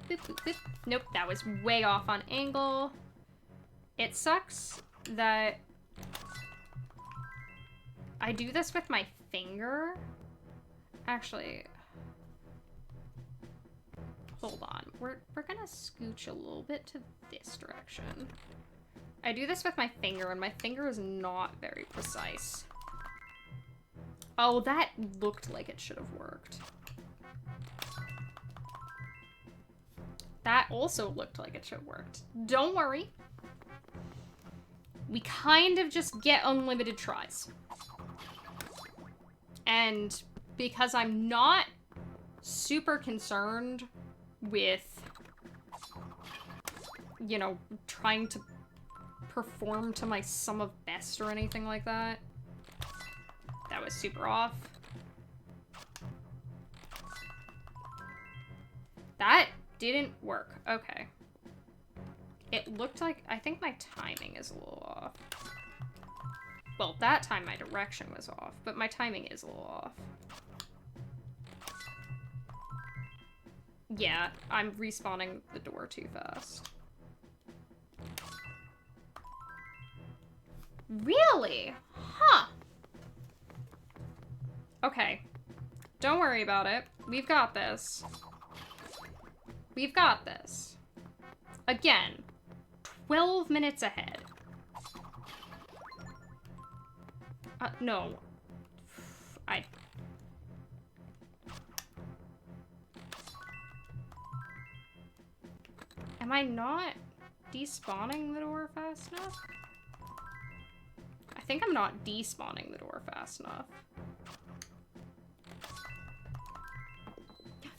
Boop, boop, boop. Nope, that was way off on angle. It sucks that I do this with my finger. Actually... Hold on, we're gonna scooch a little bit to this direction. I do this with my finger, and my finger is not very precise. Oh, that looked like it should have worked. That also looked like it should have worked. Don't worry. We kind of just get unlimited tries. And because I'm not super concerned with, you know, trying to perform to my sum of best or anything like that. That was super off. That didn't work. Okay. It looked like... I think my timing is a little off. Well, that time my direction was off, but my timing is a little off. Yeah, I'm respawning the door too fast. Really? Huh. Okay. Don't worry about it. We've got this. We've got this. Again, 12 minutes ahead. No. Am I not despawning the door fast enough? I think I'm not despawning the door fast enough.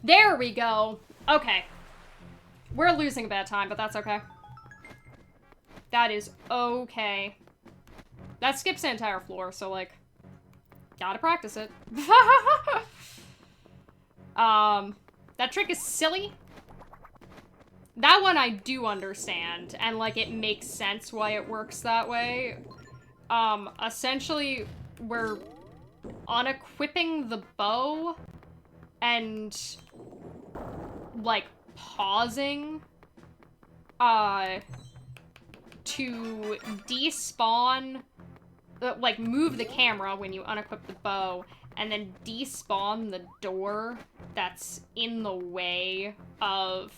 There we go! Okay. We're losing a bad time, but that's okay. That is okay. That skips the entire floor, so, like, gotta practice it. That trick is silly. That one I do understand, and, like, it makes sense why it works that way. Essentially, we're unequipping the bow and, like, pausing, to despawn, like, move the camera when you unequip the bow, and then despawn the door that's in the way of,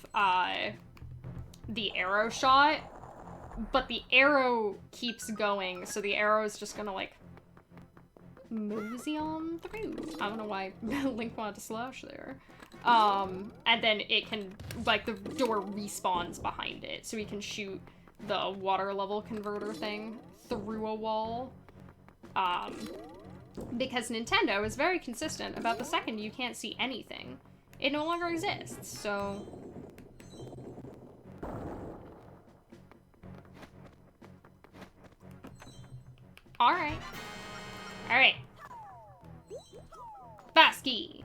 the arrow shot, but the arrow keeps going, so the arrow is just gonna, like, mosey on through. I don't know why Link wanted to slash there. And then it can, like, the door respawns behind it, so we can shoot the water level converter thing through a wall. Because Nintendo is very consistent about the second you can't see anything, it no longer exists, so... Alright. Alright. Fast key!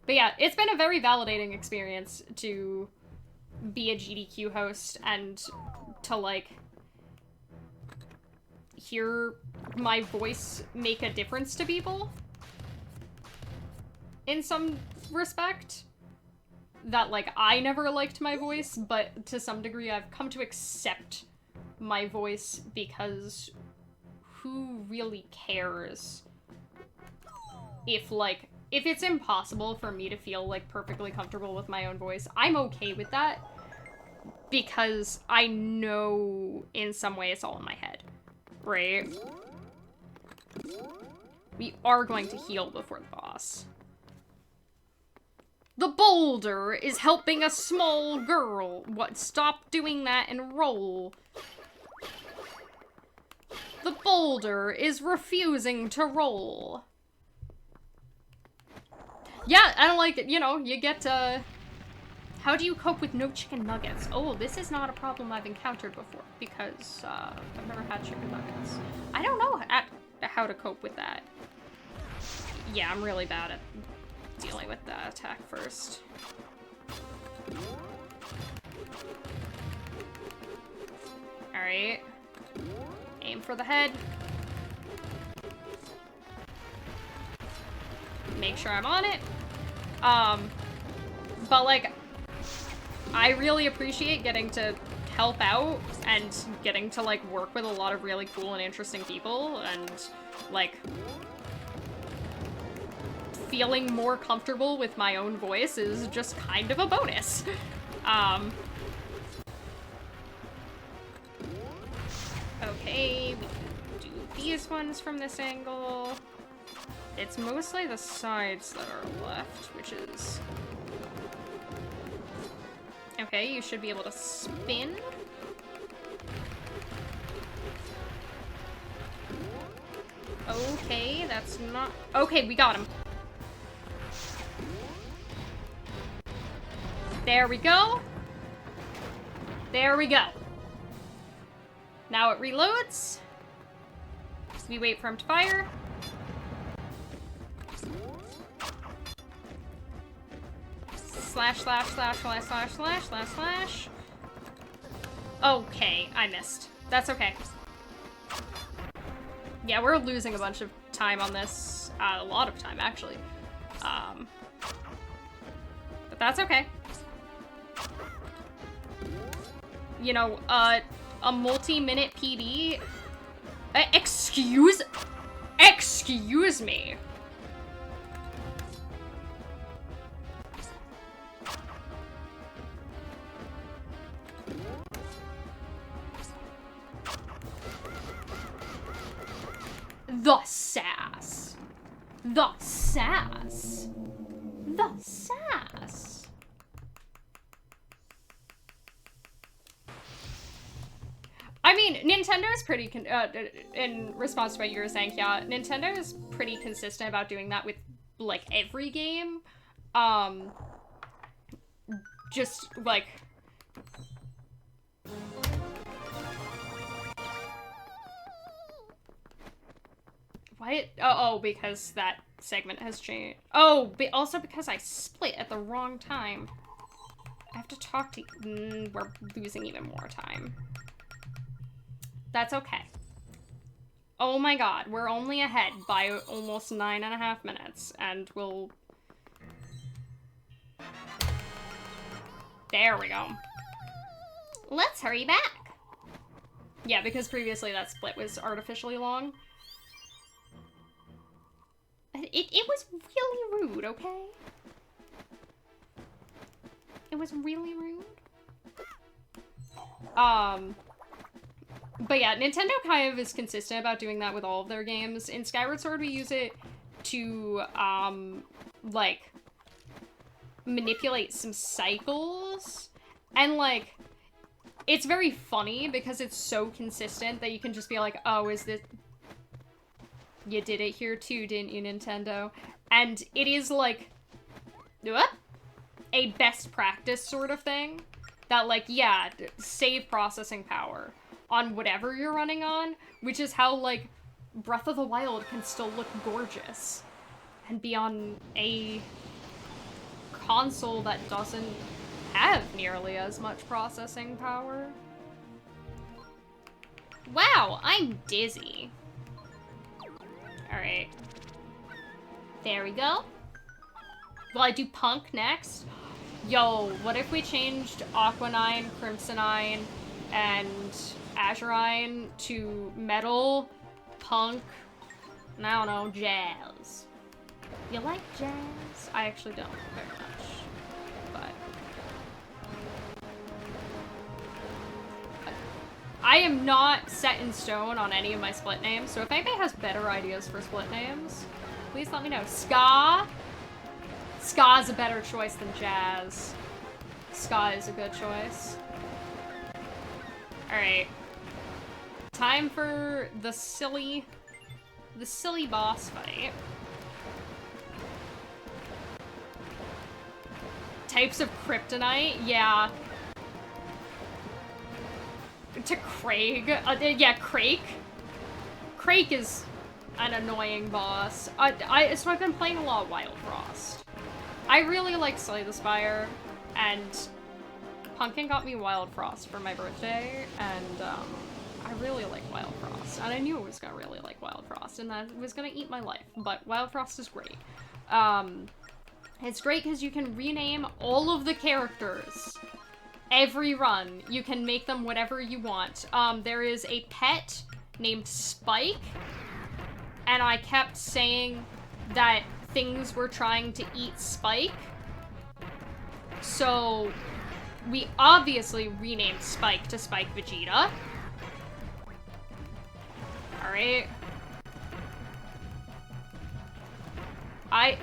But yeah, it's been a very validating experience to be a GDQ host and to, like, hear my voice make a difference to people. In some respect. That, like, I never liked my voice, but to some degree I've come to accept my voice because who really cares if, like, if it's impossible for me to feel, like, perfectly comfortable with my own voice, I'm okay with that because I know in some way it's all in my head, right? We are going to heal before the boss. The boulder is helping a small girl. What? Stop doing that and roll. The boulder is refusing to roll. Yeah, I don't like it. You know, you get, how do you cope with no chicken nuggets? Oh, this is not a problem I've encountered before, because, I've never had chicken nuggets. I don't know how to cope with that. Yeah, I'm really bad at dealing with the attack first. Alright. Aim for the head. Make sure I'm on it. But, like, I really appreciate getting to help out and getting to, like, work with a lot of really cool and interesting people and, like, feeling more comfortable with my own voice is just kind of a bonus. Okay, we can do these ones from this angle. It's mostly the sides that are left, which is... Okay, you should be able to spin. Okay, that's not... Okay, we got him. There we go. There we go. Now it reloads. We wait for him to fire. Slash, slash, slash, slash, slash, slash, slash, slash. Okay, I missed. That's okay. Yeah, we're losing a bunch of time on this. A lot of time, actually. But that's okay. You know, a multi-minute PD. Excuse me. The sass. The sass. The sass. I mean, Nintendo is pretty, in response to what you were saying, yeah, Nintendo is pretty consistent about doing that with, like, every game. Just, like... What? Oh, because that segment has changed. Oh, but also because I split at the wrong time. I have to talk to... we're losing even more time. That's okay. Oh my god, we're only ahead by almost 9.5 minutes, and we'll... There we go. Let's hurry back. Yeah, because previously that split was artificially long. It was really rude, okay? It was really rude. But yeah, Nintendo kind of is consistent about doing that with all of their games. In Skyward Sword, we use it to, like, manipulate some cycles. And, like, it's very funny because it's so consistent that you can just be like, oh, is this... You did it here too, didn't you, Nintendo? And it is, like, a best practice sort of thing. That, like, yeah, save processing power on whatever you're running on, which is how, like, Breath of the Wild can still look gorgeous and be on a console that doesn't have nearly as much processing power. Wow, I'm dizzy. Alright. There we go. Will I do Punk next? Yo, what if we changed Aquanine, Crimsonine, and Azurine to Metal, Punk, and I don't know, Jazz? You like Jazz? I actually don't very much, but... I am not set in stone on any of my split names, so if anybody has better ideas for split names, please let me know. Ska? Ska's a better choice than Jazz. Ska is a good choice. Alright. Time for the silly boss fight. Types of kryptonite? Yeah. To Craig. Yeah, Crake. Crake is an annoying boss. So I've been playing a lot of Wild Frost. I really like Slay the Spire, and Pumpkin got me Wild Frost for my birthday, and I really like Wild Frost. And I knew I was gonna really like Wild Frost, and that was gonna eat my life, but Wild Frost is great. It's great because you can rename all of the characters. Every run, you can make them whatever you want. There is a pet named Spike, and I kept saying that things were trying to eat Spike. So, we obviously renamed Spike to Spike Vegeta. Alright.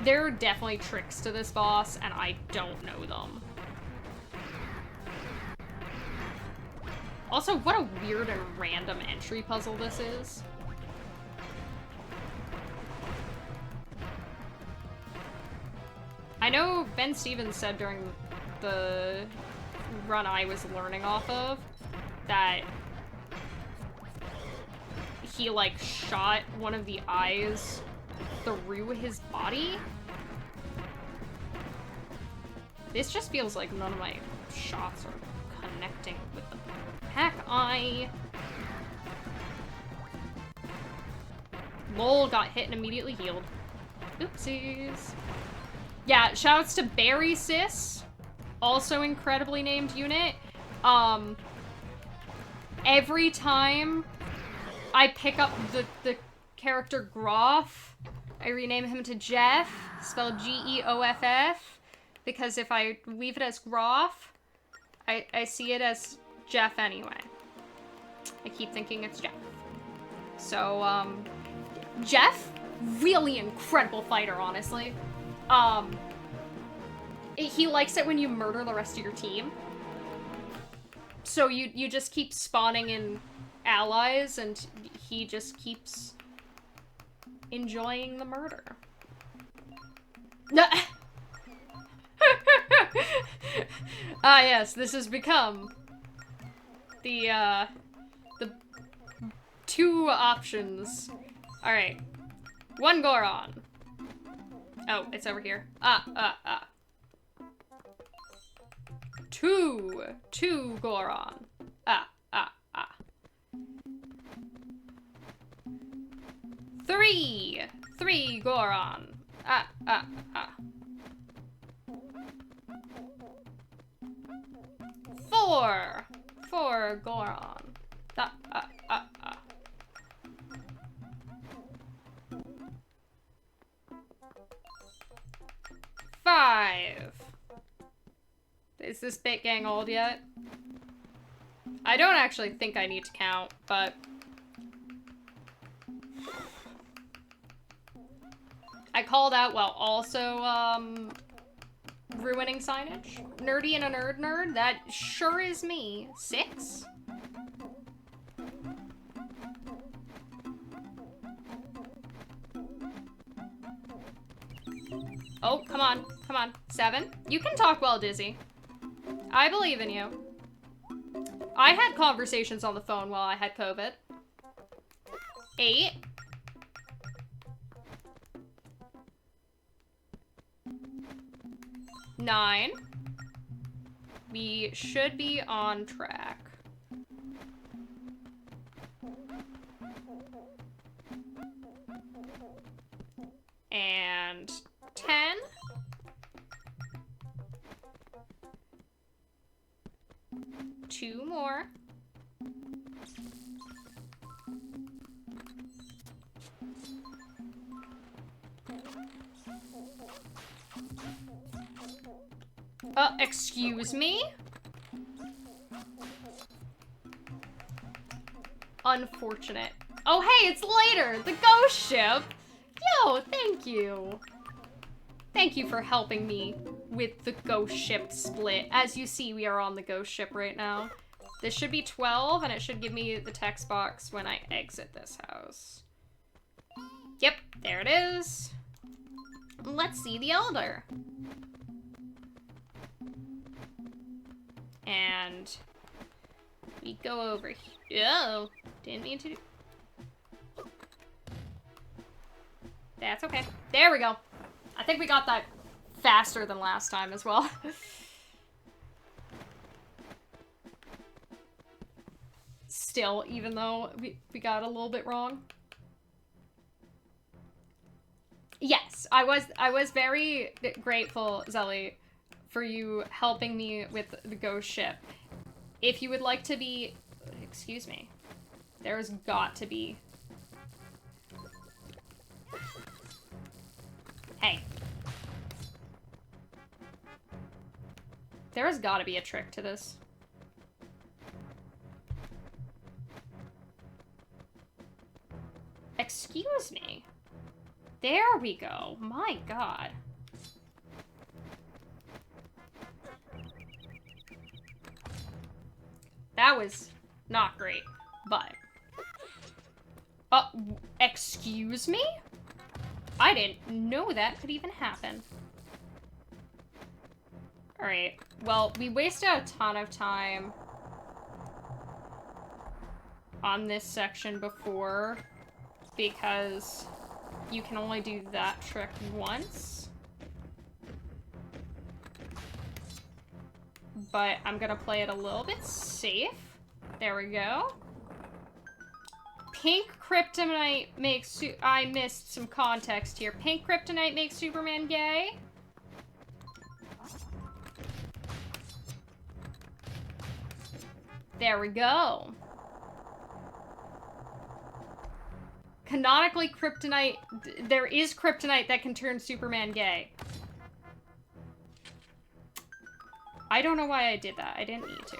There are definitely tricks to this boss, and I don't know them. Also, what a weird and random entry puzzle this is. I know Ben Stevens said during the run I was learning off of that he, like, shot one of the eyes through his body. This just feels like none of my shots are connecting with the pack eye. Lol, got hit and immediately healed. Oopsies. Yeah, shouts to Barry Sis. Also incredibly named unit. Every time I pick up the character Groff, I rename him to Jeff, spelled Geoff, because if I leave it as Groff, I see it as Jeff anyway. I keep thinking it's Jeff. So, Jeff, really incredible fighter, honestly. He likes it when you murder the rest of your team. So you just keep spawning in allies, and he just keeps enjoying the murder. No. Ah, yes, this has become the two options. All right, one Goron. Oh, it's over here. Two Goron. Three Goron. Four Goron. 5. Is this bit getting old yet? I don't actually think I need to count, but I called out while also ruining signage. Nerdy and a nerd. That sure is me. 6? Oh, come on. 7? You can talk well, Dizzy. I believe in you. I had conversations on the phone while I had COVID. 8. Nine. We should be on track. And 10. Two more. Excuse me? Unfortunate. Oh, hey, it's later! The ghost ship! Yo, thank you. Thank you for helping me with the ghost ship split. As you see, we are on the ghost ship right now. This should be 12, and it should give me the text box when I exit this house. Yep, there it is. Let's see the Elder. And we go over here. Oh, didn't mean to do. That's okay. There we go. I think we got that faster than last time as well. Still, even though we got a little bit wrong. Yes, I was very grateful, Zelly, for you helping me with the ghost ship. If you would like to be... Excuse me. There's got to be... Hey. There's got to be a trick to this. Excuse me. There we go. My God. That was not great, but... excuse me? I didn't know that could even happen. Alright, well, we wasted a ton of time on this section before because you can only do that trick once. But I'm gonna play it a little bit safe. There we go. Pink kryptonite makes I missed some context here. Pink kryptonite makes Superman gay. There we go. Canonically, kryptonite... There is kryptonite that can turn Superman gay. I don't know why I did that. I didn't need to.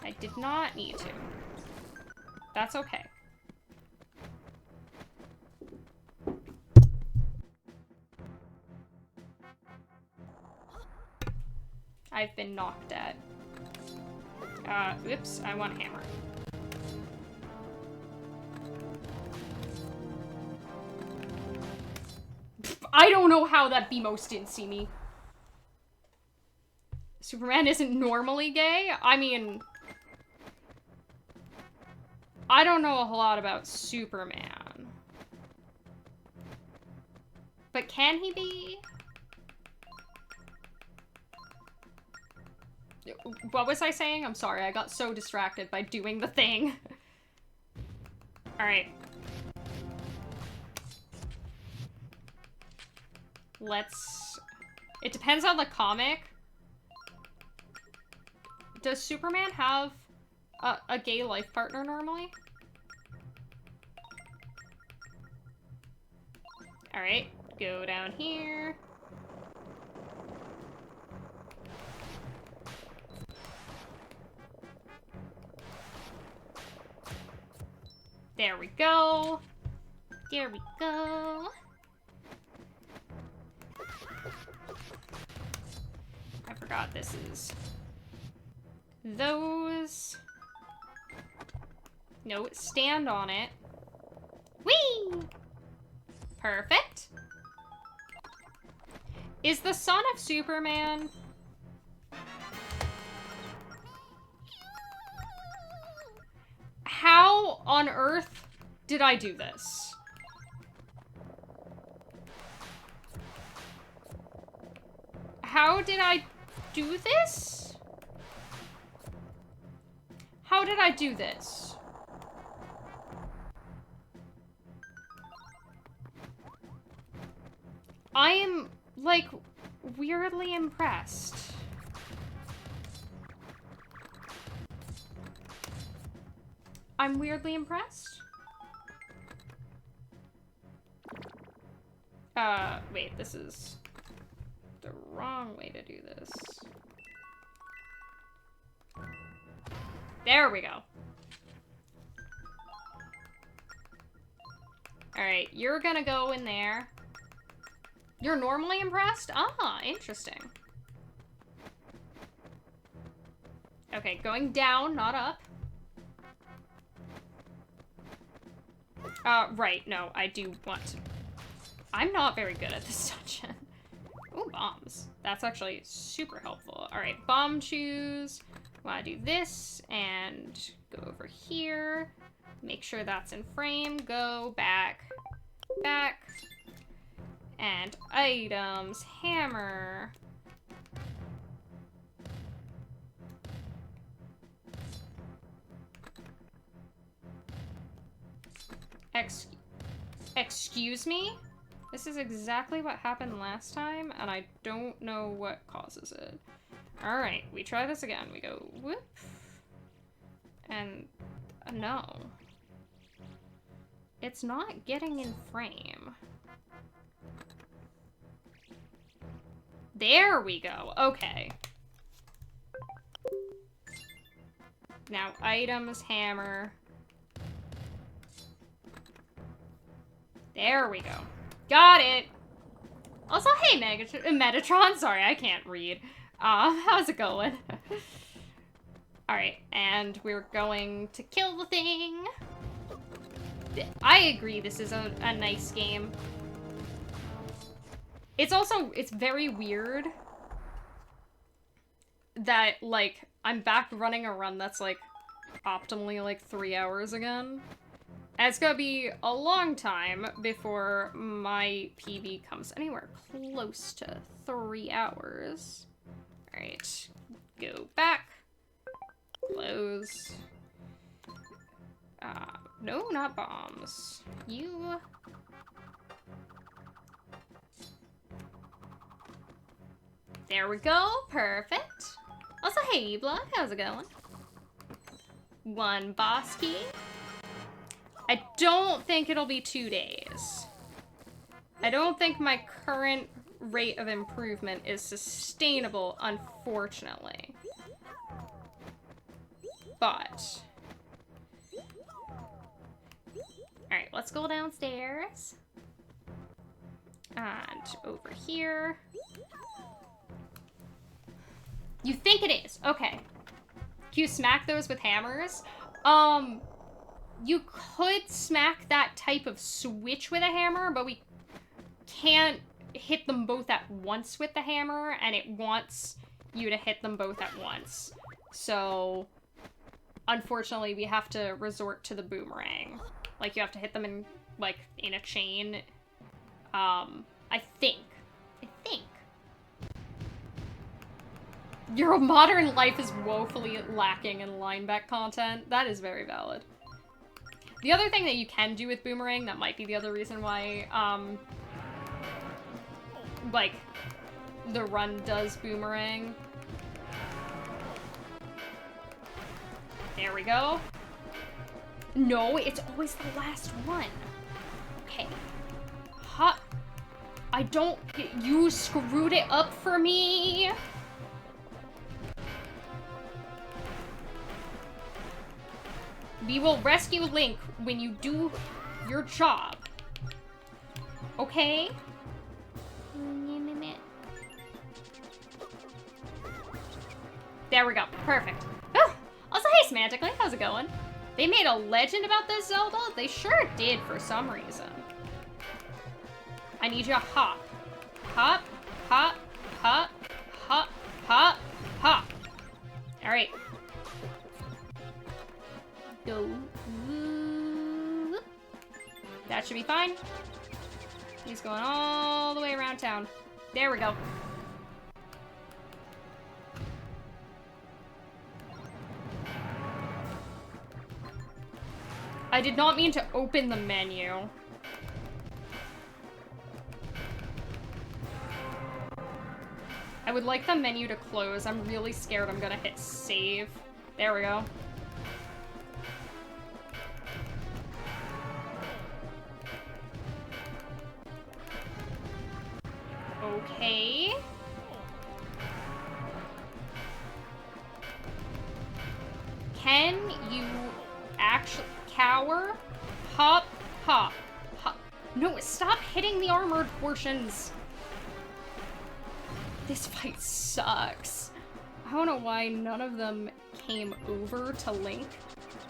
I did not need to. That's okay. I've been knocked at. Oops, I want a hammer. I don't know how that BMOS didn't see me. Superman isn't normally gay? I mean... I don't know a whole lot about Superman. But can he be? What was I saying? I'm sorry, I got so distracted by doing the thing. Alright. Let's... It depends on the comic. Does Superman have a gay life partner normally? Alright, go down here. There we go. There we go. I forgot this is those. No, stand on it. Whee! Perfect. Is the son of Superman... How on earth did I do this? How did I do this? How did I do this? I am, like, weirdly impressed. I'm weirdly impressed. Wait, this is the wrong way to do this. There we go. Alright, you're gonna go in there. You're normally impressed? Ah, interesting. Okay, going down, not up. Right, no, I do want to... I'm not very good at this dungeon. Ooh, bombs. That's actually super helpful. Alright, bomb choose. Wanna do this, and go over here. Make sure that's in frame. Go back, back. And items, hammer. Excuse me? This is exactly what happened last time, and I don't know what causes it. Alright, we try this again. We go whoop. And no. It's not getting in frame. There we go. Okay. Now, items, hammer. There we go. Got it. Also, hey, Metatron. Sorry, I can't read. How's it going? Alright, and we're going to kill the thing. I agree, this is a nice game. It's also, it's very weird that, like, I'm back running a run that's, like, optimally like 3 hours again. And it's gonna be a long time before my PB comes anywhere close to 3 hours. Alright, go back. Close. No, not bombs. You... There we go, perfect. Also, hey, Blood, how's it going? 1 boss key. I don't think it'll be 2 days. I don't think my current rate of improvement is sustainable, unfortunately. But... Alright, let's go downstairs. And over here. You think it is? Okay. Can you smack those with hammers? You could smack that type of switch with a hammer, but we can't hit them both at once with the hammer, and it wants you to hit them both at once. So, unfortunately, we have to resort to the boomerang. Like, you have to hit them in, like, in a chain. I think. Your modern life is woefully lacking in lineback content. That is very valid. The other thing that you can do with boomerang, that might be the other reason why, like, the run does boomerang. There we go. No, it's always the last one. Okay. Hop. I don't... You screwed it up for me. We will rescue Link when you do your job. Okay? There we go. Perfect. Oh, also, hey, Semantically, how's it going? They made a legend about this Zelda? They sure did for some reason. I need you to hop. Hop, hop, hop, hop, hop, hop. All right. Go. That should be fine. He's going all the way around town. There we go. I did not mean to open the menu. I would like the menu to close. I'm really scared I'm gonna hit save. There we go. Okay. Can you actually cower? Hop, hop, hop. No, stop hitting the armored portions. This fight sucks. I don't know why none of them came over to Link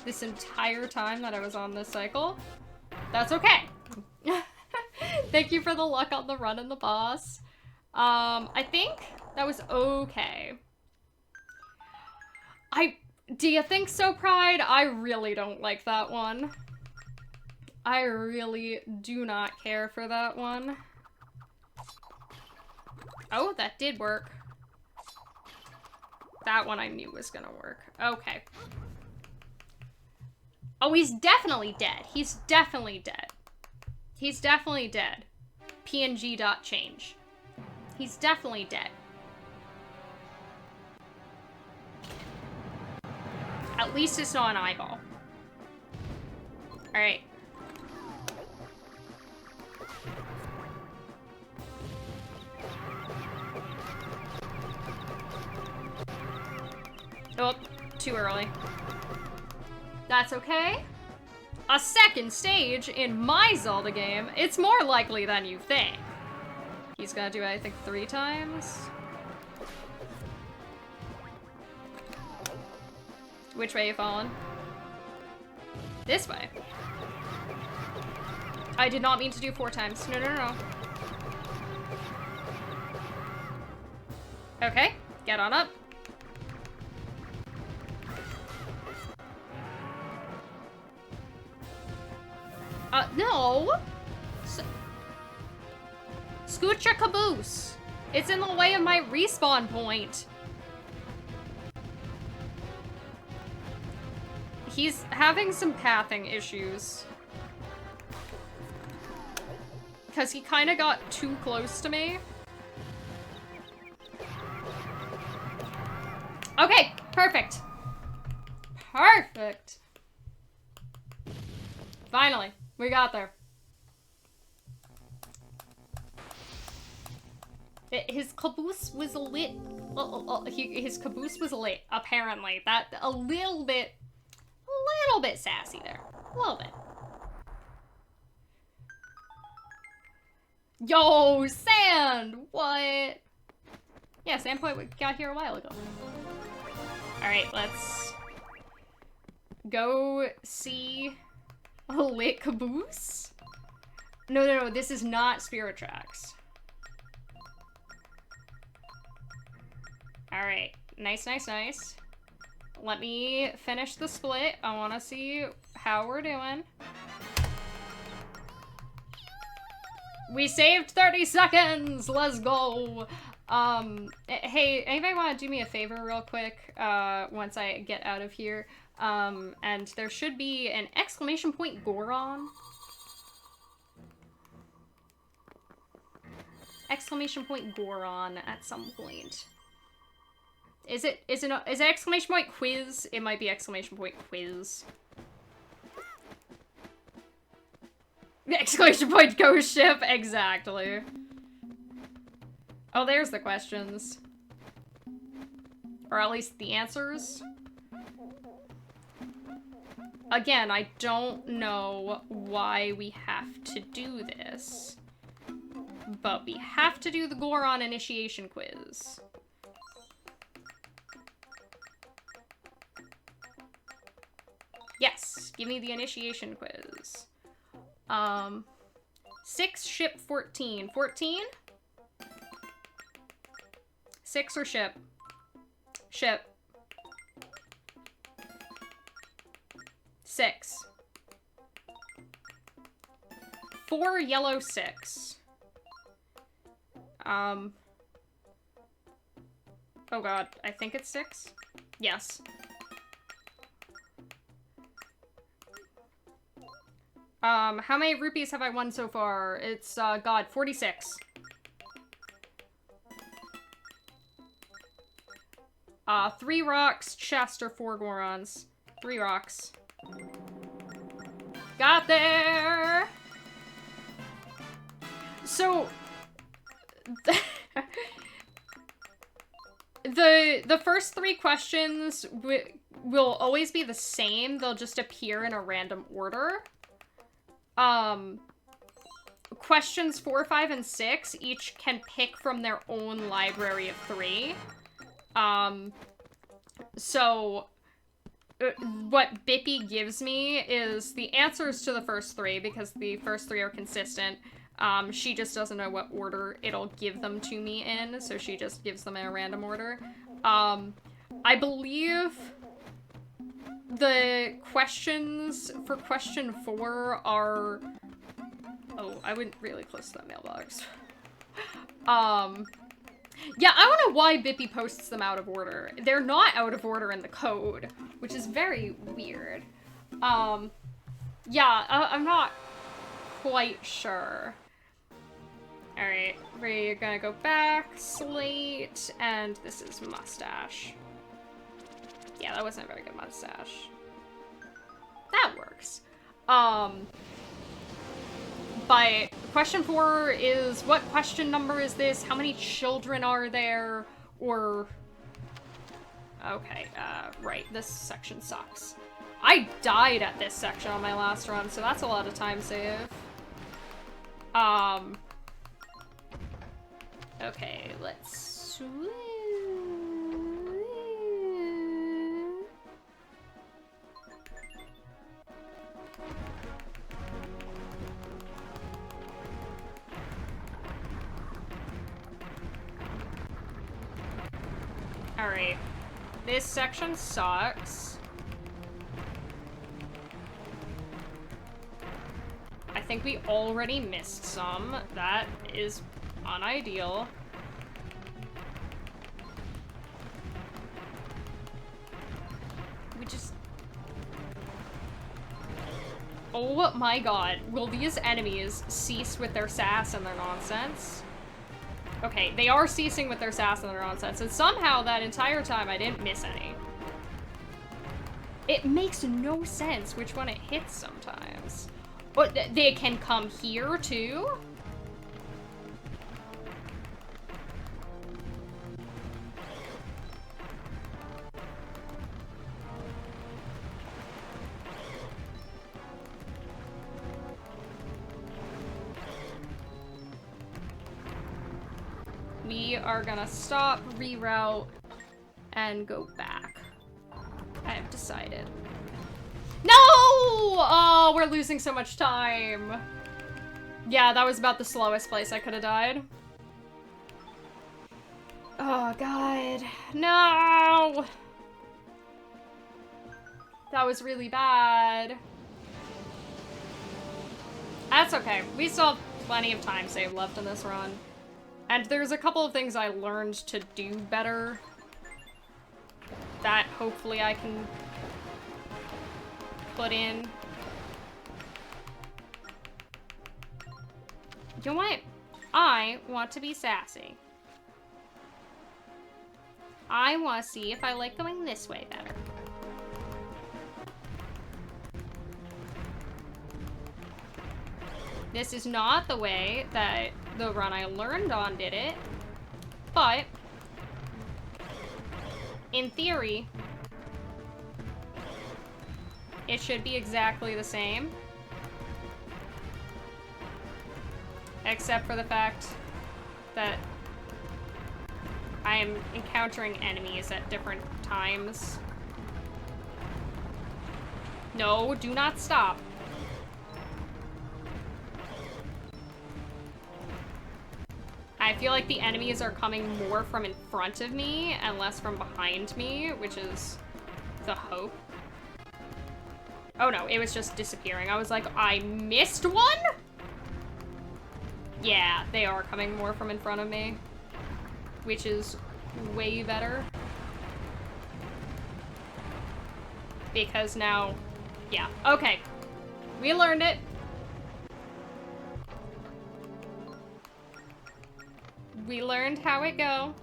this entire time that I was on this cycle. That's okay. Thank you for the luck on the run and the boss. I think that was okay. Do you think so, Pride? I really don't like that one. I really do not care for that one. Oh, that did work. That one I knew was gonna work. Okay. Oh, he's definitely dead. He's definitely dead. He's definitely dead. PNG.change. He's definitely dead. At least it's not an eyeball. Alright. Oh, too early. That's okay. A second stage in my Zelda game, it's more likely than you think. He's gonna do it, I think, 3 times. Which way you falling? This way. I did not mean to do 4 times. No, no, no, no. Okay, get on up. No! Scoot your caboose! It's in the way of my respawn point. He's having some pathing issues. Because he kind of got too close to me. Okay, perfect. Perfect. Finally, we got there. His caboose was lit. His caboose was lit, apparently. That a little bit sassy there. A little bit. Yo, sand! What? Yeah, Sandpoint got here a while ago. Alright, let's go see a lit caboose? No, this is not Spirit Tracks. Alright, nice. Let me finish the split. I want to see how we're doing. We saved 30 seconds! Let's go! Hey, anybody want to do me a favor real quick, once I get out of here? And there should be an exclamation point Goron. Exclamation point Goron at some point. Is it exclamation point quiz? It might be exclamation point quiz. Exclamation point ghost ship, exactly. Oh, there's the questions. Or at least the answers. Again, I don't know why we have to do this. But we have to do the Goron initiation quiz. Yes, give me the initiation quiz. 6 ship 14. 14? 6 or ship? Ship. 6. 4 yellow 6. Oh god, I think it's 6? Yes. How many rupees have I won so far? It's, god, 46. 3 rocks, chest, or 4 Gorons. 3 rocks. Got there! So... the first 3 questions will always be the same. They'll just appear in a random order. Questions 4, 5, and 6 each can pick from their own library of 3. So what Bippy gives me is the answers to the first 3, because the first 3 are consistent. She just doesn't know what order it'll give them to me in, so she just gives them in a random order. I believe the questions for question 4 are... Oh, I went really close to that mailbox. Yeah, I don't know why Bippy posts them out of order. They're not out of order in the code, which is very weird. Yeah, I'm not quite sure. Alright, we're gonna go back, Slate, and this is Mustache. Yeah, that wasn't a very good mustache. That works. But question 4 is, what question number is this? How many children are there? Or... Okay, right, this section sucks. I died at this section on my last run, so that's a lot of time save. Okay, let's... Alright. This section sucks. I think we already missed some. That is unideal. We just... Oh my god. Will these enemies cease with their sass and their nonsense? Okay, they are ceasing with their sass and their nonsense, and somehow that entire time I didn't miss any. It makes no sense which one it hits sometimes. But they can come here too? We are gonna stop, reroute, and go back. I have decided. No! Oh, we're losing so much time. Yeah, that was about the slowest place I could have died. Oh, God. No! That was really bad. That's okay. We still have plenty of time saved left in this run. And there's a couple of things I learned to do better that hopefully I can put in. You know what? I want to be sassy. I want to see if I like going this way better. This is not the way that the run I learned on did it, but in theory, it should be exactly the same. Except for the fact that I am encountering enemies at different times. No, do not stop. I feel like the enemies are coming more from in front of me and less from behind me, which is the hope. Oh no, it was just disappearing. I was like, I missed one? Yeah, they are coming more from in front of me, which is way better. Because now, yeah, okay. We learned it. We learned how it go.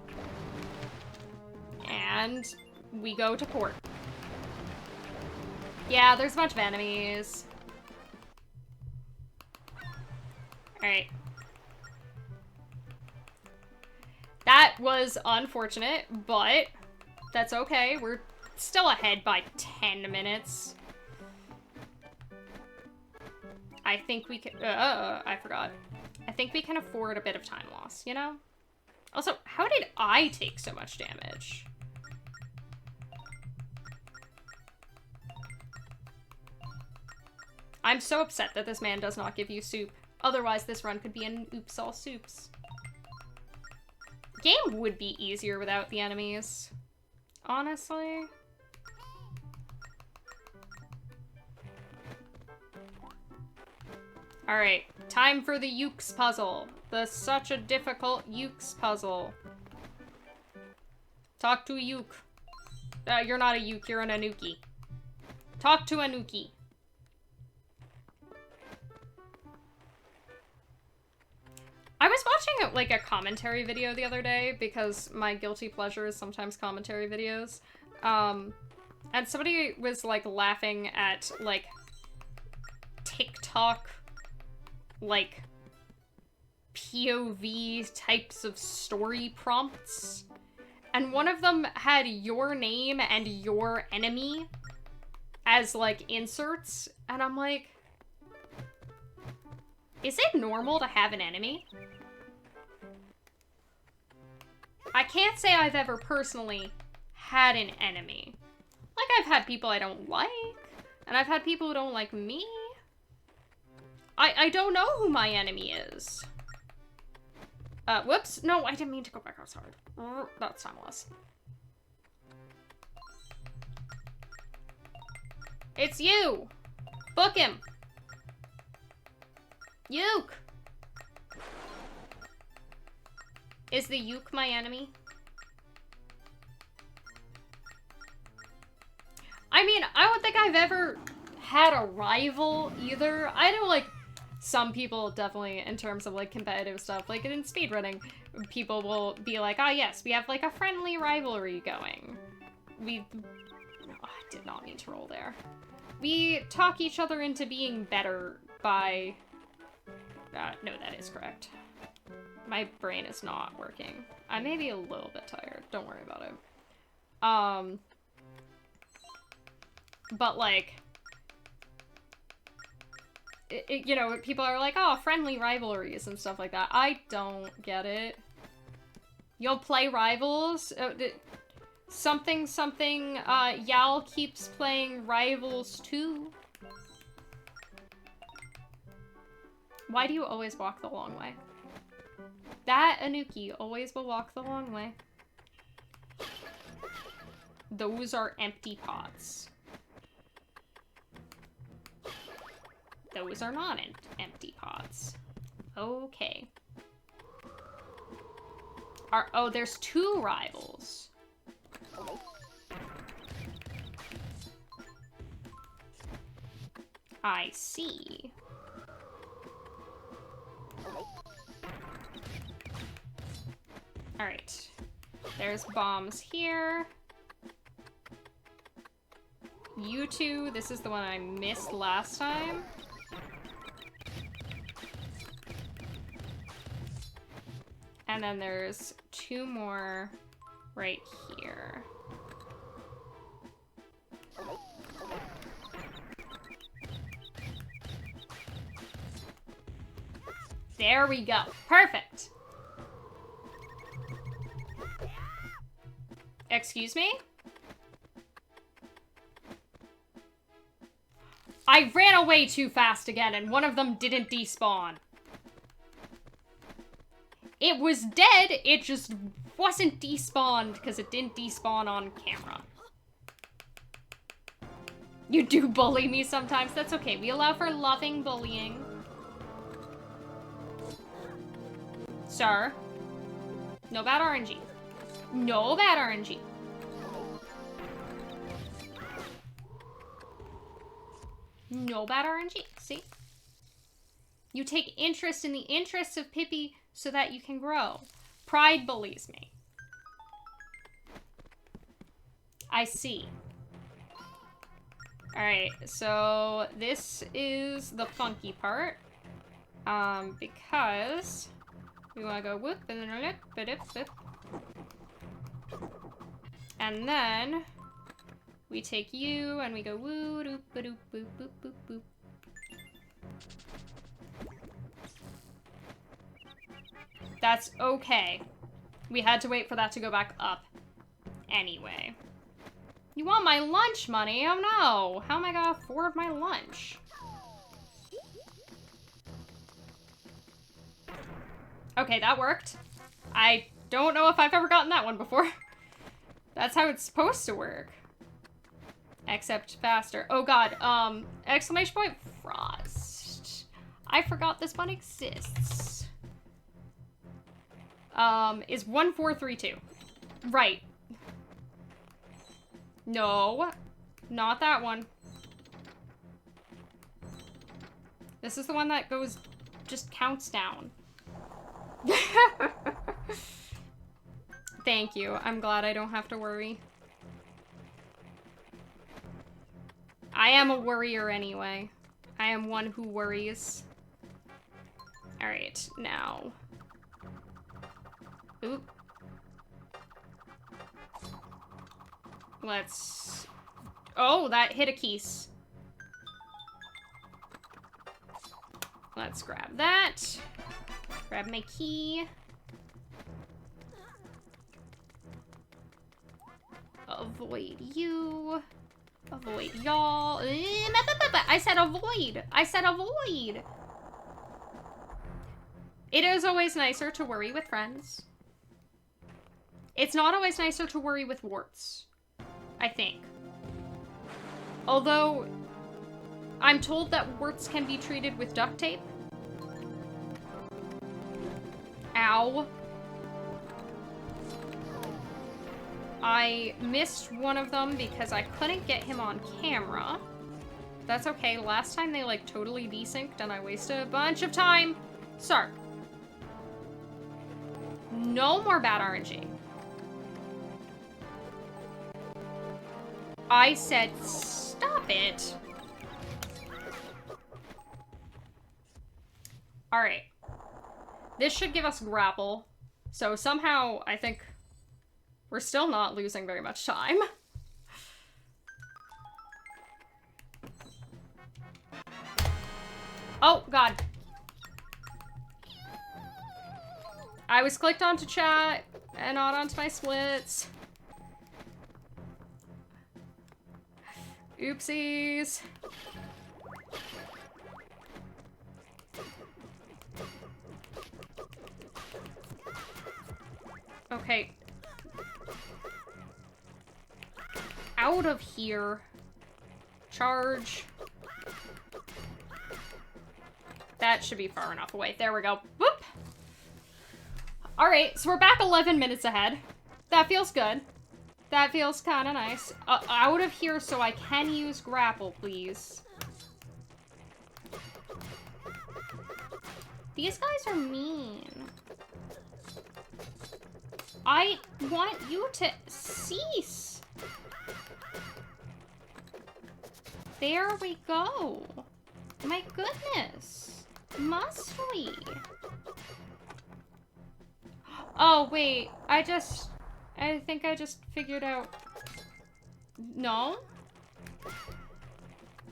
And we go to port. Yeah, there's a bunch of enemies. Alright. That was unfortunate, but that's okay. We're still ahead by 10 minutes. I think we can... I forgot. I think we can afford a bit of time loss, you know? Also, how did I take so much damage? I'm so upset that this man does not give you soup. Otherwise, this run could be an oops all soups. Game would be easier without the enemies. Honestly. Alright, time for the Ukes puzzle. The such a difficult Ukes puzzle. Talk to a Uke. You're not a Uke, you're an Anuki. Talk to Anuki. I was watching like a commentary video the other day because my guilty pleasure is sometimes commentary videos. And somebody was like laughing at like TikTok like POV types of story prompts. And one of them had your name and your enemy as like inserts. And I'm like, is it normal to have an enemy? I can't say I've ever personally had an enemy. Like, I've had people I don't like, and I've had people who don't like me. I don't know who my enemy is. Whoops. No, I didn't mean to go back outside. That's timeless. It's you! Book him! Yuke! Is the Yuke my enemy? I mean, I don't think I've ever had a rival either. I know, like, some people definitely, in terms of, like, competitive stuff, like in speedrunning, people will be like, oh yes, we have, like, a friendly rivalry going. Oh, I did not mean to roll there. We talk each other into being better by... no, that is correct. My brain is not working. I may be a little bit tired. Don't worry about it. But, like... you know, people are like, oh, friendly rivalries and stuff like that. I don't get it. You'll play rivals? Something, Yal keeps playing Rivals too. Why do you always walk the long way? That Anuki always will walk the long way. Those are empty pots. Those are not empty pots. Okay. Oh, there's 2 rivals. I see. Alright. There's bombs here. You two, this is the one I missed last time. And then there's 2 more right here. There we go. Perfect. Excuse me? I ran away too fast again, and one of them didn't despawn. It was dead, it just wasn't despawned because it didn't despawn on camera. You do bully me sometimes, that's okay. We allow for loving bullying. Sir. No bad RNG. No bad RNG. No bad RNG, see? You take interest in the interests of Pippi so that you can grow. Pride bullies me. I see. Alright, so this is the funky part. Because we want to go whoop, and then we take you and we go woo doop ba doop boop boop boop boop. That's okay. We had to wait for that to go back up. Anyway. You want my lunch money? Oh no! How am I gonna afford my lunch? Okay, that worked. I don't know if I've ever gotten that one before. That's how it's supposed to work. Except faster. Oh god, exclamation point Frost. I forgot this one exists. Is 1432. Right. No, not that one. This is the one that goes, just counts down. Thank you. I'm glad I don't have to worry. I am a worrier anyway. I am one who worries. Alright, now. Oop. Let's... Oh, that hit a keys. Let's grab that. Grab my key. Avoid you. Avoid y'all. I said avoid. I said avoid. It is always nicer to worry with friends. It's not always nicer to worry with warts, I think. Although, I'm told that warts can be treated with duct tape. Ow. I missed one of them because I couldn't get him on camera. That's okay. Last time they, like, totally desynced and I wasted a bunch of time. Sir. No more bad RNG. I said stop it. Alright. This should give us grapple. So somehow, I think we're still not losing very much time. Oh, God. I was clicked onto chat and not onto my splits. Oopsies. Okay. Out of here. Charge. That should be far enough away. There we go. Whoop! Alright, so we're back 11 minutes ahead. That feels good. That feels kind of nice. Out of here so I can use grapple, please. These guys are mean. I want you to cease. There we go. My goodness. Must we? Oh, wait. I think I just figured out. No?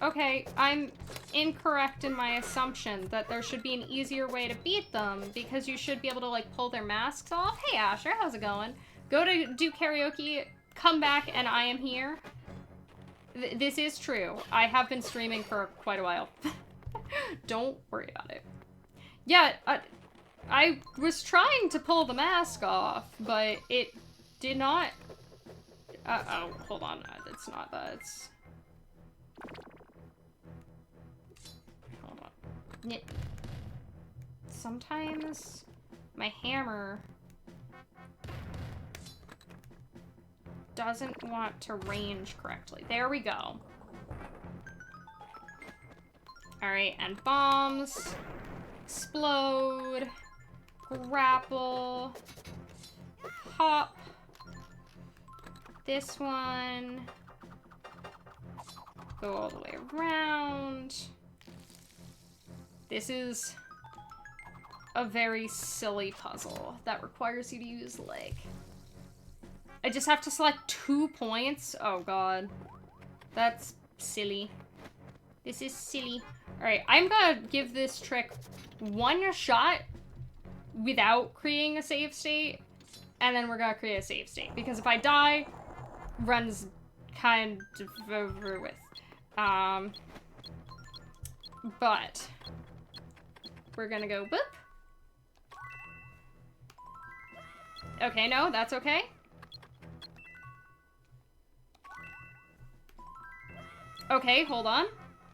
Okay, I'm incorrect in my assumption that there should be an easier way to beat them because you should be able to, like, pull their masks off. Hey, Asher, how's it going? Go to do karaoke, come back, and I am here. This is true. I have been streaming for quite a while. Don't worry about it. Yeah, I was trying to pull the mask off, but it did not... oh, hold on. It's not that. It's... Hold on. Sometimes my hammer doesn't want to range correctly. There we go. Alright, and bombs. Explode. Grapple. Hop. This one. Go all the way around. This is a very silly puzzle that requires you to use, like... I just have to select 2 points? Oh, God. That's silly. This is silly. Alright, I'm gonna give this trick one shot without creating a save state, and then we're gonna create a save state. Because if I die, run's kind of over with. But we're gonna go boop. Okay, no, that's okay. Okay, hold on.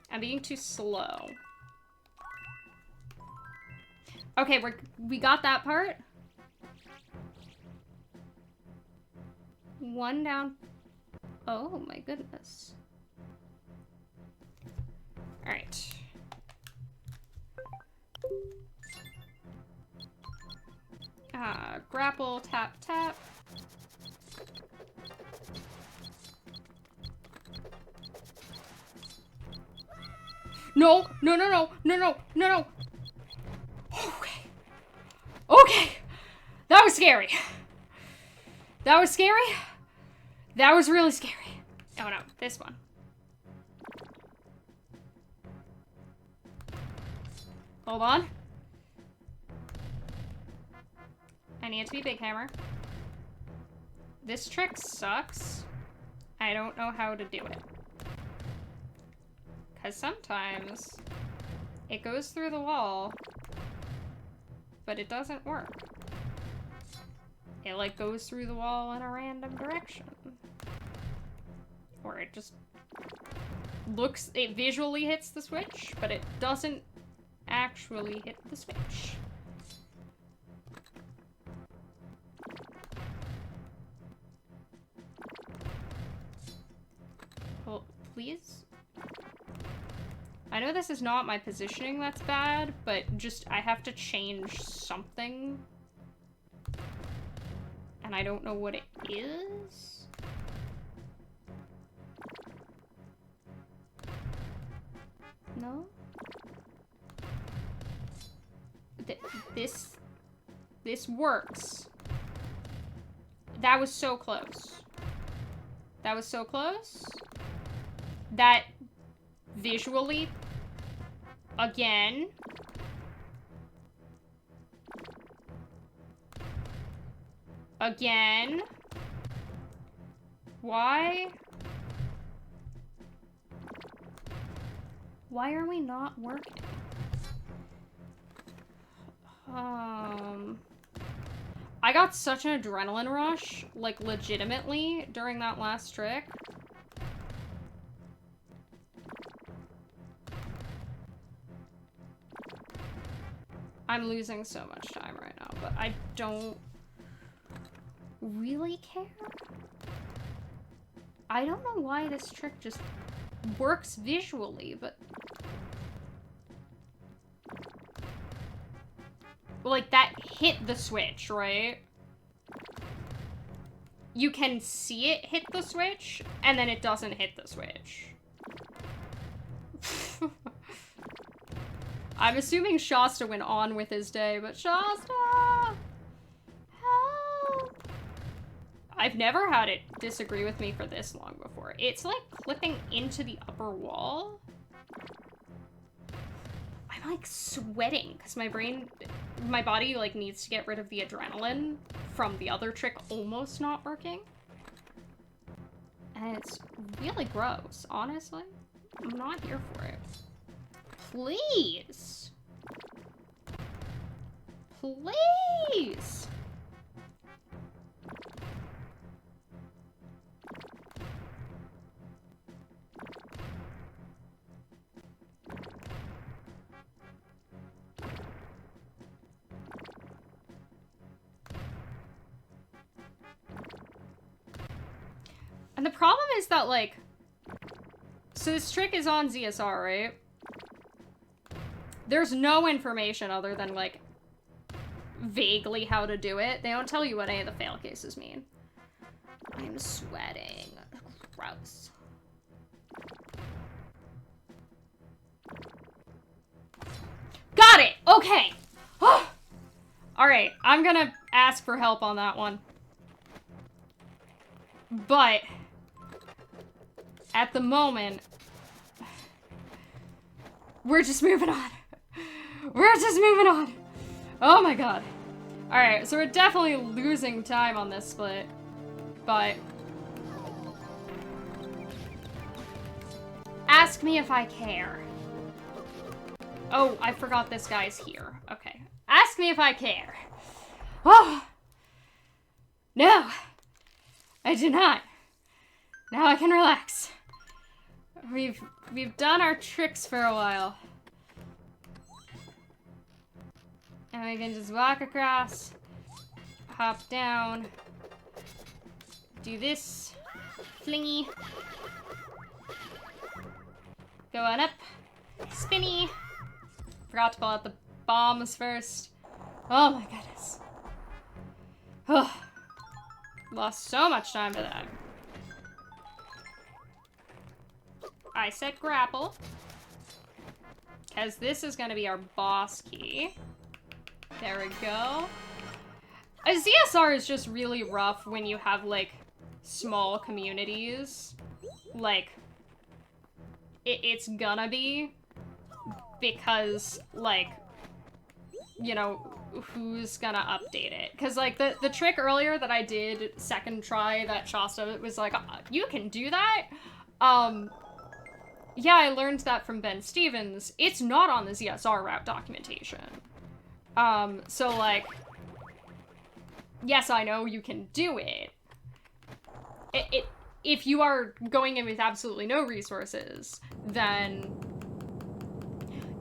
I'm being too slow. Okay, we got that part. One down. Oh my goodness. All right. Grapple, tap, tap. No, no, no, no, no, no, no, no. Okay. Okay. That was scary. That was scary. That was really scary. Oh no, this one. Hold on. I need it to be Big Hammer. This trick sucks. I don't know how to do it. Because sometimes it goes through the wall, but it doesn't work. It, like, goes through the wall in a random direction. Or it just looks, it visually hits the switch, but it doesn't actually hit the switch. please? I know this is not my positioning that's bad, but just, I have to change something. And I don't know what it is. No? This works. That was so close. That was so close. That visually, again. Again. Why? Why are we not working? I got such an adrenaline rush, like legitimately, during that last trick. I'm losing so much time right now, but I don't really care. I don't know why this trick just works visually, but... like, that hit the switch, right? You can see it hit the switch, and then it doesn't hit the switch. I'm assuming Shasta went on with his day, but Shasta! Help! I've never had it disagree with me for this long before. It's like clipping into the upper wall. I'm like sweating because my body like needs to get rid of the adrenaline from the other trick almost not working. And it's really gross, honestly. I'm not here for it. Please. Please. And the problem is that, like, so this trick is on ZSR, right? There's no information other than, like, vaguely how to do it. They don't tell you what any of the fail cases mean. I'm sweating. Gross. Got it! Okay! Alright, I'm gonna ask for help on that one. But... at the moment... we're just moving on. We're just moving on. Oh my god. Alright, so we're definitely losing time on this split. But... ask me if I care. Oh, I forgot this guy's here. Okay. Ask me if I care. Oh! No! I do not. Now I can relax. We've done our tricks for a while. And we can just walk across, hop down, do this, flingy, go on up, spinny. Forgot to pull out the bombs first. Oh my goodness. Oh, lost so much time to that. I said grapple, because this is going to be our boss key. There we go. A ZSR is just really rough when you have, like, small communities. Like, it's gonna be, because, like, you know, who's gonna update it? Because, like, the trick earlier that I did second try that Shasta was like, you can do that? Yeah, I learned that from Ben Stevens. It's not on the ZSR route documentation. So, like, yes, I know you can do it. If you are going in with absolutely no resources, then...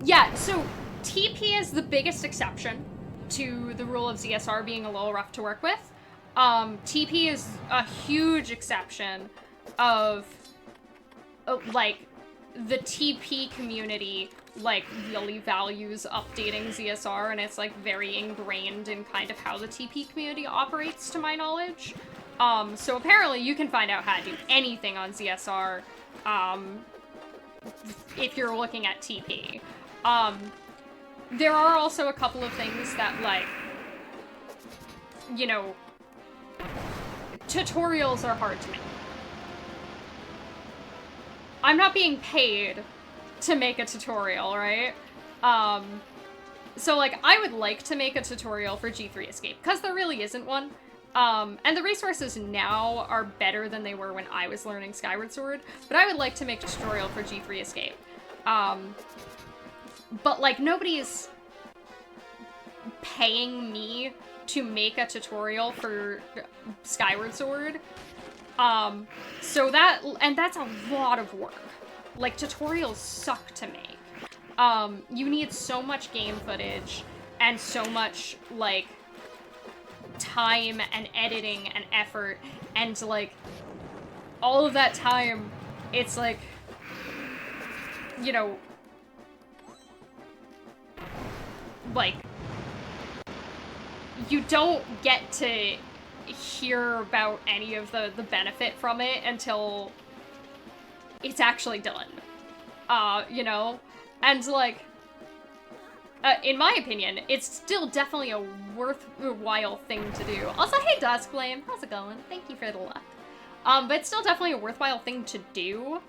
yeah, so TP is the biggest exception to the rule of ZSR being a little rough to work with. TP is a huge exception of like, the TP community, like, really values updating ZSR, and it's, like, very ingrained in kind of how the TP community operates, to my knowledge. So apparently you can find out how to do anything on ZSR, if you're looking at TP. There are also a couple of things that, like, you know, tutorials are hard to make. I'm not being paid to make a tutorial, right? So, like, I would like to make a tutorial for G3 Escape, because there really isn't one. And the resources now are better than they were when I was learning Skyward Sword, but I would like to make a tutorial for G3 Escape. But, like, nobody's paying me to make a tutorial for Skyward Sword. So that's a lot of work. Like, tutorials suck to make. You need so much game footage and so much, like, time and editing and effort, and, like, all of that time, it's like, you know, like, you don't get to hear about any of the benefit from it until it's actually done. You know? And, like, in my opinion, it's still definitely a worthwhile thing to do. Also, hey, Duskflame, how's it going? Thank you for the luck. But it's still definitely a worthwhile thing to do.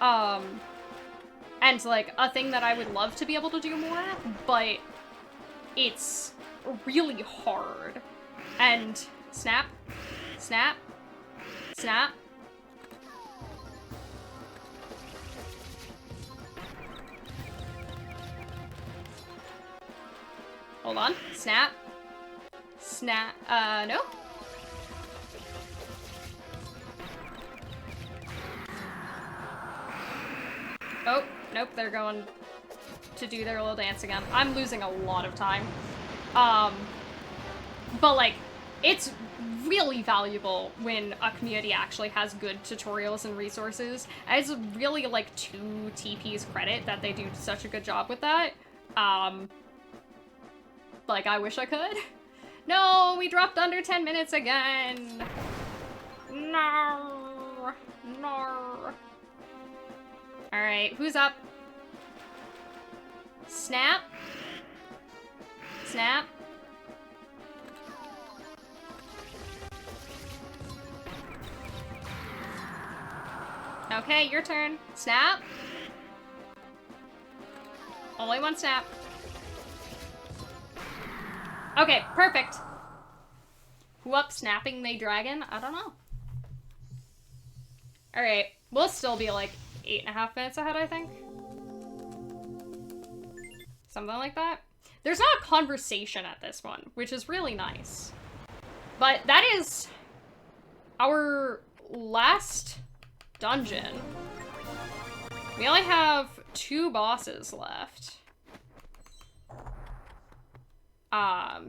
And, like, a thing that I would love to be able to do more, but it's really hard. And snap, snap, snap. Hold on. Snap. Snap. No. Oh, nope, they're going to do their little dance again. I'm losing a lot of time. But, like, it's really valuable when a community actually has good tutorials and resources. And it's really, like, to TP's credit that they do such a good job with that. Like, I wish I could. No, we dropped under 10 minutes again. No. No. Alright, who's up? Snap. Snap. Okay, your turn. Snap. Only one snap. Okay, perfect. Who up snapping the dragon? I don't know. Alright, we'll still be like 8.5 minutes ahead, I think. Something like that. There's not a conversation at this one, which is really nice. But that is our last dungeon. We only have 2 bosses left.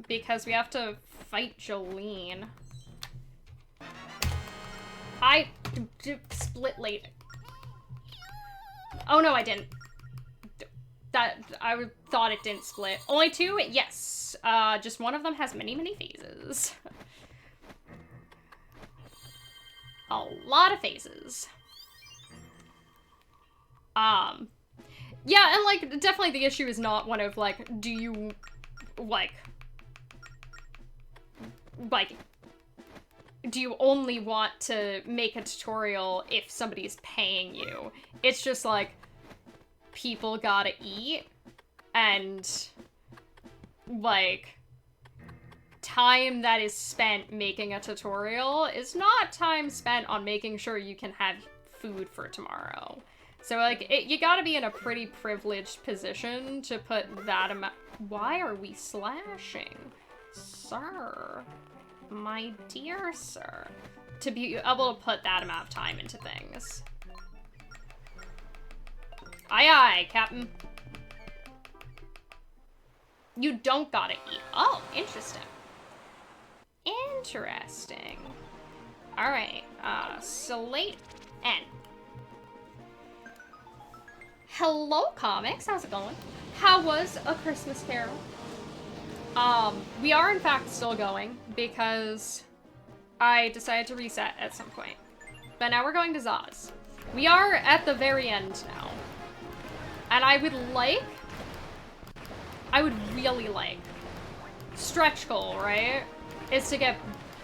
Because we have to fight Jolene. I split late. Oh no, I didn't. I thought it didn't split. Only 2? Yes. Just one of them has many, many phases. A lot of phases. Yeah, and, like, definitely the issue is not one of, like, do you, like, do you only want to make a tutorial if somebody's paying you? It's just, like, people gotta eat, and, like, time that is spent making a tutorial is not time spent on making sure you can have food for tomorrow. So, like, you gotta be in a pretty privileged position to put that amount— Why are we slashing? Sir. My dear sir. To be able to put that amount of time into things. Aye aye, Captain. You don't gotta eat. Oh, interesting. Interesting. Alright, Slate N. Hello, comics. How's it going? How was A Christmas Carol? We are in fact still going because I decided to reset at some point. But now we're going to Zaz. We are at the very end now. And I would really like, stretch goal, right? Is to get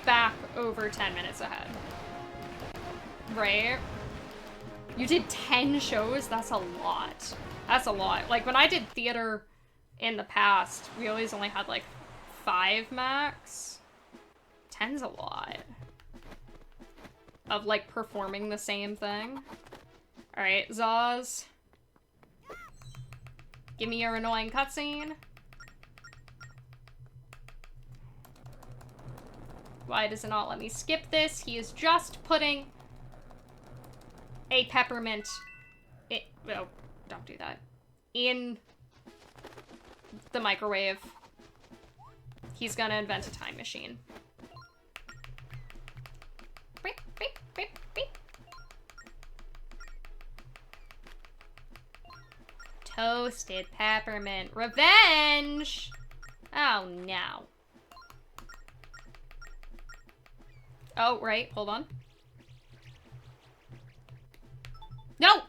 back over 10 minutes ahead. Right? You did 10 shows? That's a lot. That's a lot. Like, when I did theater in the past, we always only had, like, 5 max. 10's a lot. Of, like, performing the same thing. Alright, Zaz. Give me your annoying cutscene. Why does it not let me skip this? He is just putting a peppermint... Oh, don't do that. In the microwave. He's gonna invent a time machine. Beep, beep, beep, beep. Toasted peppermint. Revenge! Oh, no. Oh, right. Hold on. No!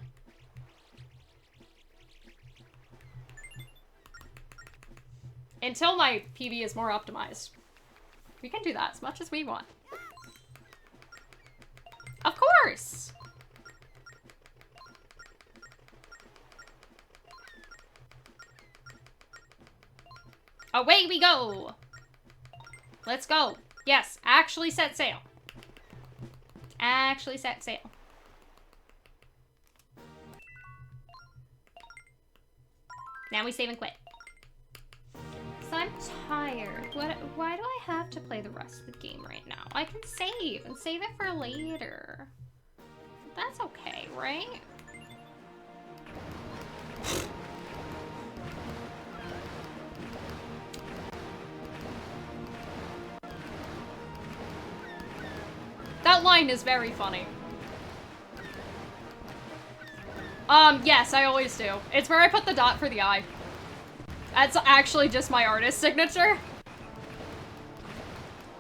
Until my PB is more optimized. We can do that as much as we want. Of course! Away we go! Let's go. Yes, actually set sail. Actually set sail. Now we save and quit. So I'm tired. Why do I have to play the rest of the game right now? I can save and save it for later. That's okay, right? That line is very funny. Yes, I always do. It's where I put the dot for the eye. That's actually just my artist signature.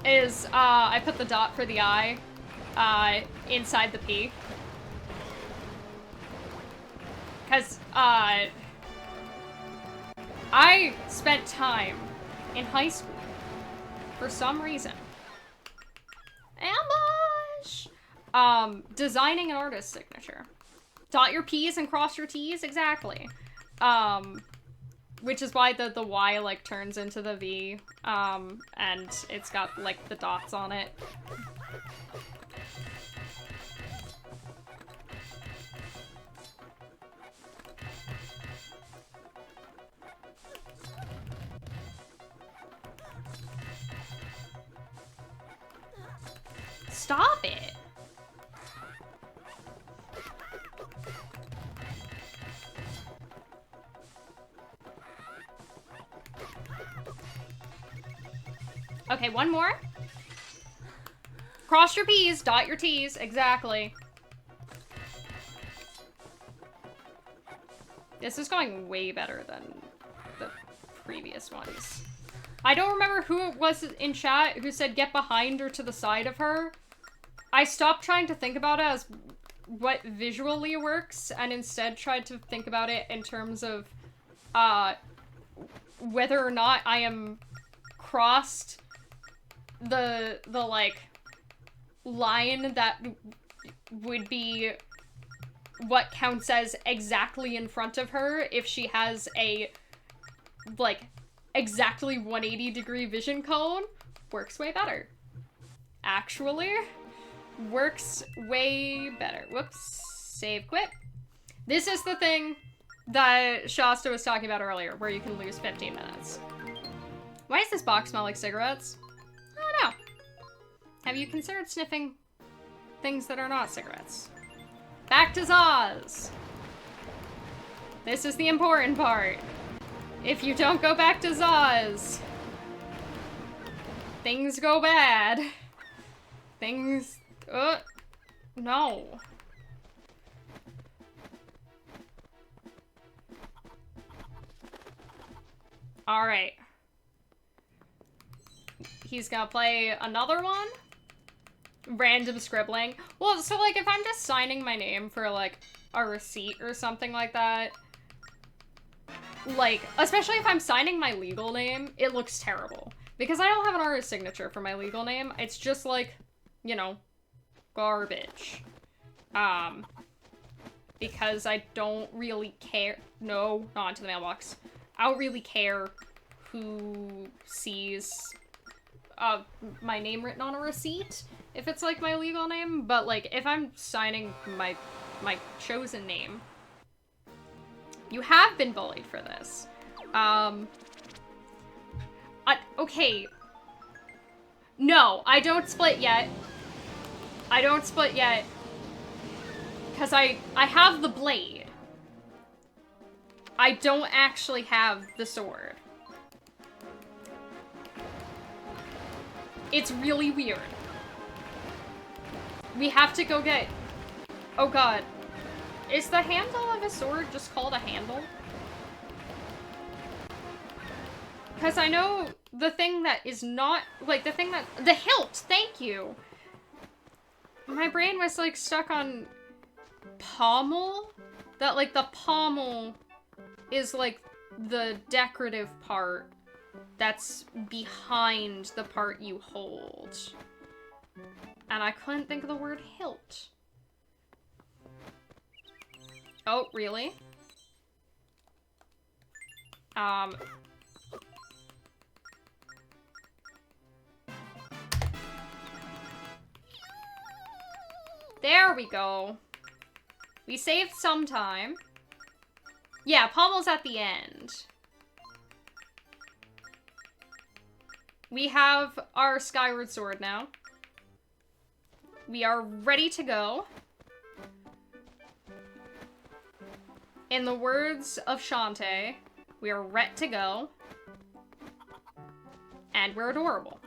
I put the dot for the eye, inside the P. Because, I spent time in high school, for some reason, designing an artist signature. Dot your P's and cross your T's, exactly. Which is why the Y, like, turns into the V, and it's got, like, the dots on it. Stop it! Okay, one more. Cross your P's, dot your T's, exactly. This is going way better than the previous ones. I don't remember who it was in chat who said get behind or to the side of her. I stopped trying to think about it as what visually works and instead tried to think about it in terms of whether or not I am crossed the like line that would be what counts as exactly in front of her if she has a like exactly 180-degree vision cone. Works way better. Actually works way better. Whoops. Save quit. This is the thing that Shasta was talking about earlier where you can lose 15 minutes. Why does this box smell like cigarettes? I don't know. Have you considered sniffing things that are not cigarettes? Back to Zaz! This is the important part. If you don't go back to Zaz, things go bad. Things... no. Alright. He's gonna play another one. Random scribbling. Well, so, like, if I'm just signing my name for, like, a receipt or something like that, like, especially if I'm signing my legal name, it looks terrible. Because I don't have an artist signature for my legal name. It's just, like, you know, garbage. Because I don't really care. No, not into the mailbox. I don't really care who sees my name written on a receipt if it's like my legal name, but like if I'm signing my chosen name. You have been bullied for this. Okay. No, I don't split yet. I don't split yet. Because I have the blade. I don't actually have the sword. It's really weird. We have to go get... Oh god. Is the handle of a sword just called a handle? Because I know the thing that is not... Like, the thing that... The hilt! Thank you! My brain was, like, stuck on... pommel? That, like, the pommel is, like, the decorative part that's behind the part you hold. And I couldn't think of the word hilt. Oh, really? There we go. We saved some time. Yeah, pommel's at the end. We have our Skyward Sword now. We are ready to go. In the words of Shantae, we are ret to go. And we're adorable.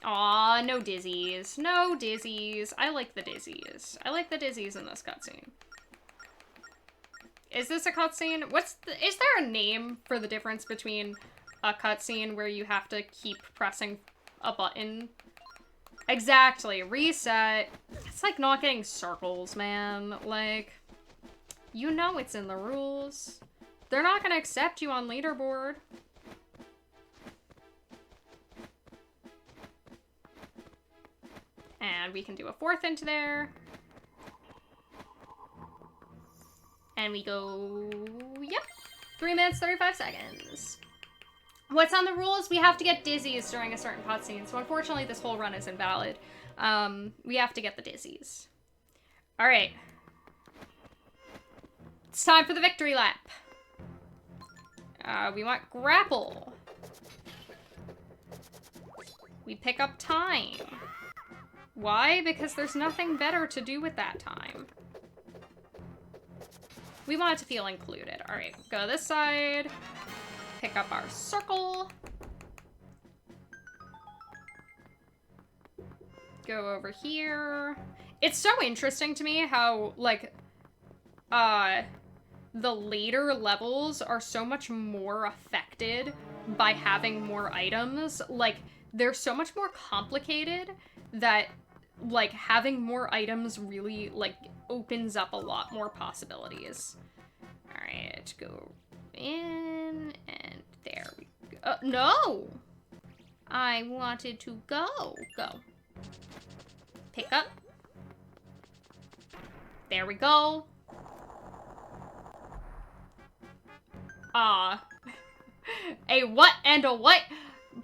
Aw, no dizzies. No dizzies. I like the dizzies. I like the dizzies in this cutscene. Is this a cutscene? Is there a name for the difference between a cutscene where you have to keep pressing a button? Exactly. Reset. It's like not getting circles, man. Like, you know it's in the rules. They're not gonna accept you on leaderboard. And we can do a fourth into there. And we go, yep, 3 minutes, 35 seconds. What's on the rules? We have to get dizzies during a certain cutscene. So unfortunately, this whole run is invalid. We have to get the dizzies. All right. It's time for the victory lap. We want grapple. We pick up time. Why? Because there's nothing better to do with that time. We want it to feel included. All right, go this side. Pick up our circle. Go over here. It's so interesting to me how, like, the later levels are so much more affected by having more items. Like, they're so much more complicated that, like, having more items really, like, opens up a lot more possibilities. Alright, go in, and there we go. No! I wanted to go. Go. Pick up. There we go. A what and a what?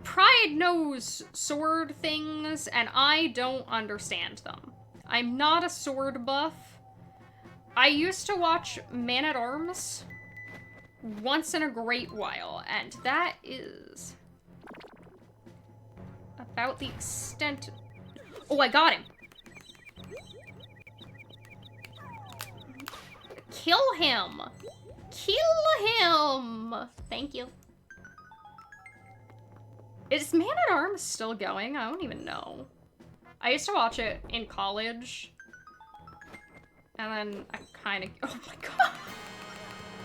Pride knows sword things, and I don't understand them. I'm not a sword buff. I used to watch Man-at-Arms once in a great while, and that is about the extent... Oh, I got him! Kill him! Kill him! Thank you. Is Man-at-Arms still going? I don't even know. I used to watch it in college. And then I kind of... Oh my god!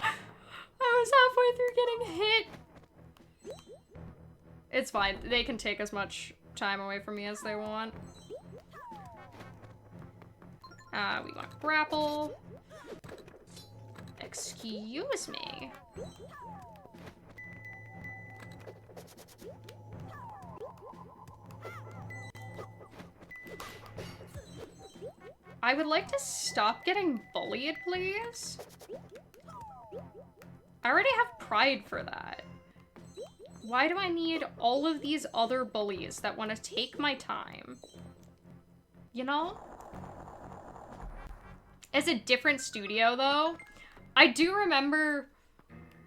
I was halfway through getting hit! It's fine. They can take as much time away from me as they want. We want grapple. Excuse me. I would like to stop getting bullied, please. I already have pride for that. Why do I need all of these other bullies that want to take my time? You know? It's a different studio, though. I do remember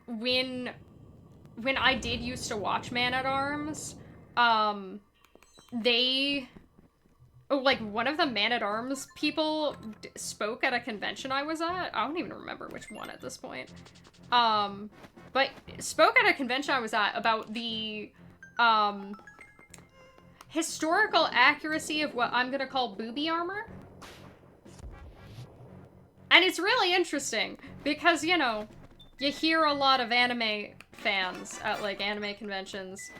when I did used to watch Man-at-Arms, they... like, one of the Man-at-Arms people spoke at a convention I was at. I don't even remember which one at this point. But spoke at a convention I was at about the, historical accuracy of what I'm gonna call booby armor. And it's really interesting, because, you know, you hear a lot of anime fans at, like, anime conventions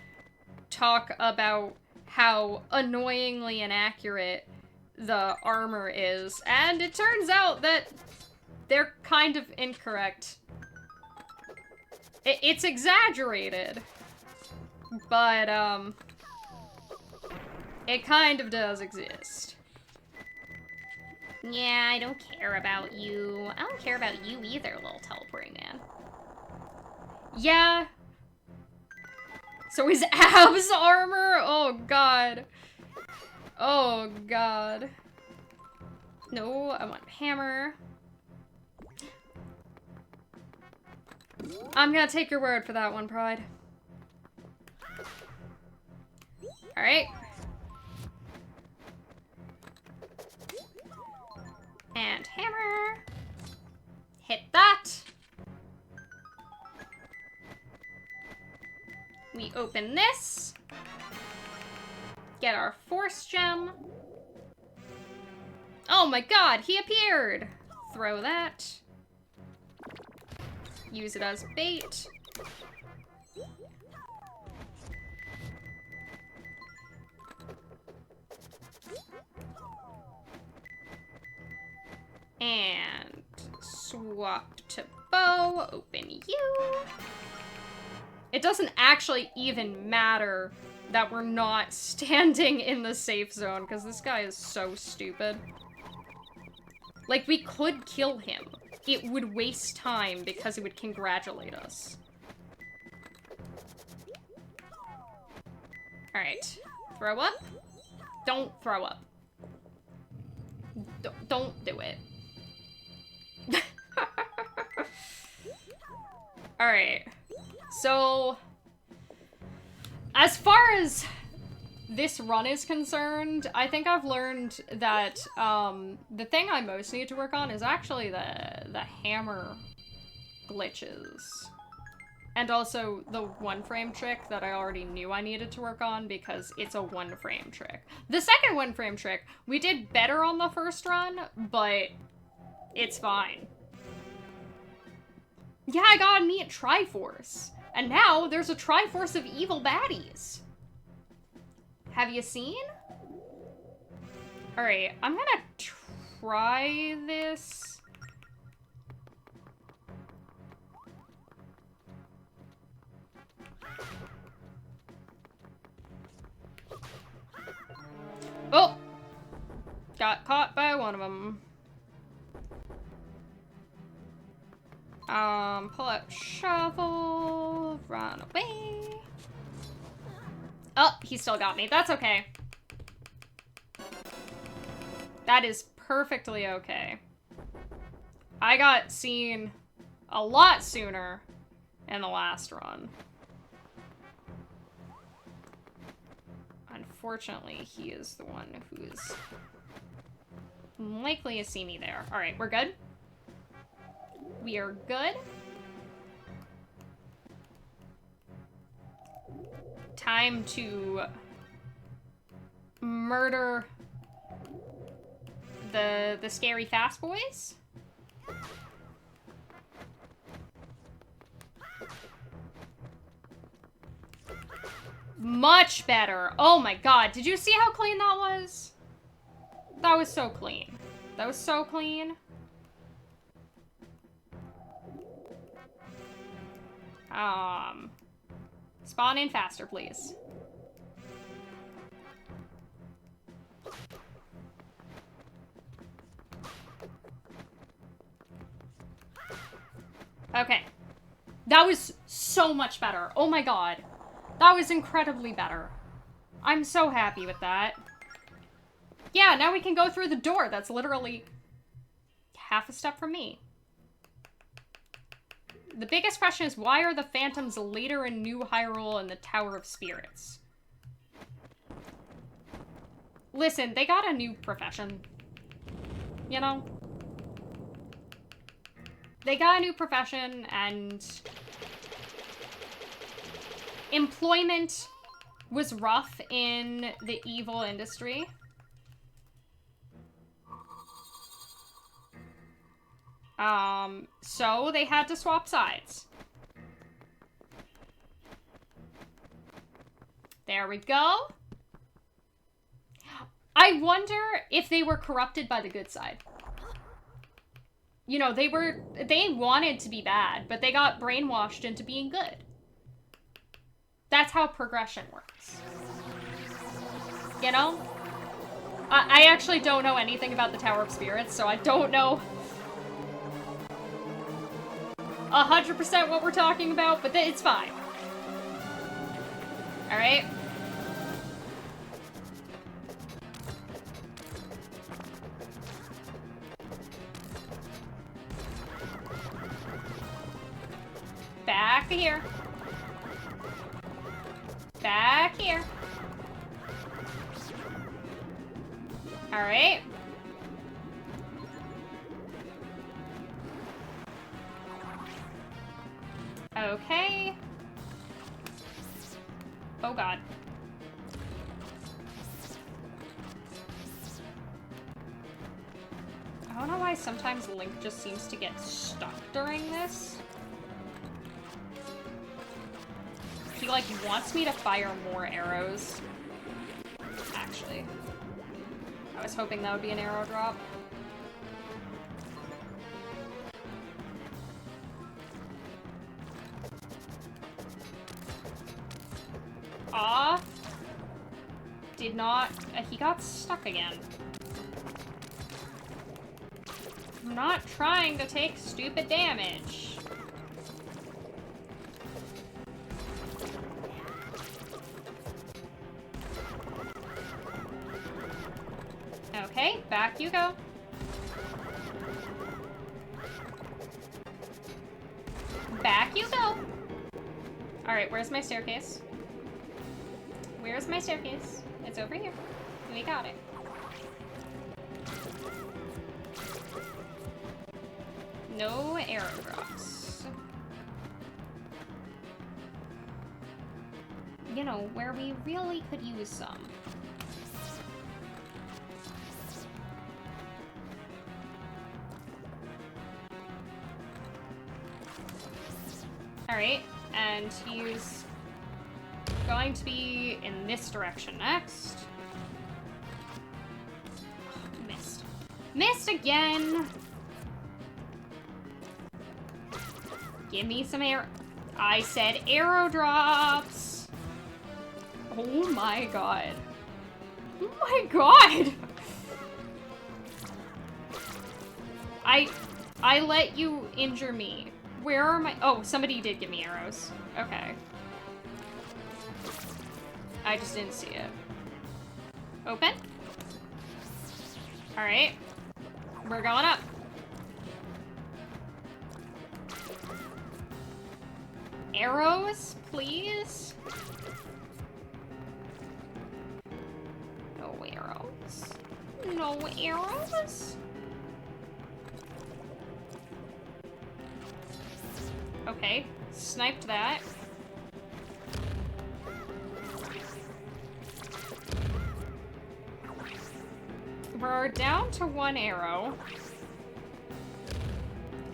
talk about how annoyingly inaccurate the armor is, and it turns out that they're kind of incorrect. It's exaggerated, but, it kind of does exist. Yeah, I don't care about you. I don't care about you either, little teleporting man. Yeah. So his abs armor? Oh god. Oh god. No, I want hammer. I'm gonna take your word for that one, Pride. Alright. And hammer. Hit that. We open this. Get our force gem. Oh my god, he appeared! Throw that. Use it as bait. And swap to bow, open you. It doesn't actually even matter that we're not standing in the safe zone, because this guy is so stupid. Like, we could kill him. It would waste time because it would congratulate us. Alright. Throw up? Don't throw up. Don't do it. Alright. So, as far as this run is concerned, I think I've learned that the thing I most need to work on is actually the hammer glitches. And also the one-frame trick that I already knew I needed to work on because it's a one-frame trick. The second one-frame trick, we did better on the first run, but it's fine. Yeah, I got a neat Triforce. And now there's a Triforce of evil baddies. Have you seen? Alright, I'm gonna try this. Oh! Got caught by one of them. Pull out shovel, run away. Oh, he still got me. That's okay. That is perfectly okay. I got seen a lot sooner in the last run. Unfortunately, he is the one who's likely to see me there. All right, we're good. We are good. Time to murder the scary fast boys. Much better. Oh my god. Did you see how clean that was? That was so clean. That was so clean. Spawn in faster, please. Okay. That was so much better. Oh my god. That was incredibly better. I'm so happy with that. Yeah, now we can go through the door. That's literally half a step from me. The biggest question is, why are the phantoms later in New Hyrule and the Tower of Spirits? Listen, they got a new profession. You know? They got a new profession, and employment was rough in the evil industry. So they had to swap sides. There we go. I wonder if they were corrupted by the good side. You know, they wanted to be bad, but they got brainwashed into being good. That's how progression works. You know? I actually don't know anything about the Tower of Spirits, so I don't know 100% what we're talking about, but it's fine. Alright? Back here. Back here. Alright. Okay. Oh god. I don't know why sometimes Link just seems to get stuck during this. He, like, wants me to fire more arrows. Actually. I was hoping that would be an arrow drop. Aw. Did not... he got stuck again. I'm not trying to take stupid damage. Okay, back you go. Back you go. Alright, where's my staircase? Where's my staircase? It's over here. We got it. No arrow drops. You know, where we really could use some. Alright, and he's going to be in this direction next. Oh, missed. Missed again! Give me some arrow. I said arrow drops! Oh my god. Oh my god! I let you injure me. Where are my... Oh, somebody did give me arrows. Okay. I just didn't see it. Open? Alright. We're going up. Arrows, please? No arrows. No arrows? Okay, sniped that. We're down to one arrow.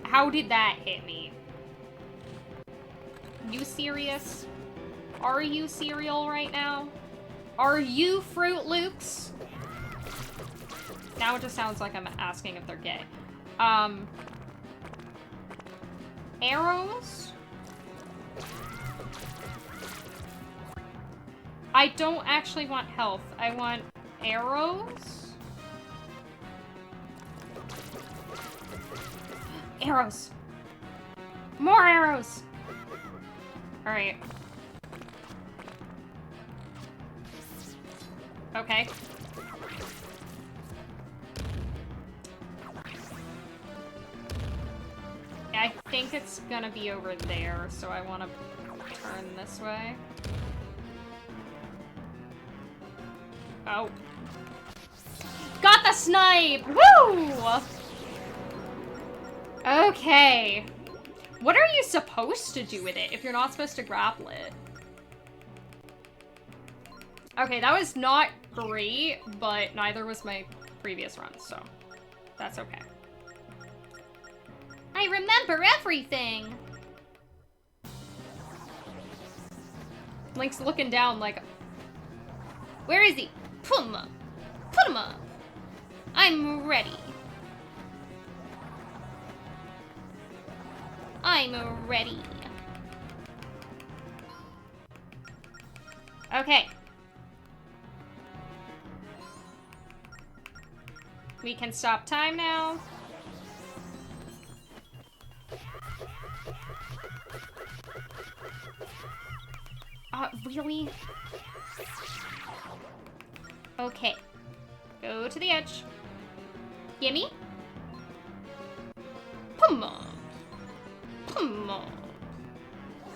How did that hit me? You serious? Are you cereal right now? Are you Fruit Loops? Now it just sounds like I'm asking if they're gay. Arrows? I don't actually want health. I want arrows? Arrows! More arrows! Alright. Okay. I think it's gonna be over there, so I want to turn this way. Oh. Got the snipe! Woo! Okay. What are you supposed to do with it if you're not supposed to grapple it? Okay, that was not great, but neither was my previous run, so that's okay. I remember everything! Link's looking down like, where is he? Put him up. Put him up. I'm ready. I'm ready. Okay. We can stop time now. Really? Okay. Go to the edge. Gimme. Come on. Come on.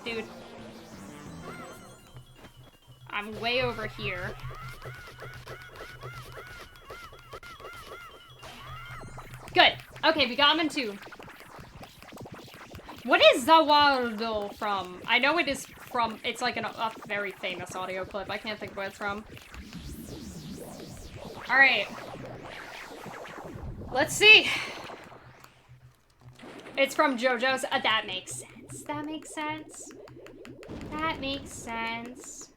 Dude. I'm way over here. Good. Okay, we got him in 2. What is Zawardo from? I know it is from, it's like a very famous audio clip. I can't think of what it's from. Alright. Let's see. It's from JoJo's. That makes sense. That makes sense. That makes sense.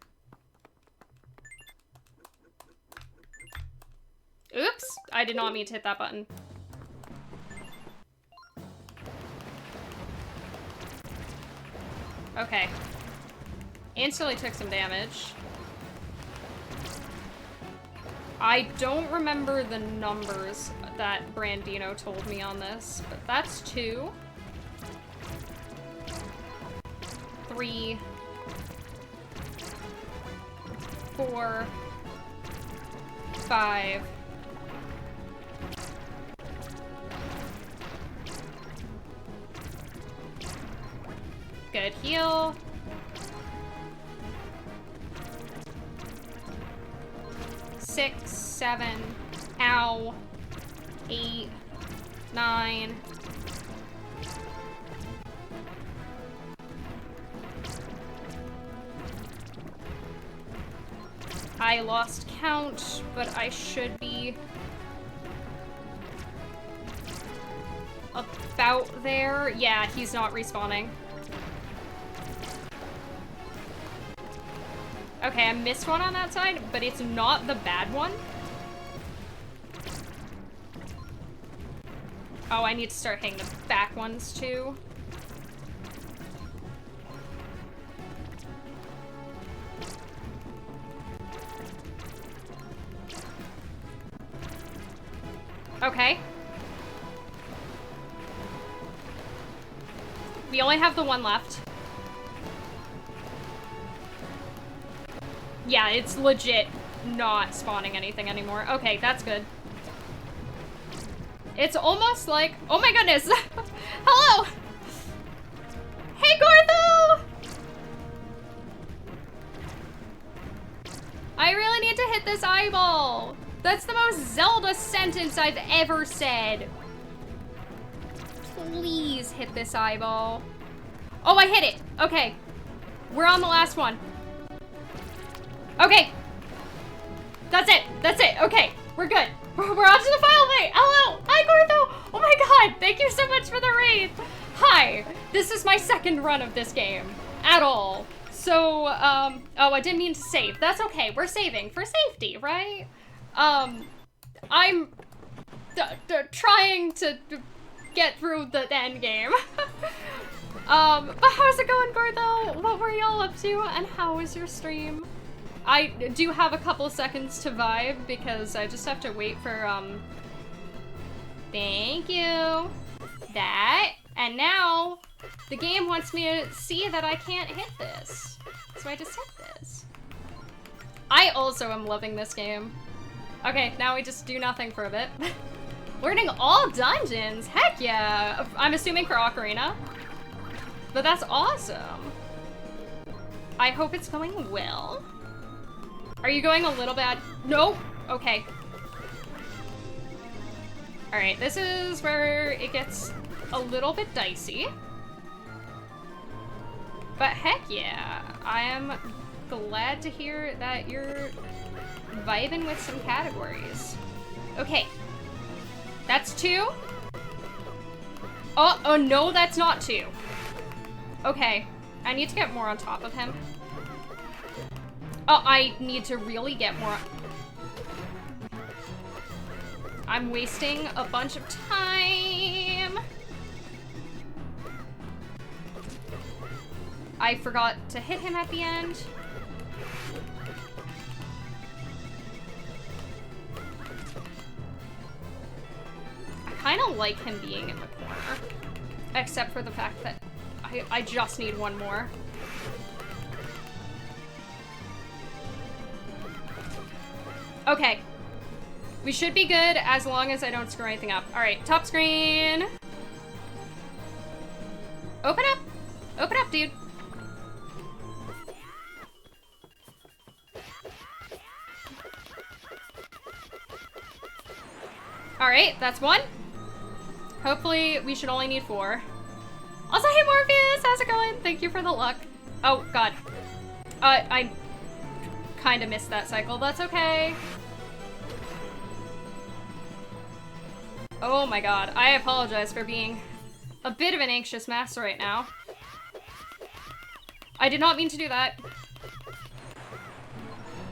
Oops. I did not mean to hit that button. Okay. Instantly took some damage. I don't remember the numbers that Brandino told me on this, but that's 2, 3, 4, 5. Good heal. 6, 7, ow, 8, 9. I lost count, but I should be about there. Yeah, he's not respawning. Okay, I missed one on that side, but it's not the bad one. Oh, I need to start hitting the back ones too. Okay. We only have the one left. Yeah, it's legit not spawning anything anymore. Okay, that's good. It's almost like... Oh my goodness! Hello! Hey, Gortho! I really need to hit this eyeball. That's the most Zelda sentence I've ever said. Please hit this eyeball. Oh, I hit it. Okay. We're on the last one. Okay. That's it. That's it. Okay. We're good. We're on to the final fight. Hello. Hi, Gortho. Oh my god, thank you so much for the raid! Hi, this is my second run of this game. At all. So, oh, I didn't mean to save. That's okay, we're saving for safety, right? I'm trying to get through the end game. But how's it going, Gortho? What were y'all up to, and how was your stream? I do have a couple seconds to vibe, because I just have to wait for, thank you. That, and now, the game wants me to see that I can't hit this. So I just hit this. I also am loving this game. Okay, now we just do nothing for a bit. Learning all dungeons, heck yeah! I'm assuming for Ocarina. But that's awesome. I hope it's going well. Are you going a little bad? No? Okay. Alright, this is where it gets a little bit dicey. But heck yeah, I am glad to hear that you're vibing with some categories. Okay. That's 2. Oh no, that's not 2. Okay, I need to get more on top of him. Oh, I need to really get more. I'm wasting a bunch of time. I forgot to hit him at the end. I kind of like him being in the corner, except for the fact that I just need one more. Okay. We should be good as long as I don't screw anything up. Alright, top screen. Open up. Open up, dude. Alright, that's 1. Hopefully, we should only need 4. Also, hey Morpheus, how's it going? Thank you for the luck. Oh, God. I kind of missed that cycle. That's okay. Oh my god. I apologize for being a bit of an anxious mess right now. I did not mean to do that.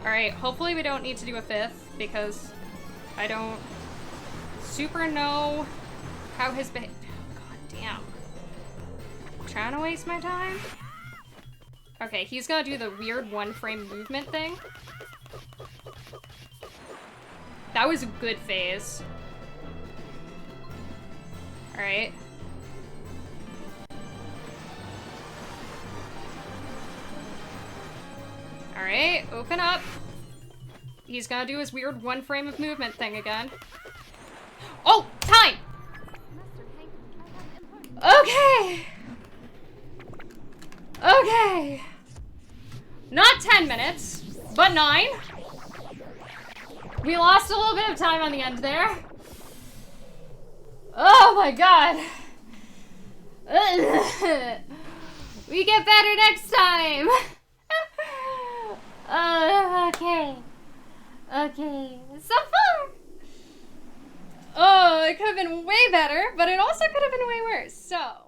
Alright, hopefully we don't need to do a 5th, because I don't super know how his behavior. God damn. Trying to waste my time? Okay, he's gonna do the weird one-frame movement thing. That was a good phase. Alright. Alright, open up. He's gonna do his weird one frame of movement thing again. Oh, time! Okay! Okay. Not 10 minutes, but 9. We lost a little bit of time on the end there. Oh my god. We get better next time. Okay. Okay. So far. Oh, it could have been way better, but it also could have been way worse. So.